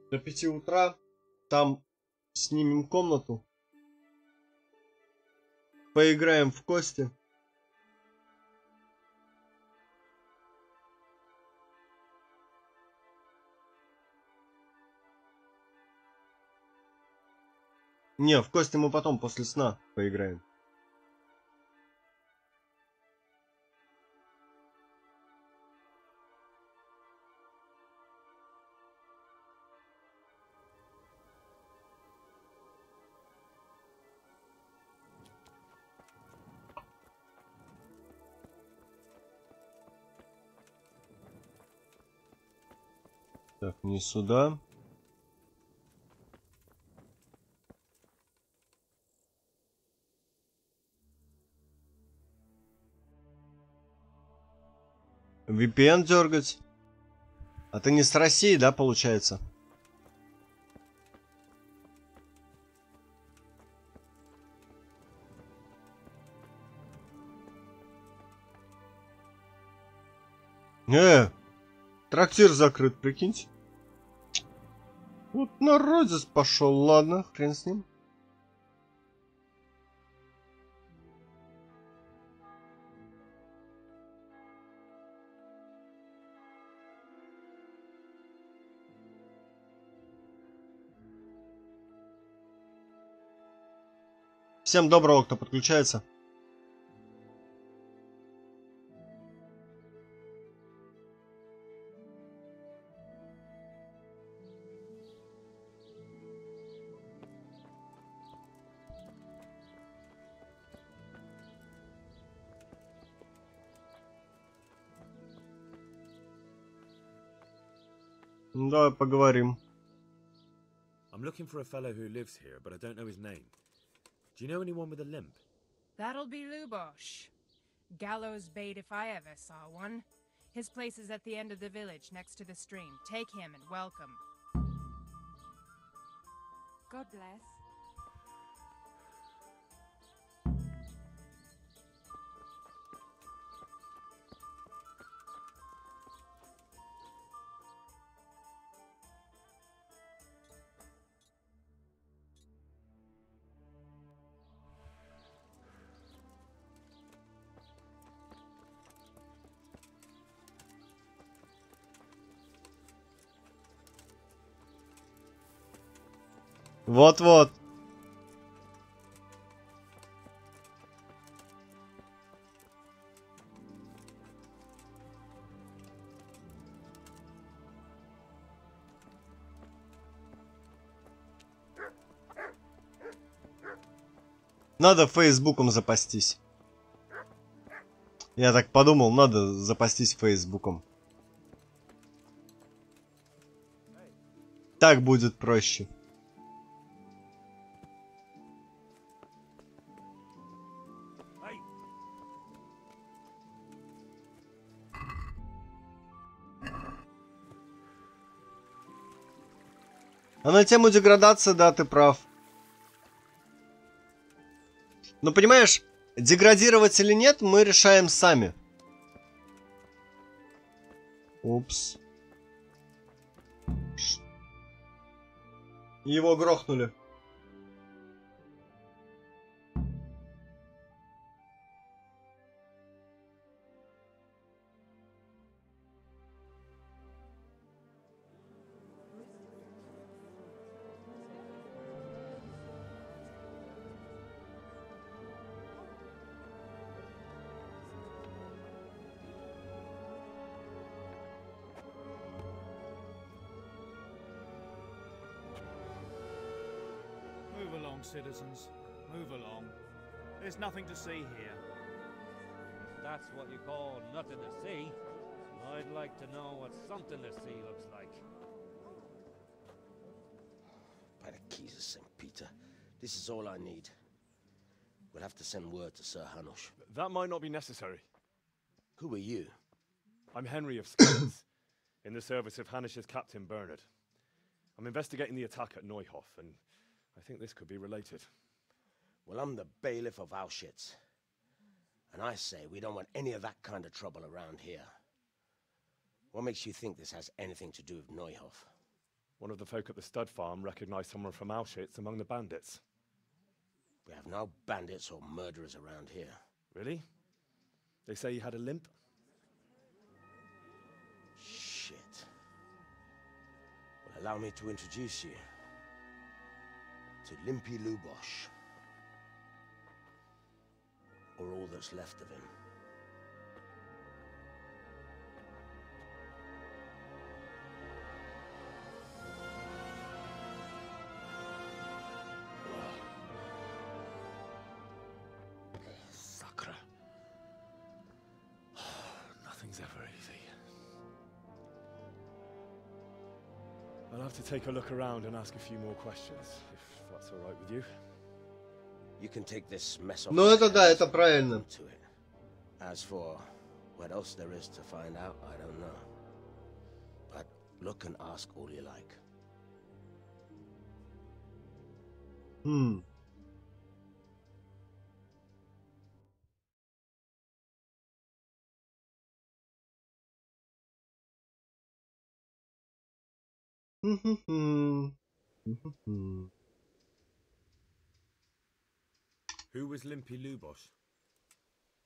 Speaker 2: До 5 утра там снимем комнату. Поиграем в кости. Не, в кости мы потом после сна поиграем. Так, не сюда. VPN дергать. А ты не с России, да, получается? Трактир закрыт, прикиньте. Вот народец пошел, ладно, хрен с ним. Всем доброго, кто подключается. Давай поговорим.
Speaker 3: I'm looking for a fellow who lives here, but I don't know his name. Do you know anyone with a limp?
Speaker 18: That'll be Lubosh. Gallows bait if I ever saw one. His place is at the end of the village, next to the stream. Take him and welcome. God bless.
Speaker 2: Вот-вот. Надо Фейсбуком запастись. Я так подумал, надо запастись Фейсбуком. Так будет проще. А на тему деградации, да, ты прав. Но понимаешь, деградировать или нет, мы решаем сами. Упс. Его грохнули.
Speaker 19: Move along, citizens. Move along. There's nothing to see here.
Speaker 4: If that's what you call nothing to see, I'd like to know what something to see looks like.
Speaker 20: By the keys of St. Peter, this is all I need. We'll have to send word to Sir Hanush.
Speaker 13: That might not be necessary.
Speaker 20: Who are you?
Speaker 13: I'm Henry of Scotland, in the service of Hanush's Captain Bernard. I'm investigating the attack at Neuhof, and I think this could be related.
Speaker 20: Well, I'm the bailiff of Auschwitz. And I say we don't want any of that kind of trouble around here. What makes you think this has anything to do with Neuhof?
Speaker 13: One of the folk at the stud farm recognized someone from Auschwitz among the bandits.
Speaker 20: We have no bandits or murderers around here.
Speaker 13: Really? They say he had a limp?
Speaker 20: Shit. Well, allow me to introduce you to Limpy Lubosh. Or all that's left of him.
Speaker 13: Sakra. Nothing's ever easy. I'll have to take a look around and ask a few more questions, if that's all right with you.
Speaker 20: You can take this mess off.
Speaker 2: Ну это да, это правильно.
Speaker 20: As for what else there is to find out, I don't know. But look and ask all you like.
Speaker 3: Who was Limpy Lubosh?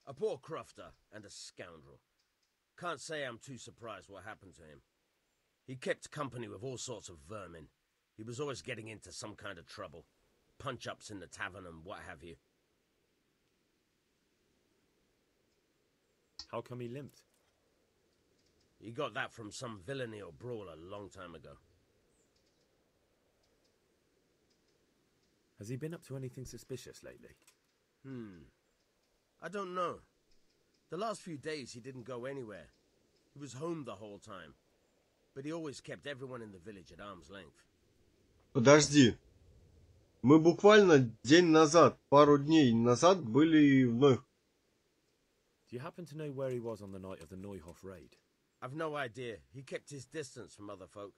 Speaker 20: A poor crofter and a scoundrel. Can't say I'm too surprised what happened to him. He kept company with all sorts of vermin. He was always getting into some kind of trouble. Punch-ups in the tavern and what have you.
Speaker 3: How come he limped?
Speaker 20: He got that from some villainy or brawl a long time ago.
Speaker 3: Has he been up to anything suspicious lately?
Speaker 20: I don't know. The last few days he didn't go anywhere. He was home the whole time. But he always kept everyone in the village at arm's length.
Speaker 2: Подожди. Мы буквально день назад, пару дней назад были вновь.
Speaker 3: Do you happen to know where he was on the night of the Neuhof raid?
Speaker 20: I've no idea. He kept his distance from other folk,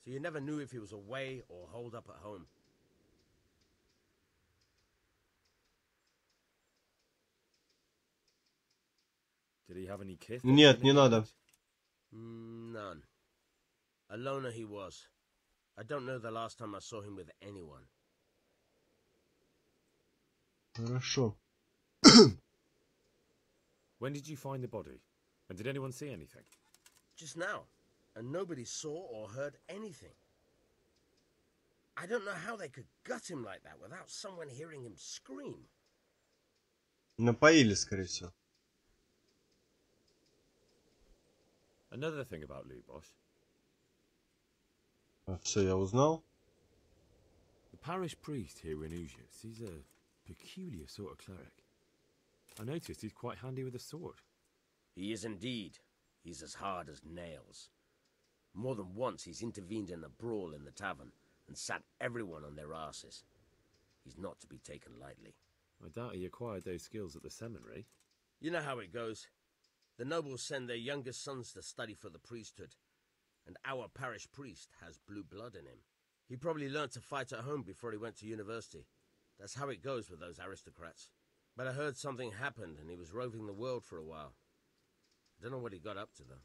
Speaker 20: so you never knew if he was away or holed up at home.
Speaker 3: Did he have any kith?
Speaker 2: Нет, не надо.
Speaker 20: None. A loner he was. I don't know the last time I saw him with anyone.
Speaker 2: Хорошо.
Speaker 3: When did you find the body? And did anyone see anything?
Speaker 20: Just now. And nobody saw or heard anything. I don't know how they could gut him like that without someone hearing him scream.
Speaker 2: Напоили, скорее всего.
Speaker 3: Another thing about Lubosh.
Speaker 2: Все, я узнал.
Speaker 3: The parish priest here in Ujits, he's a peculiar sort of cleric. I noticed he's quite handy with a sword.
Speaker 20: He is indeed. He's as hard as nails. More than once he's intervened in a brawl in the tavern and sat everyone on their asses. He's not to be taken lightly.
Speaker 3: I doubt he acquired those skills at the seminary.
Speaker 20: You know how it goes. The nobles send their youngest sons to study for the priesthood, and our parish priest has blue blood in him. He probably learned to fight at home before he went to university. That's how it goes with those aristocrats. But I heard something happened and he was roving the world for a while. Don't know what he got up to, though.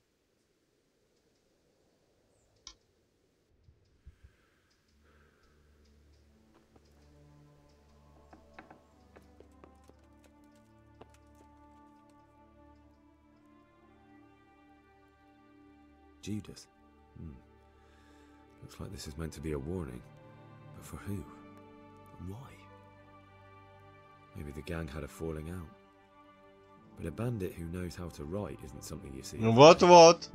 Speaker 3: Judas. Looks like this is meant to be a warning. But for who? And why? Maybe the gang had a falling out. But a bandit who knows how to write isn't something you see.
Speaker 2: Вот-вот.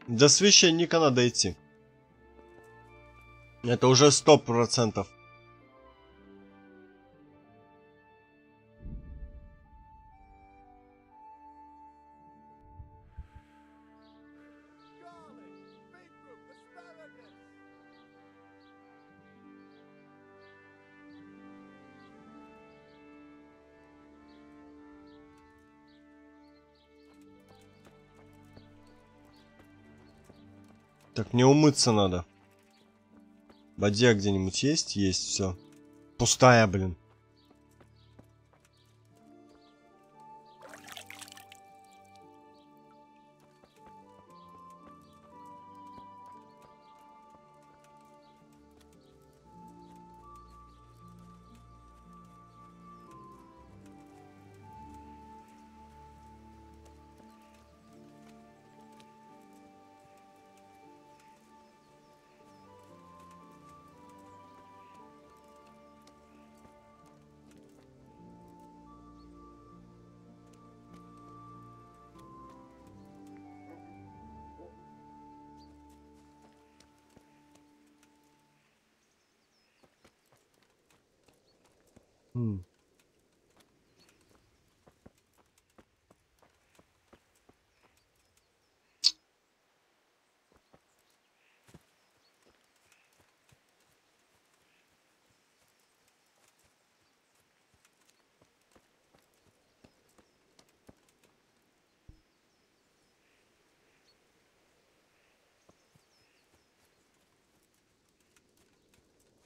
Speaker 2: До священника надо идти. Это уже 100%. Так, мне умыться надо. Бадья где-нибудь есть? Есть, все. Пустая, блин.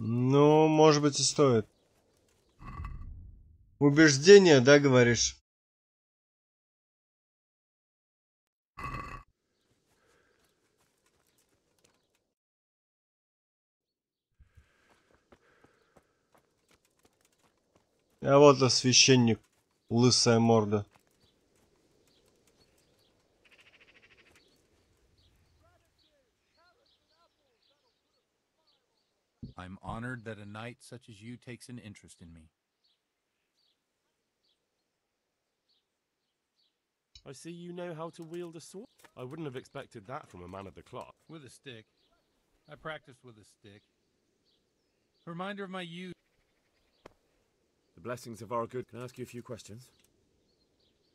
Speaker 2: Ну, может быть, и стоит. Убеждение, да, говоришь? А вот и священник, лысая морда.
Speaker 21: I'm honored that a knight such as you takes an interest in me.
Speaker 22: I see you know how to wield a sword. I wouldn't have expected that from a man of the cloth.
Speaker 21: With a stick. I practiced with a stick. A reminder of my youth.
Speaker 3: The blessings of our good. Can I ask you a few questions?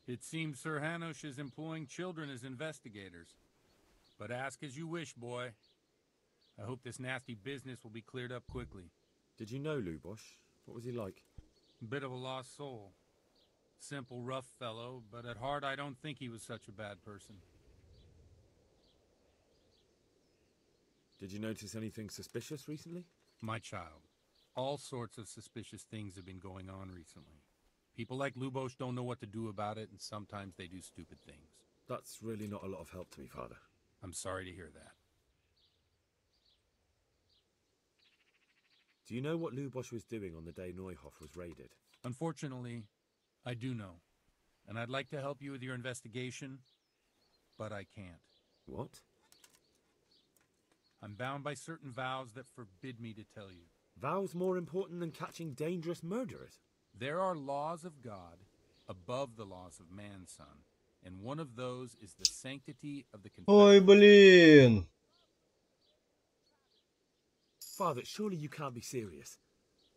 Speaker 21: It seems Sir Hanush is employing children as investigators. But ask as you wish, boy. I hope this nasty business will be cleared up quickly.
Speaker 3: Did you know Lubosh? What was he like?
Speaker 21: Bit of a lost soul. Simple, rough fellow, but at heart I don't think he was such a bad person.
Speaker 3: Did you notice anything suspicious recently?
Speaker 21: My child, all sorts of suspicious things have been going on recently. People like Lubosh don't know what to do about it, and sometimes they do stupid things.
Speaker 3: That's really not a lot of help to me, Father.
Speaker 21: I'm sorry to hear that.
Speaker 3: Do you know what Lubosh was doing on the day Neuhof was raided?
Speaker 21: Unfortunately, I do know. And I'd like to help you with your investigation, but I can't.
Speaker 3: What?
Speaker 21: I'm bound by certain vows that forbid me to tell you.
Speaker 3: Vows more important than catching dangerous murderers?
Speaker 21: There are laws of God above the laws of man, son. And one of those is the sanctity of the
Speaker 2: Ой, блин.
Speaker 3: Father, surely you can't be serious.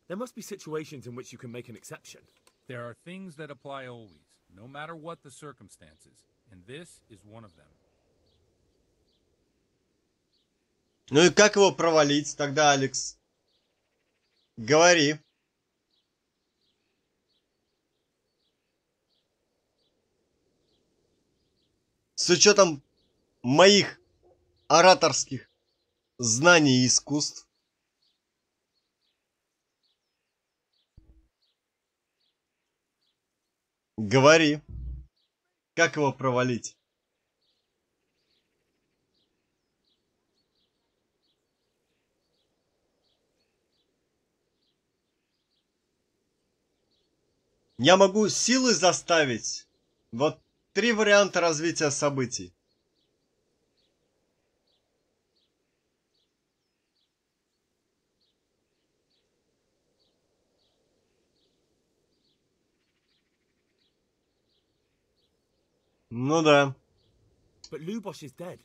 Speaker 3: There must be situations in which you can make an exception.
Speaker 21: There are things that apply always, no matter what the circumstances. And this is one of them.
Speaker 2: Ну и как его провалить тогда, Алекс? Говори. С учетом моих ораторских знаний и искусств. Говори. Как его провалить? Я могу силой заставить. Вот 3 варианта развития событий. Ну да.
Speaker 3: But Lubosh is dead.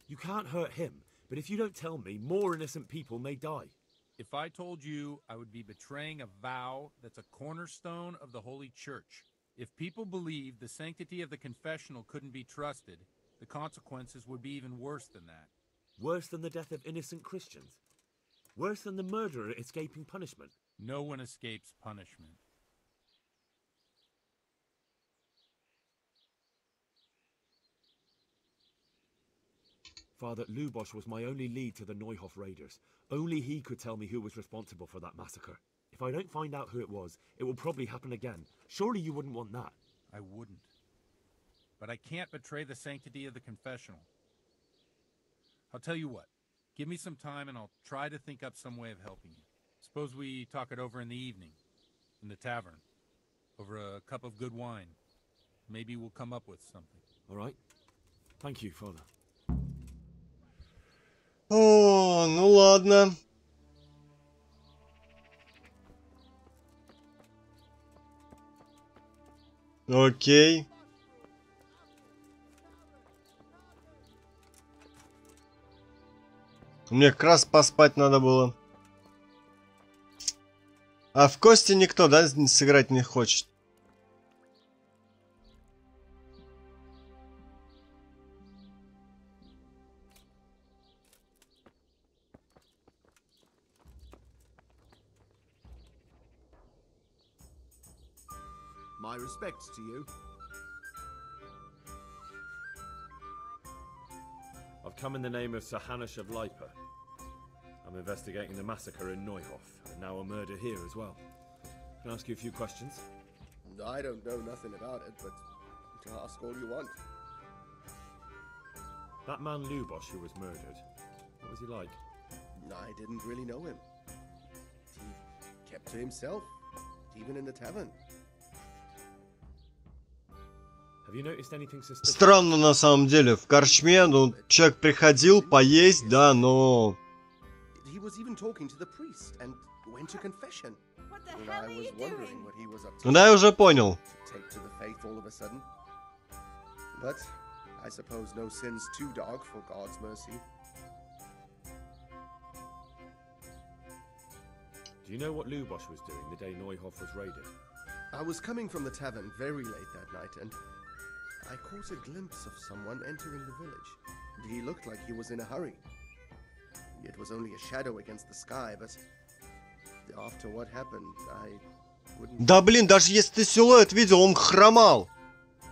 Speaker 3: You can't hurt him, but if you don't tell me, more innocent people may die.
Speaker 21: If I told you, I would be betraying a vow that's a cornerstone of the Holy Church. If people believed the sanctity of the confessional couldn't be trusted, the consequences would be even worse than that.
Speaker 3: Worse than the death of innocent Christians? Worse than the murderer escaping punishment?
Speaker 21: No one escapes punishment.
Speaker 3: Father, Lubosh was my only lead to the Neuhof raiders. Only he could tell me who was responsible for that massacre. If I don't find out who it was, it will probably happen again. Surely you wouldn't want that.
Speaker 21: I wouldn't. But I can't betray the sanctity of the confessional. I'll tell you what. Give me some time and I'll try to think up some way of helping you. Suppose we talk it over in the evening, in the tavern, over a cup of good wine. Maybe we'll come up with something.
Speaker 3: All right. Thank you, Father.
Speaker 2: О, ну ладно. Окей. Мне как раз поспать надо было. А в кости никто, да, сыграть не хочет?
Speaker 5: My respects to you.
Speaker 3: I've come in the name of Sir Hanush of Lipa. I'm investigating the massacre in Neuhof, and now a murder here as well. Can I ask you a few questions?
Speaker 5: I don't know nothing about it, but ask all you want.
Speaker 3: That man Lubosh who was murdered, what was he like?
Speaker 5: I didn't really know him. He kept to himself, even in the tavern.
Speaker 3: Have you noticed anything suspicious?
Speaker 2: Странно на самом деле. В корчме, ну, человек приходил поесть, да, но...
Speaker 5: He was even talking to the priest and went to confession.
Speaker 12: What the hell are you doing?
Speaker 5: What he was up to.
Speaker 2: Да, я уже понял.
Speaker 5: Take to the faith all of a sudden. But I suppose no sin's too dark for God's mercy.
Speaker 3: Do you know what Lubosh was doing the day Neuhof was raided?
Speaker 5: I was coming from the tavern very late that night, and I caught a glimpse of someone entering the village. He looked like he was in a hurry. It was only a shadow against the sky, but after what happened, I wouldn't...
Speaker 2: Да блин, даже если ты силуэт видел, он хромал.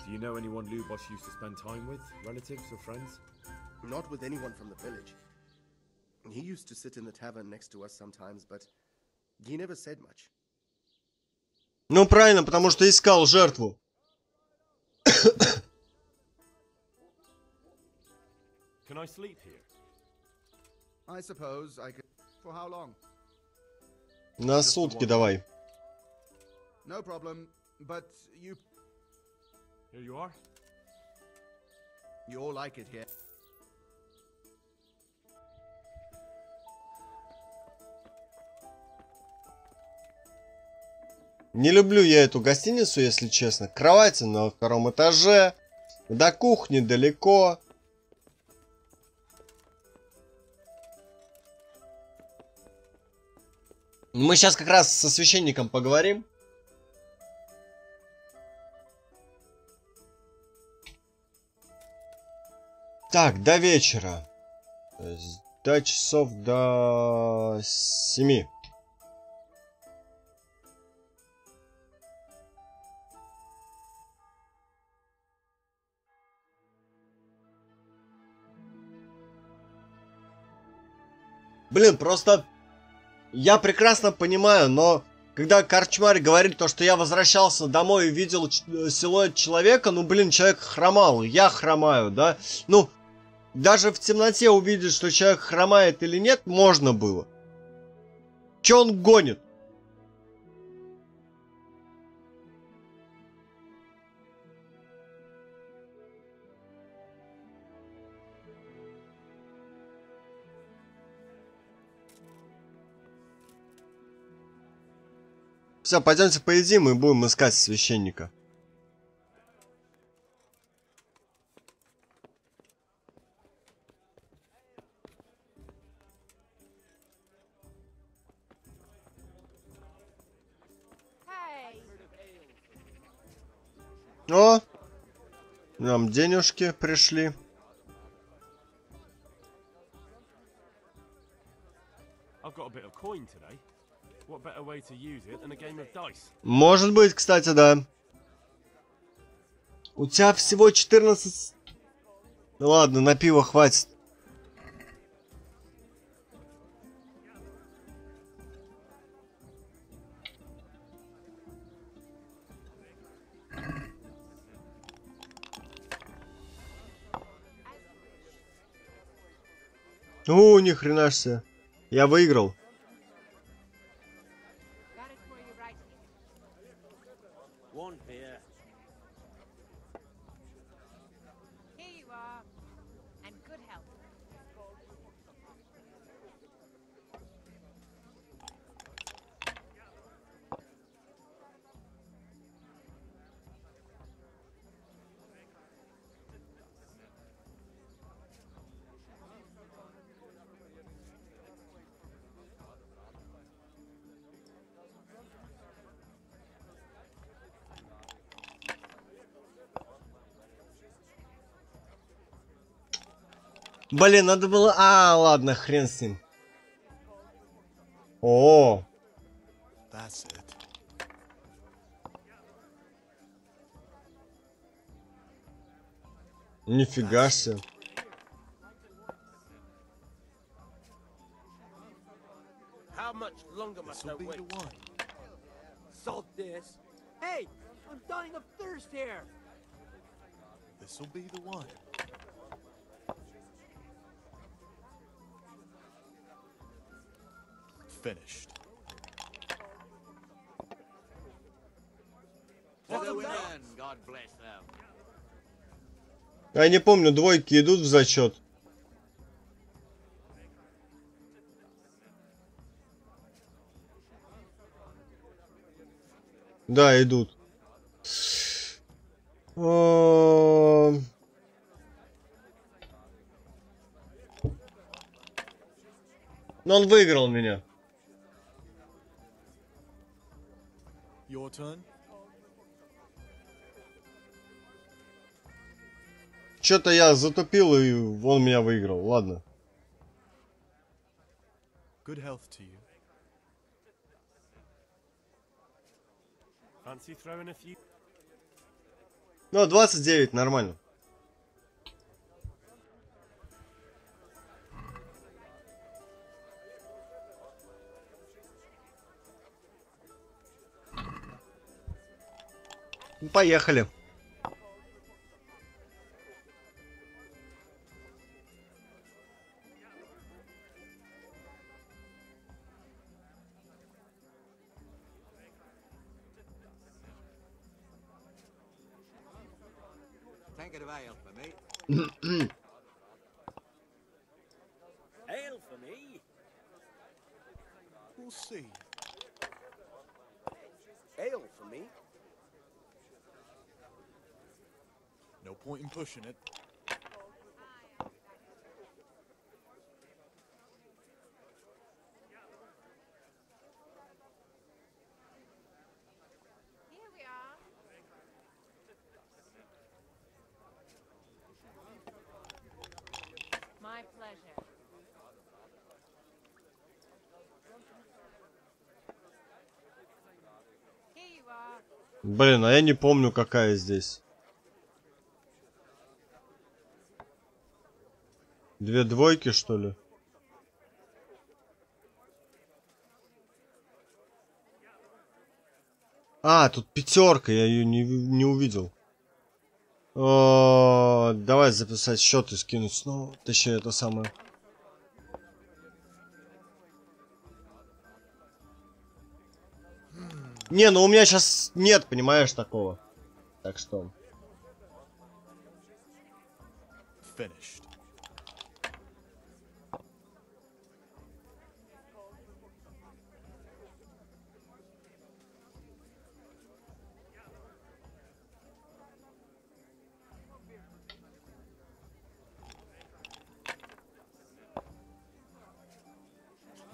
Speaker 3: Do you know anyone Lubosh used to spend time with? Relatives or friends?
Speaker 5: Not with anyone from the village. He used to sit in the tavern next to us sometimes, but he never said much.
Speaker 2: Ну правильно, потому что искал жертву.
Speaker 22: Can I sleep here?
Speaker 7: I suppose I could. For how long?
Speaker 2: На сутки давай.
Speaker 7: No problem, but you...
Speaker 22: Here you are.
Speaker 7: You all like it here.
Speaker 2: Не люблю я эту гостиницу, если честно. Кровати на втором этаже. До кухни далеко. Мы сейчас как раз со священником поговорим. Так, до вечера. До часов до 7. Блин, просто я прекрасно понимаю, но когда корчмарь говорит то, что я возвращался домой и видел силуэт человека, ну блин, человек хромал, я хромаю, да? Ну, даже в темноте увидеть, что человек хромает или нет, можно было. Че он гонит? Все, пойдемте поедим и будем искать священника. О! Нам денежки пришли. Может быть, кстати, да. У тебя всего 14... Ну ладно, на пиво хватит. О, ни хрена себе. Я выиграл. Блин, надо было... А, ладно, хрен с ним. О. Нифига себе.
Speaker 15: How much longer must I wait? Salt this. Hey, I'm dying of thirst here.
Speaker 6: This'll be the one. Finished.
Speaker 2: Я не помню, двойки идут в зачет. Да, идут. Но он выиграл меня.
Speaker 6: Your turn.
Speaker 2: Что-то я затупил, и он меня выиграл. Ладно.
Speaker 6: Good health to you.
Speaker 22: Fancy throwing a few?
Speaker 2: Ну, 29, нормально. Ну, поехали.
Speaker 9: Tankard of ale for me.
Speaker 15: Ale for me?
Speaker 9: We'll see.
Speaker 15: Ale for me?
Speaker 9: No point in pushing it.
Speaker 18: Here we are. My pleasure. Here you are.
Speaker 2: Блин, а я не помню, какая здесь. 2 двойки, что ли? А, тут 5, я ее не увидел. О, давай записать счет и скинуть снова. Точнее, это самое. Не, ну у меня сейчас нет, понимаешь, такого. Так что...
Speaker 9: Finished.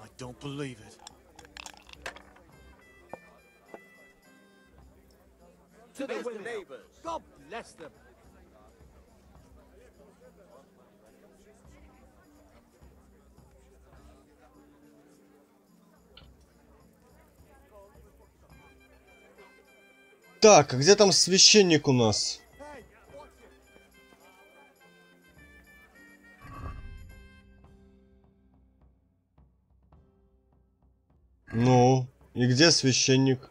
Speaker 9: I don't believe it.
Speaker 15: To the neighbors. God bless them.
Speaker 2: Так, а где там священник у нас? Ну, и где священник?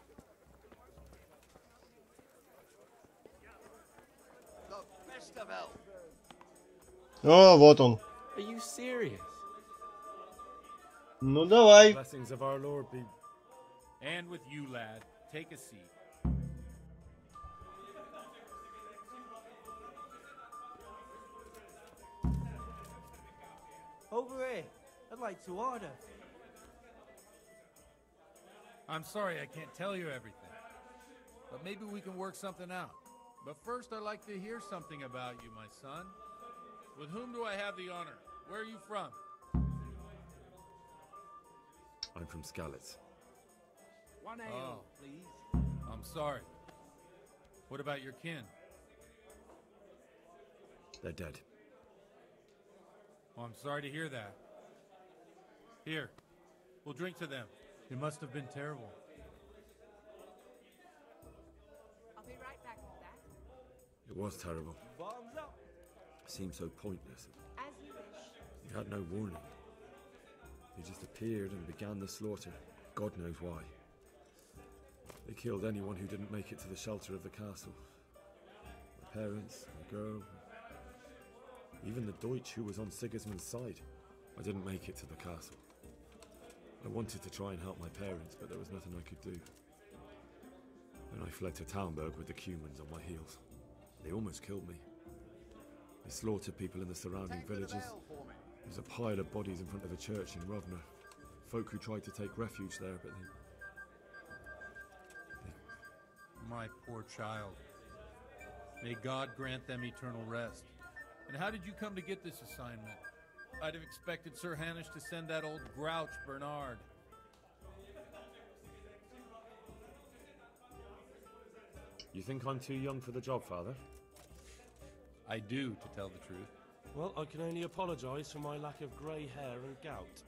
Speaker 2: О, вот он.
Speaker 19: Are you serious?
Speaker 2: Ну давай.
Speaker 13: Blessings of our Lord be.
Speaker 21: And with you, lad. Take a seat.
Speaker 15: Over here. I'd like to order.
Speaker 21: I'm sorry I can't tell you everything. But maybe we can work something out. But first I'd like to hear something about you, my son. With whom do I have the honor? Where are you from?
Speaker 3: I'm from Skalitz.
Speaker 15: One ale, please.
Speaker 21: I'm sorry. What about your kin?
Speaker 3: They're dead.
Speaker 21: Well, I'm sorry to hear that. Here, we'll drink to them. It must have been terrible.
Speaker 18: I'll be right back with that.
Speaker 3: It was terrible.
Speaker 15: Bombs up.
Speaker 3: Seemed so pointless.
Speaker 18: As you wish.
Speaker 3: You had no warning. They just appeared and began the slaughter. God knows why. They killed anyone who didn't make it to the shelter of the castle. My parents, the girl, even the Deutsch who was on Sigismund's side. I didn't make it to the castle. I wanted to try and help my parents, but there was nothing I could do. Then I fled to Talmberg with the Cumans on my heels. They almost killed me. They slaughtered people in the surrounding villages. There's a pile of bodies in front of a church in Rovner. Folk who tried to take refuge there, but they...
Speaker 21: My poor child. May God grant them eternal rest. And how did you come to get this assignment? I'd have expected Sir Hanish to send that old grouch, Bernard.
Speaker 3: You think I'm too young for the job, Father?
Speaker 21: I do, to tell the truth.
Speaker 22: Well, I can only apologise for my lack of grey hair and gout.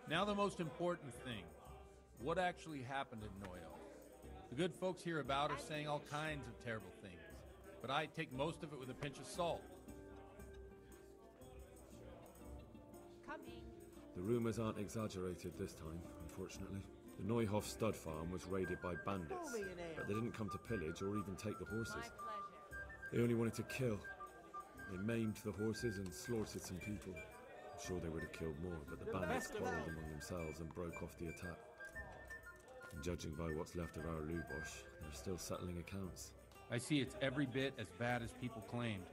Speaker 21: Now the most important thing. What actually happened in Noyo? The good folks hereabout are saying all kinds of terrible things, but I take most of it with a pinch of salt.
Speaker 18: Coming.
Speaker 3: The rumours aren't exaggerated this time, unfortunately. The Neuhoff stud farm was raided by bandits, but they didn't come to pillage or even take the horses. They only wanted to kill. They maimed the horses and slaughtered some people. I'm sure they would have killed more, but the bandits quarrelled among themselves and broke off the attack. And judging by what's left of our Lubosh, they're still settling accounts.
Speaker 21: I see it's every bit as bad as people claimed.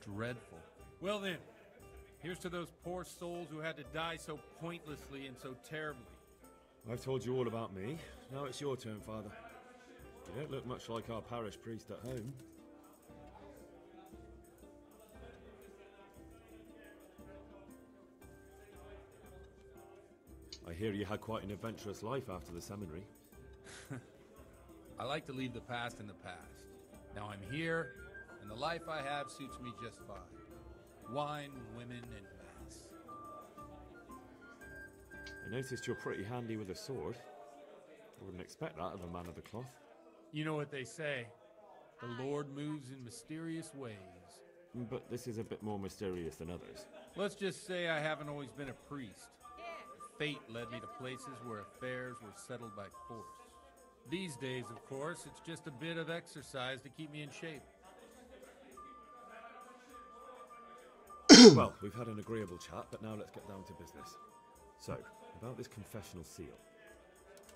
Speaker 21: Dreadful. Well then, here's to those poor souls who had to die so pointlessly and so terribly.
Speaker 3: I've told you all about me. Now it's your turn, Father. You don't look much like our parish priest at home. I hear you had quite an adventurous life after the seminary.
Speaker 21: I like to leave the past in the past. Now I'm here, and the life I have suits me just fine. Wine, women, and mass.
Speaker 3: I noticed you're pretty handy with a sword. I wouldn't expect that of a man of the cloth.
Speaker 21: You know what they say. The Lord moves in mysterious ways.
Speaker 3: But this is a bit more mysterious than others.
Speaker 21: Let's just say I haven't always been a priest. Fate led me to places where affairs were settled by force. These days, of course, it's just a bit of exercise to keep me in shape.
Speaker 3: Well, we've had an agreeable chat, but now let's get down to business. So, about this confessional seal.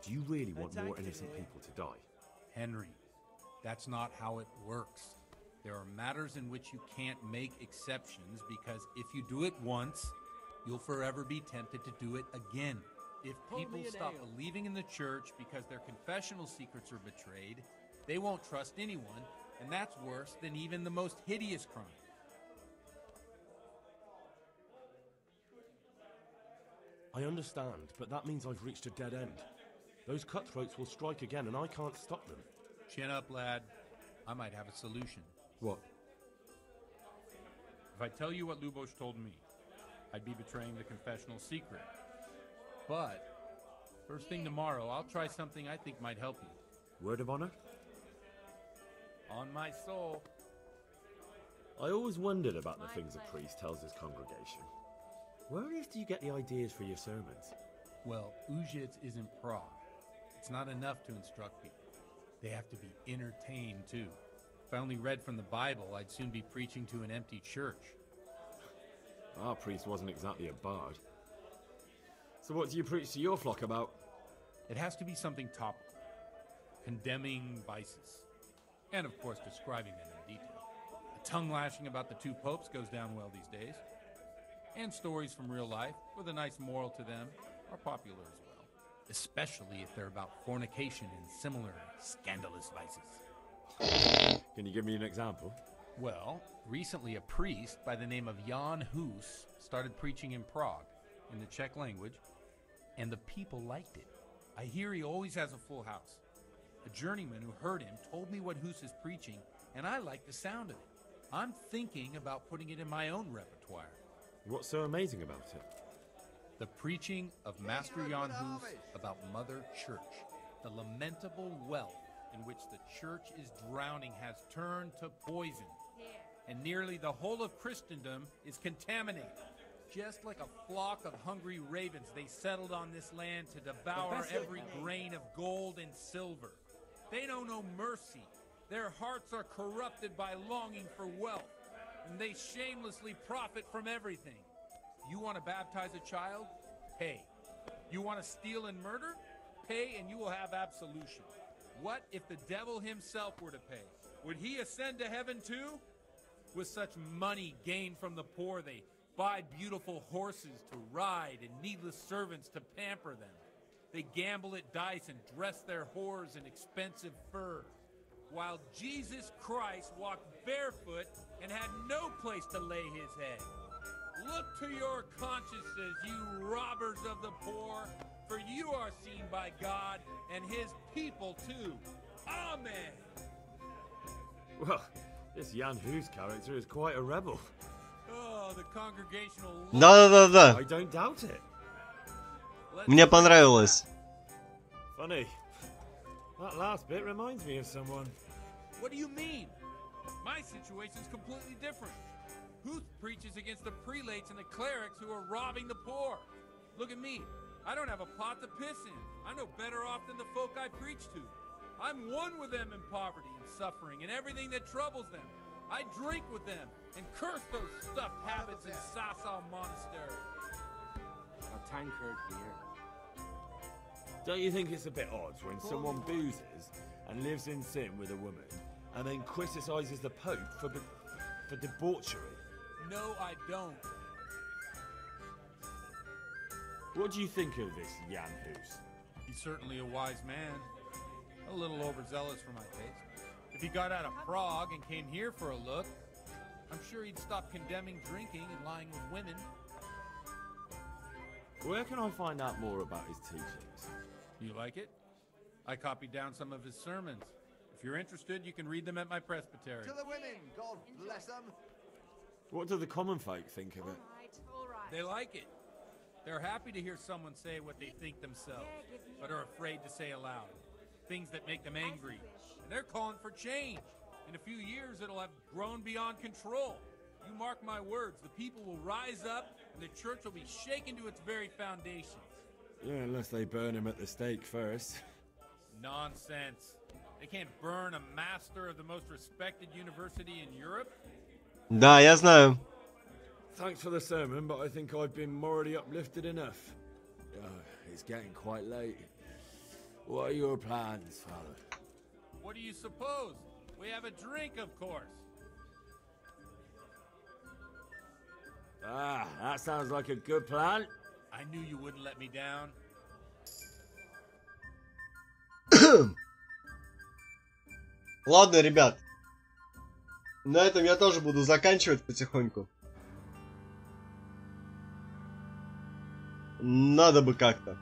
Speaker 3: Do you really want more innocent people to die?
Speaker 21: Henry, that's not how it works. There are matters in which you can't make exceptions because if you do it once, you'll forever be tempted to do it again. If people stop believing in the church because their confessional secrets are betrayed, they won't trust anyone, and that's worse than even the most hideous crime.
Speaker 22: I understand, but that means I've reached a dead end. Those cutthroats will strike again, and I can't stop them.
Speaker 21: Chin up, lad. I might have a solution.
Speaker 3: What?
Speaker 21: If I tell you what Lubosh told me, I'd be betraying the confessional secret. But, first thing tomorrow, I'll try something I think might help you.
Speaker 3: Word of honor?
Speaker 21: On my soul.
Speaker 3: I always wondered about the things a priest tells his congregation. Where on earth do you get the ideas for your sermons?
Speaker 21: Well, Ujits isn't Prague. It's not enough to instruct people. They have to be entertained, too. If I only read from the Bible, I'd soon be preaching to an empty church.
Speaker 3: Our priest wasn't exactly a bard. So what do you preach to your flock about?
Speaker 21: It has to be something topical. Condemning vices. And of course describing them in detail. The tongue lashing about the two popes goes down well these days. And stories from real life, with a nice moral to them, are popular as well. Especially if they're about fornication and similar scandalous vices.
Speaker 3: Can you give me an example?
Speaker 21: Well, recently a priest by the name of Jan Hus started preaching in Prague, in the Czech language, and the people liked it. I hear he always has a full house. A journeyman who heard him told me what Hus is preaching, and I like the sound of it. I'm thinking about putting it in my own repertoire.
Speaker 3: What's so amazing about it?
Speaker 21: The preaching of Master Jan Hus about Mother Church, the lamentable wealth in which the church is drowning has turned to poison, and nearly the whole of Christendom is contaminated. Just like a flock of hungry ravens, they settled on this land to devour every grain of gold and silver. They know no mercy. Their hearts are corrupted by longing for wealth, and they shamelessly profit from everything. You want to baptize a child? Pay. You want to steal and murder? Pay and you will have absolution. What if the devil himself were to pay? Would he ascend to heaven too? With such money gained from the poor, they buy beautiful horses to ride and needless servants to pamper them. They gamble at dice and dress their whores in expensive fur, while Jesus Christ walked barefoot and had no place to lay his head. Look to your consciences, you robbers of the poor, for you are seen by God and his people too. Amen.
Speaker 3: Well, this Jan Hus character is quite a rebel.
Speaker 21: Oh, the congregational...
Speaker 2: Да-да-да-да.
Speaker 3: I don't doubt it.
Speaker 2: Мне понравилось.
Speaker 3: Funny. That last bit reminds me of someone.
Speaker 21: What do you mean? My situation's completely different. Huth preaches against the prelates and the clerics who are robbing the poor. Look at me. I don't have a pot to piss in. I'm no better off than the folk I preach to. I'm one with them in poverty and suffering and everything that troubles them. I drink with them and curse those stuffed habits in Sasau Monastery.
Speaker 15: A tankard here.
Speaker 3: Don't you think it's a bit odd when someone boozes and lives in sin with a woman and then criticizes the Pope for debauchery?
Speaker 21: No, I don't.
Speaker 3: What do you think of this Jan Hus?
Speaker 21: He's certainly a wise man. A little overzealous for my taste. If he got out of Prague and came here for a look, I'm sure he'd stop condemning drinking and lying with women.
Speaker 3: Where can I find out more about his teachings?
Speaker 21: You like it? I copied down some of his sermons. If you're interested, you can read them at my presbytery.
Speaker 7: To the women, God bless them.
Speaker 3: What do the common folk think of it?
Speaker 21: They like it. They're happy to hear someone say what they think themselves, but are afraid to say aloud. Things that make them angry. And they're calling for change. In a few years, it'll have grown beyond control. You mark my words, the people will rise up, and the church will be shaken to its very foundations.
Speaker 3: Yeah, unless they burn him at the stake first.
Speaker 21: Nonsense. They can't burn a master of the most respected university in Europe?
Speaker 2: Да, я знаю.
Speaker 3: Thanks for the sermon, but I think I've been morally uplifted enough. It's getting quite late. What are your plans, Father?
Speaker 21: What do you suppose? We have a drink, of course.
Speaker 3: Ah, that sounds like a good plan.
Speaker 21: I knew you wouldn't let me down.
Speaker 2: Ладно, ребят. На этом я тоже буду заканчивать потихоньку. Надо бы как-то.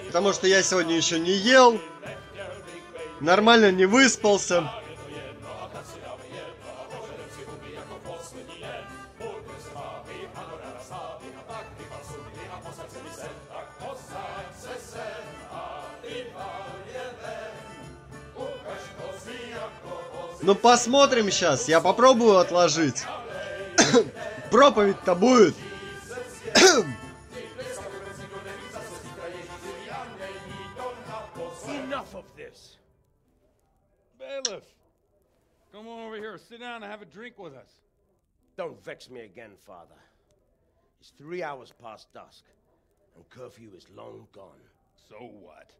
Speaker 2: Потому что я сегодня еще не ел, нормально не выспался. Ну посмотрим сейчас, я попробую отложить. Проповедь-то будет.
Speaker 21: Enough of this. Bailiff, come on over here, sit down and have a drink with us.
Speaker 15: Don't vex me again, Father. It's 3 hours past dusk, and curfew is long gone.
Speaker 21: So what?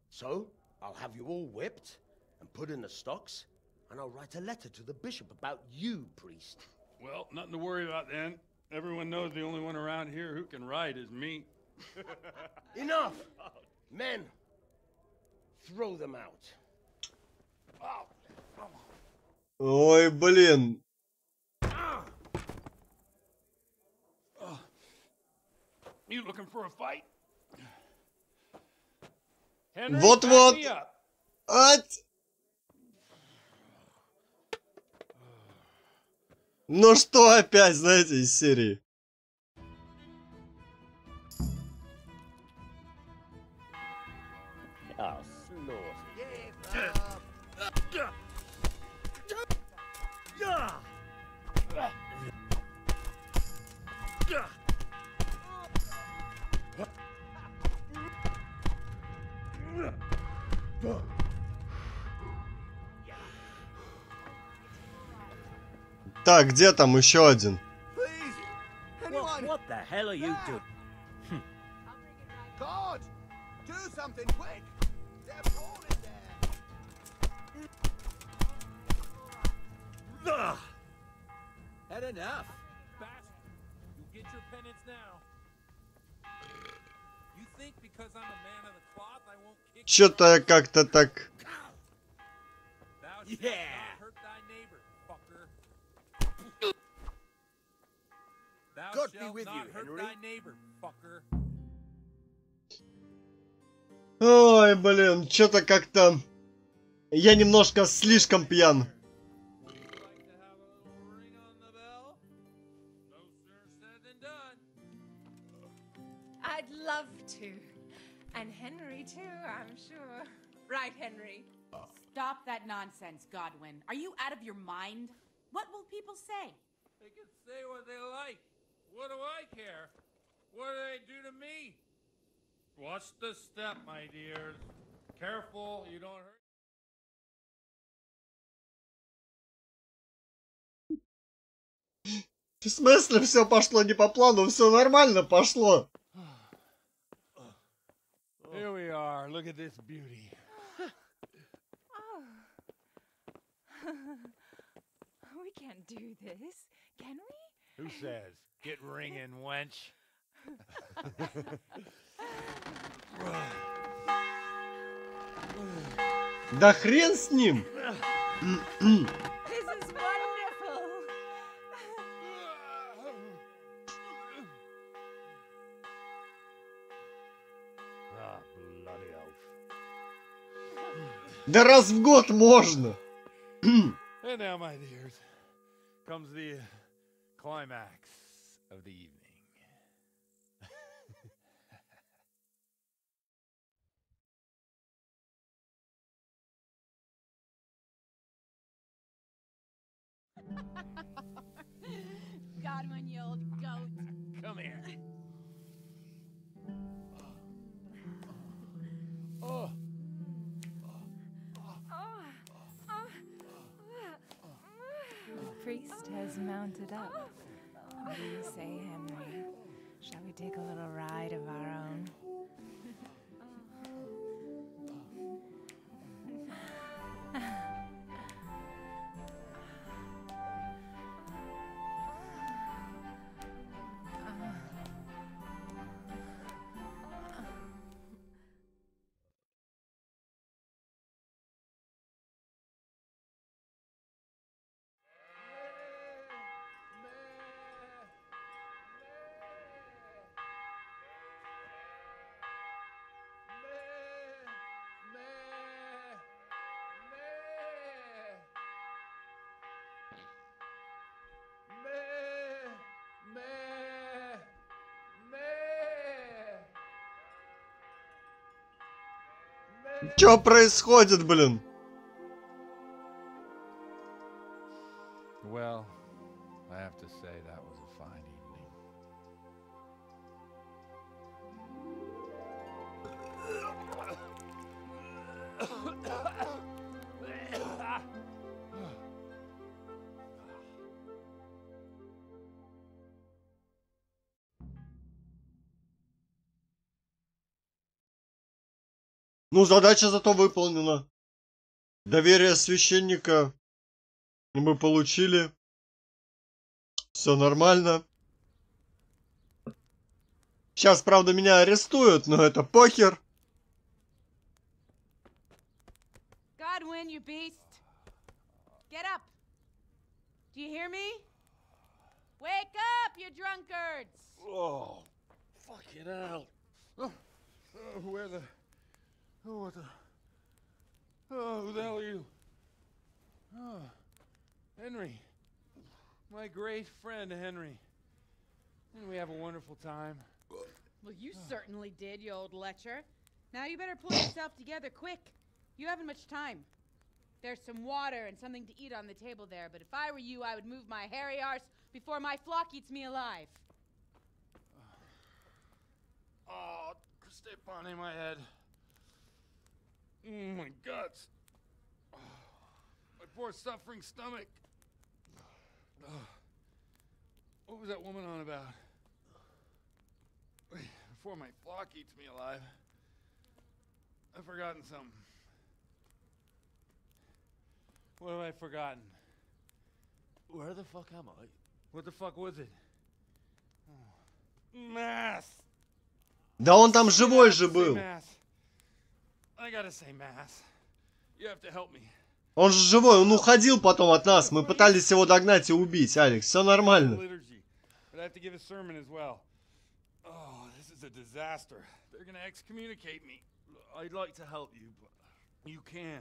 Speaker 15: So, I'll have you all whipped and put in the stocks, and I'll write a letter to the bishop about you, priest.
Speaker 21: Well, nothing to worry about then. Everyone knows the only one around here who can write is me.
Speaker 15: Enough! Men, throw them out.
Speaker 2: Ой, блин.
Speaker 21: You looking for a fight? Henry,
Speaker 2: Вот-вот.
Speaker 21: back me up.
Speaker 2: Ать. Ну что опять, знаете, из серии? Так, где там еще один?
Speaker 15: What the hell are you doing?
Speaker 7: God, do something quick. They're falling there.
Speaker 15: Had enough.
Speaker 21: Bastard, you get your penance now. You think because I'm a man of the cloth I won't kick you?
Speaker 2: Что-то как-то так.
Speaker 21: Thou shalt not hurt thy neighbor, fucker.
Speaker 20: God be with you, Henry.
Speaker 2: Ой, блин, что-то как-то... Я немножко слишком пьян.
Speaker 18: I'd love to. And Henry, too, I'm sure. Right, Henry?
Speaker 1: Stop that nonsense, Godwin. Are you out of your mind? What will people say?
Speaker 6: They can say what they like. What do I care? What do they do to me? Watch the step, my dears. Careful, you don't hurt.
Speaker 2: В смысле все пошло не по плану? Все нормально пошло.
Speaker 6: Here we are. Look at this beauty.
Speaker 18: We can't do this, can we?
Speaker 6: Who says? Get ringing, wench.
Speaker 2: Да хрен с ним.
Speaker 18: This is wonderful.
Speaker 6: Bloody elf.
Speaker 2: Да раз в год можно.
Speaker 6: And now, my dears, comes the climax of the evening.
Speaker 1: Godwin, you old goat.
Speaker 6: Come here.
Speaker 18: The priest has mounted up. What do you say, Henry? Shall we take a little ride of our own?
Speaker 2: Чё происходит, блин?
Speaker 21: Well, I have to say that was a fine evening.
Speaker 2: Ну, задача зато выполнена. Доверие священника мы получили. Все нормально. Сейчас, правда, меня арестуют, но это похер.
Speaker 1: Godwin, you beast. Get up. Do you hear me? Wake up, you drunkards.
Speaker 6: Oh, fucking hell. Where the... Oh, what the... Oh, who the hell are you? Oh, Henry. My great friend, Henry. And we have a wonderful time.
Speaker 1: Well, you certainly did, you old lecher. Now you better pull yourself together quick. You haven't much time. There's some water and something to eat on the table there, but if I were you, I would move my hairy arse before my flock eats me alive.
Speaker 6: Oh, step on in my head. My guts. Oh, my poor suffering stomach. Oh, what was that woman on about? Before my flock eats me alive. I've forgotten something. What have I forgotten? Where the fuck am I? What the fuck was it? Oh. Mass!
Speaker 2: Да он там живой же был.
Speaker 6: I gotta say, Mass. You have to help me.
Speaker 2: Он же живой, он уходил потом от нас. Мы пытались его догнать и убить, Алекс. Все нормально.
Speaker 6: But
Speaker 14: I have to give a sermon as well. Oh, this is a disaster. They're gonna excommunicate me.
Speaker 13: I'd like to help you, but...
Speaker 14: You can.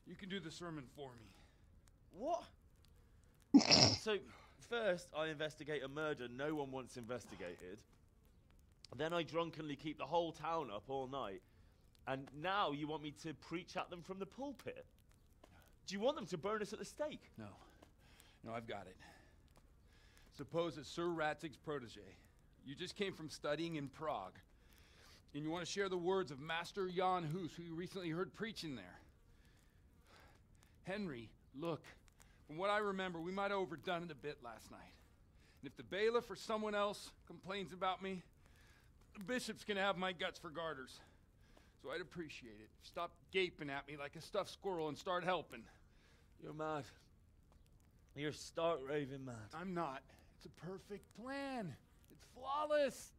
Speaker 14: You can do the sermon for me.
Speaker 13: What? So, first I investigate a murder no one wants investigated. Then I drunkenly keep the whole town up all night. And now you want me to preach at them from the pulpit? Do you want them to burn us at the stake?
Speaker 14: No. No, I've got it. Suppose that Sir Ratzig's protege. You just came from studying in Prague. And you want to share the words of Master Jan Hus, who you recently heard preaching there. Henry, look. From what I remember, we might have overdone it a bit last night. And if the bailiff or someone else complains about me, the bishop's gonna have my guts for garters. So I'd appreciate it. Stop gaping at me like a stuffed squirrel and start helping.
Speaker 13: You're mad. You're stark raving mad.
Speaker 14: I'm not. It's a perfect plan. It's flawless.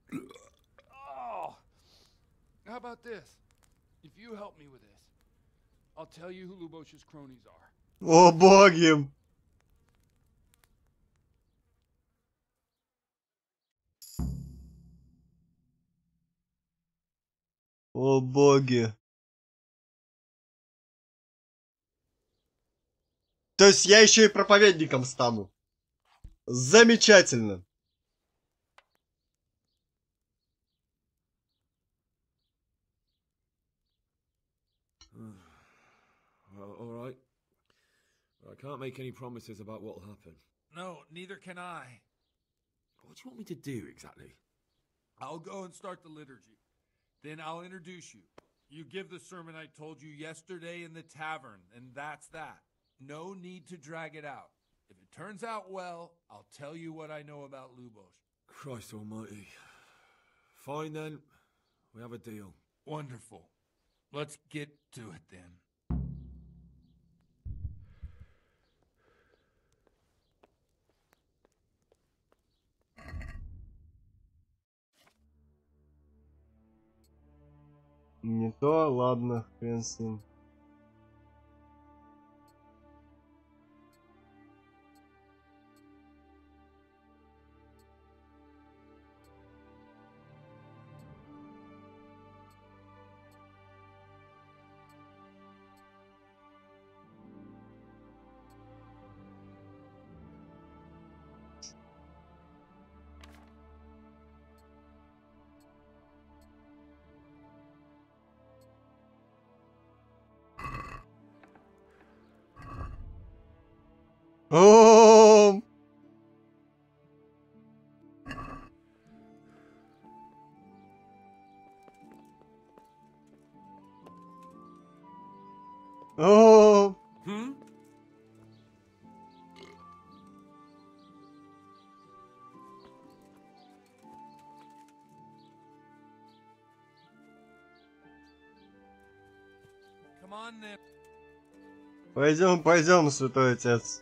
Speaker 14: Oh. How about this? If you help me with this, I'll tell you who Lubosh's cronies are.
Speaker 2: О боги! О боги! То есть я еще и проповедником стану. Замечательно.
Speaker 3: Well, all right. I can't make any promises about what'll happen.
Speaker 21: No, neither can I.
Speaker 3: What do you want me to do exactly?
Speaker 21: I'll go and start the liturgy. Then I'll introduce you. You give the sermon I told you yesterday in the tavern, and that's that. No need to drag it out. If it turns out well, I'll tell you what I know about Lubosh.
Speaker 3: Christ almighty. Fine then. We have a deal.
Speaker 21: Wonderful. Let's get to it then.
Speaker 2: Не то, ладно, хрен с ним. О! О!
Speaker 21: Come on then.
Speaker 2: Пойдем, пойдем, святой отец.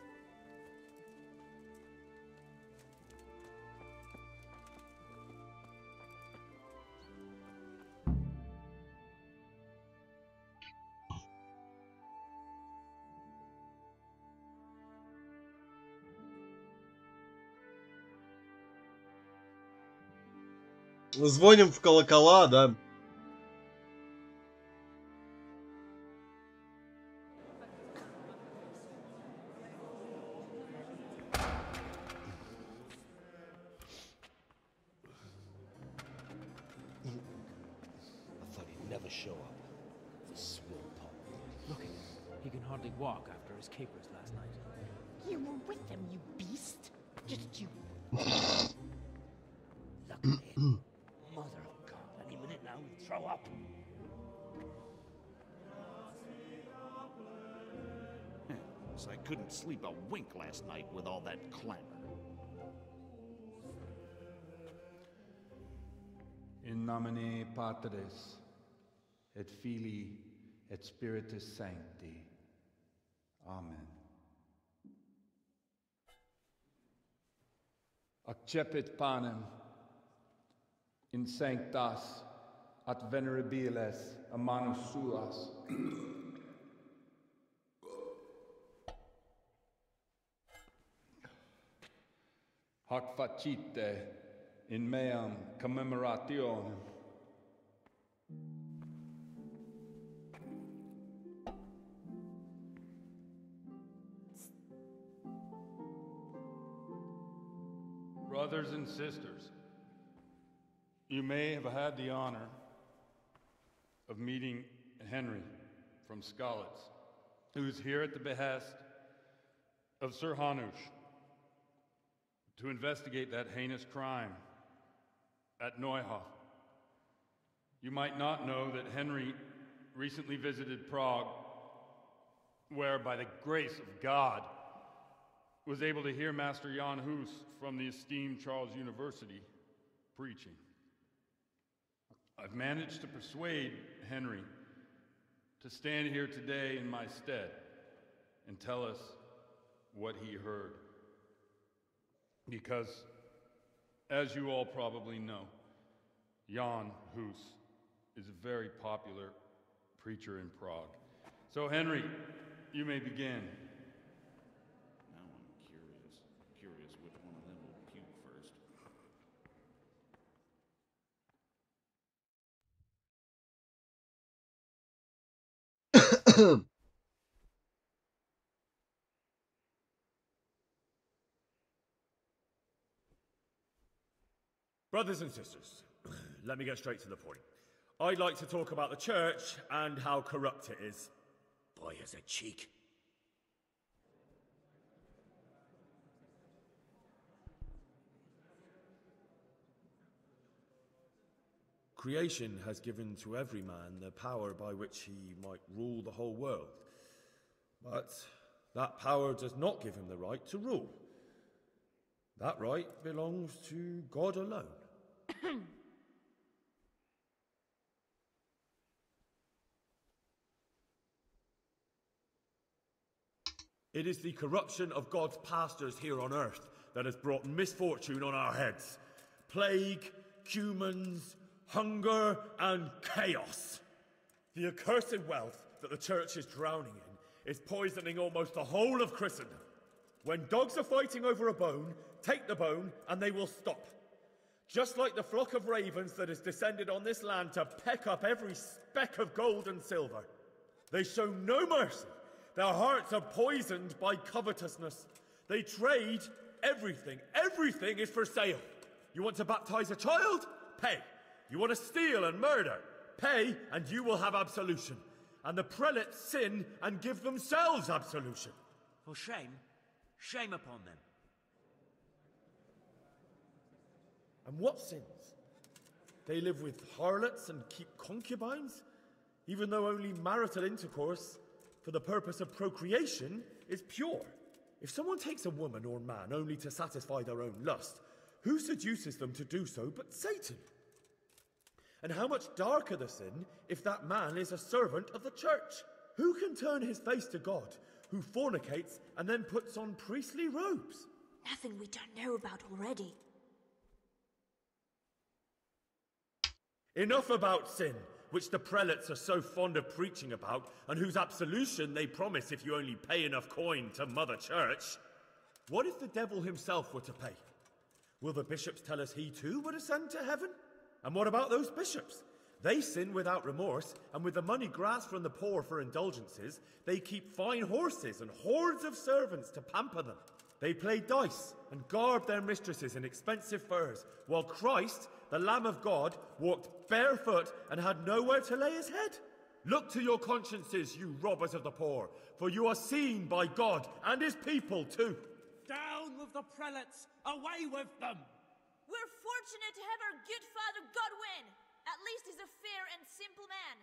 Speaker 2: Звоним в колокола, да?
Speaker 8: Never show up. The swill pop. Look at him. He can hardly walk after his capers last night.
Speaker 16: You were with them, you beast. Just you.
Speaker 8: Look at him. Mother of God. Any minute now he'll throw up.
Speaker 11: So I couldn't sleep a wink last night with all that clamor.
Speaker 21: In nomine Patris, et Filii, et Spiritus Sancti. Amen. Accepit panem in sanctas at venerabiles a manus suas.
Speaker 14: Hoc facite in meam commemorationem. Brothers and sisters, you may have had the honor of meeting Henry from Skalitz, who's here at the behest of Sir Hanush to investigate that heinous crime at Neuhof. You might not know that Henry recently visited Prague, where by the grace of God was able to hear Master Jan Hus from the esteemed Charles University preaching. I've managed to persuade Henry to stand here today in my stead and tell us what he heard. Because, as you all probably know, Jan Hus is a very popular preacher in Prague. So, Henry, you may begin.
Speaker 10: Now I'm curious which one of them will puke first.
Speaker 3: Brothers and sisters, let me get straight to the point. I'd like to talk about the church and how corrupt it is.
Speaker 20: Boy has a cheek.
Speaker 22: Creation has given to every man the power by which he might rule the whole world. But that power does not give him the right to rule. That right belongs to God alone.
Speaker 3: It is the corruption of God's pastors here on earth that has brought misfortune on our heads. Plague, humans, hunger, and chaos. The accursed wealth that the church is drowning in is poisoning almost the whole of Christendom. When dogs are fighting over a bone, take the bone and they will stop. Just like the flock of ravens that has descended on this land to peck up every speck of gold and silver. They show no mercy. Their hearts are poisoned by covetousness. They trade everything. Everything is for sale. You want to baptize a child? Pay. You want to steal and murder? Pay, and you will have absolution. And the prelates sin and give themselves absolution.
Speaker 17: For shame, shame upon them.
Speaker 22: And what sins? They live with harlots and keep concubines, even though only marital intercourse for the purpose of procreation is pure. If someone takes a woman or man only to satisfy their own lust, who seduces them to do so but Satan? And how much darker the sin if that man is a servant of the church? Who can turn his face to God, who fornicates and then puts on priestly robes?
Speaker 12: Nothing we don't know about already.
Speaker 3: Enough about sin, which the prelates are so fond of preaching about, and whose absolution they promise if you only pay enough coin to Mother Church. What if the devil himself were to pay? Will the bishops tell us he too would ascend to heaven? And what about those bishops? They sin without remorse, and with the money grasped from the poor for indulgences, they keep fine horses and hordes of servants to pamper them. They play dice and garb their mistresses in expensive furs, while Christ, the Lamb of God, walked barefoot and had nowhere to lay his head. Look to your consciences, you robbers of the poor, for you are seen by God and his people too.
Speaker 15: Down with the prelates! Away with them!
Speaker 23: We're fortunate to have our good father Godwin! At least he's a fair and simple man.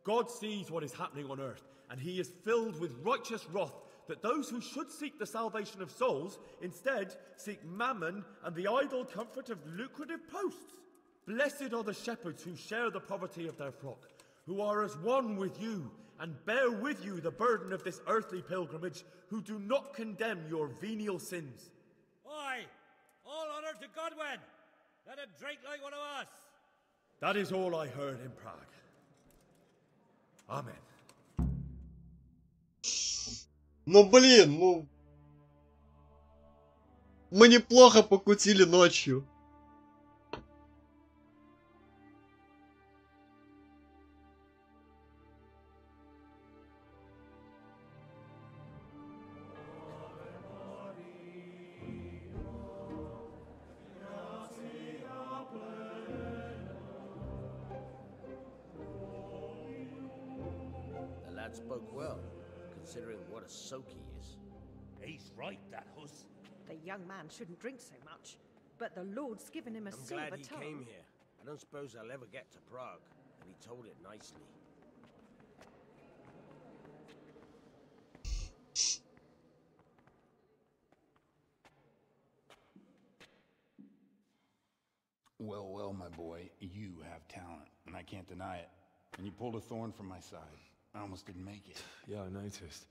Speaker 3: God sees what is happening on earth, and he is filled with righteous wrath that those who should seek the salvation of souls instead seek mammon and the idle comfort of lucrative posts. Blessed are the shepherds who share the poverty of their flock, who are as one with you and bear with you the burden of this earthly pilgrimage, who do not condemn your venial sins.
Speaker 15: Oi! All honor to Godwin! Let him drink like one of us!
Speaker 3: That is all I heard in Prague. Amen.
Speaker 2: Ну блин, ну... Мы неплохо покутили ночью.
Speaker 20: The lad spoke well, considering what a soak he is.
Speaker 17: He's right, that huss.
Speaker 16: The young man shouldn't drink so much, but the Lord's given him a
Speaker 20: I'm
Speaker 16: silver
Speaker 20: glad he
Speaker 16: tongue.
Speaker 20: came here. I don't suppose I'll ever get to Prague, and he told it nicely.
Speaker 21: Well, well, my boy, you have talent, and I can't deny it. And you pulled a thorn from my side. I almost didn't make it.
Speaker 3: Yeah, I noticed.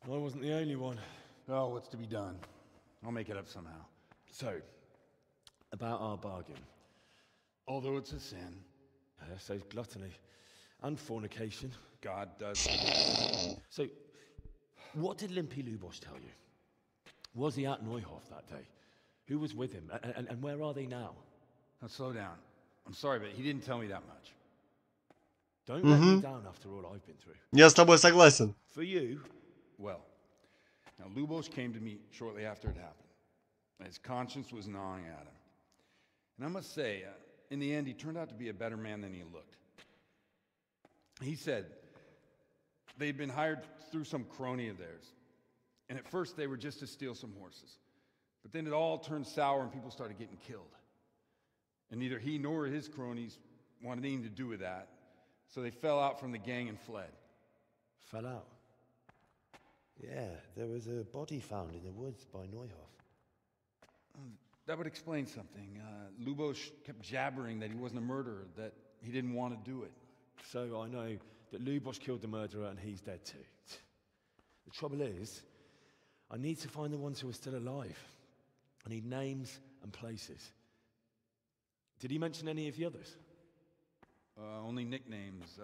Speaker 3: I wasn't the only one.
Speaker 21: Oh, what's to be done? I'll make it up somehow.
Speaker 3: So, about our bargain.
Speaker 21: Although it's a sin.
Speaker 3: So gluttony and fornication.
Speaker 21: God does.
Speaker 3: So, what did Limpy Lubosh tell you? Was he at Neuhof that day? Who was with him? And where are they now?
Speaker 21: Now, slow down. I'm sorry, but he didn't tell me that much.
Speaker 3: Don't let me down after all I've been through.
Speaker 2: Я с тобой согласен.
Speaker 3: For you?
Speaker 21: Well, now Lubosh came to me shortly after it happened. His conscience was gnawing at him. And I must say, in the end, he turned out to be a better man than he looked. He said they'd been hired through some crony of theirs. And at first they were just to steal some horses. But then it all turned sour and people started getting killed. And neither he nor his cronies wanted anything to do with that. So they fell out from the gang and fled.
Speaker 13: Fell out? Yeah, there was a body found in the woods by Neuhof.
Speaker 21: That would explain something. Lubosh kept jabbering that he wasn't a murderer, that he didn't want to do it.
Speaker 3: So I know that Lubosh killed the murderer and he's dead too. The trouble is, I need to find the ones who are still alive. I need names and places. Did he mention any of the others?
Speaker 21: Only nicknames.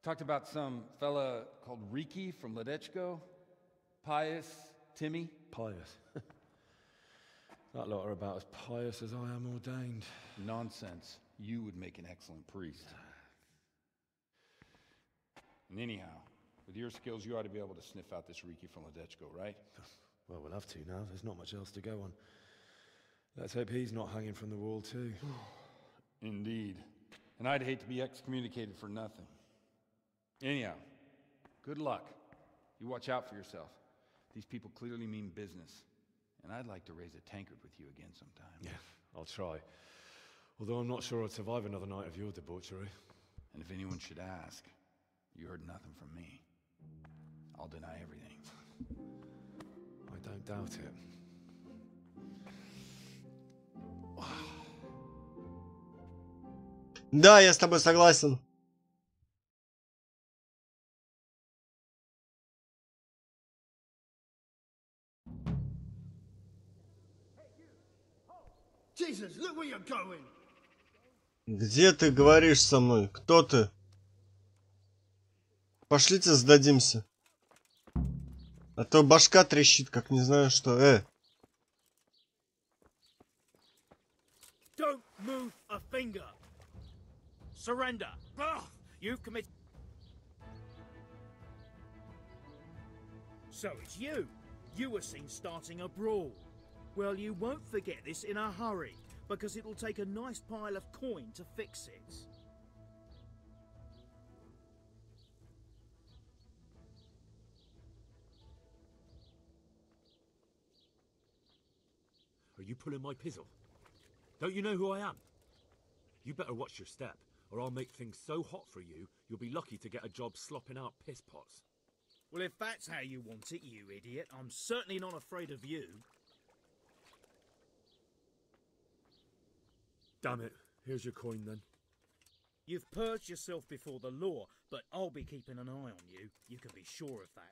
Speaker 21: Talked about some fella called Riki from Ledechko. Pius, Timmy.
Speaker 3: Pius. That lot are about as pious as I am ordained.
Speaker 21: Nonsense. You would make an excellent priest. And anyhow, with your skills, you ought to be able to sniff out this Riki from Ledechko, right?
Speaker 3: Well, we'll have to now. There's not much else to go on. Let's hope he's not hanging from the wall too.
Speaker 21: Indeed. And I'd hate to be excommunicated for nothing. Anyhow, good luck. You watch out for yourself. These people clearly mean business. And I'd like to raise a tankard with you again sometime.
Speaker 3: Yeah, I'll try. Although I'm not sure I'd survive another night of your debauchery.
Speaker 21: And if anyone should ask, you heard nothing from me. I'll deny everything.
Speaker 3: I don't doubt it.
Speaker 2: Да, я с тобой согласен.
Speaker 15: Jesus, look where you're going.
Speaker 2: Где ты говоришь со мной? Кто ты? Пошлите сдадимся. А то башка трещит, как не знаю что.
Speaker 17: Don't move a finger. Surrender. You've committed. So it's you. You were seen starting a brawl. Well, you won't forget this in a hurry, because it'll take a nice pile of coin to fix it.
Speaker 4: Are you pulling my pizzle? Don't you know who I am? You better watch your step, or I'll make things so hot for you, you'll be lucky to get a job slopping out piss pots.
Speaker 17: Well, if that's how you want it, you idiot, I'm certainly not afraid of you.
Speaker 4: Damn it. Here's your coin, then.
Speaker 17: You've purged yourself before the law, but I'll be keeping an eye on you. You can be sure of that.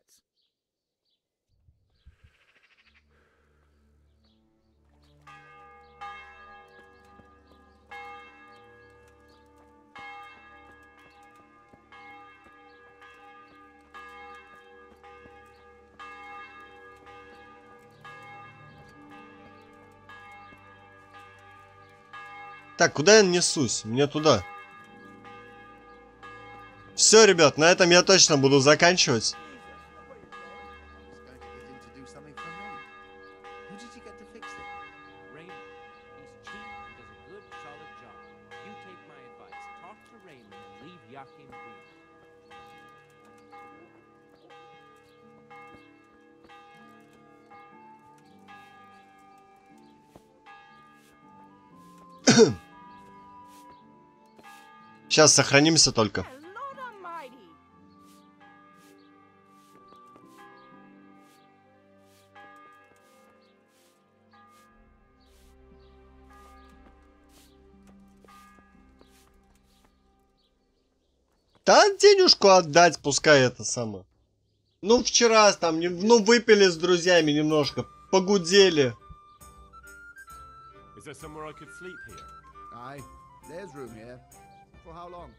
Speaker 2: Так, куда я несусь? Мне туда. Все, ребят, на этом я точно буду заканчивать. Сейчас сохранимся только. Да, денежку отдать, пускай это самое. Ну, вчера там, ну, выпили с друзьями немножко, погудели.
Speaker 3: Is there somewhere I could sleep here?
Speaker 7: Aye, there's room here. For how long?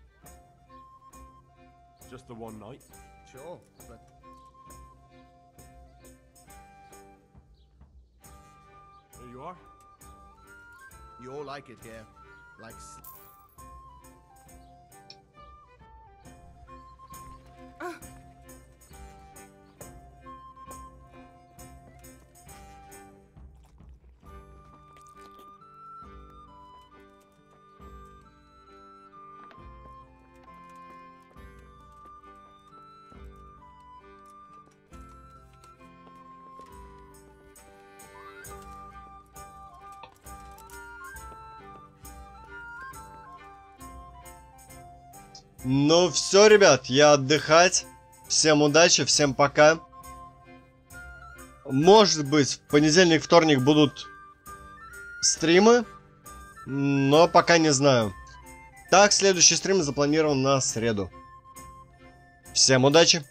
Speaker 3: Just the one night?
Speaker 7: Sure, but...
Speaker 3: Here you are.
Speaker 7: You all like it here. Like...
Speaker 2: Ну все, ребят, я отдыхать. Всем удачи, всем пока. Может быть, в понедельник, вторник будут стримы, но пока не знаю. Так, следующий стрим запланирован на среду. Всем удачи.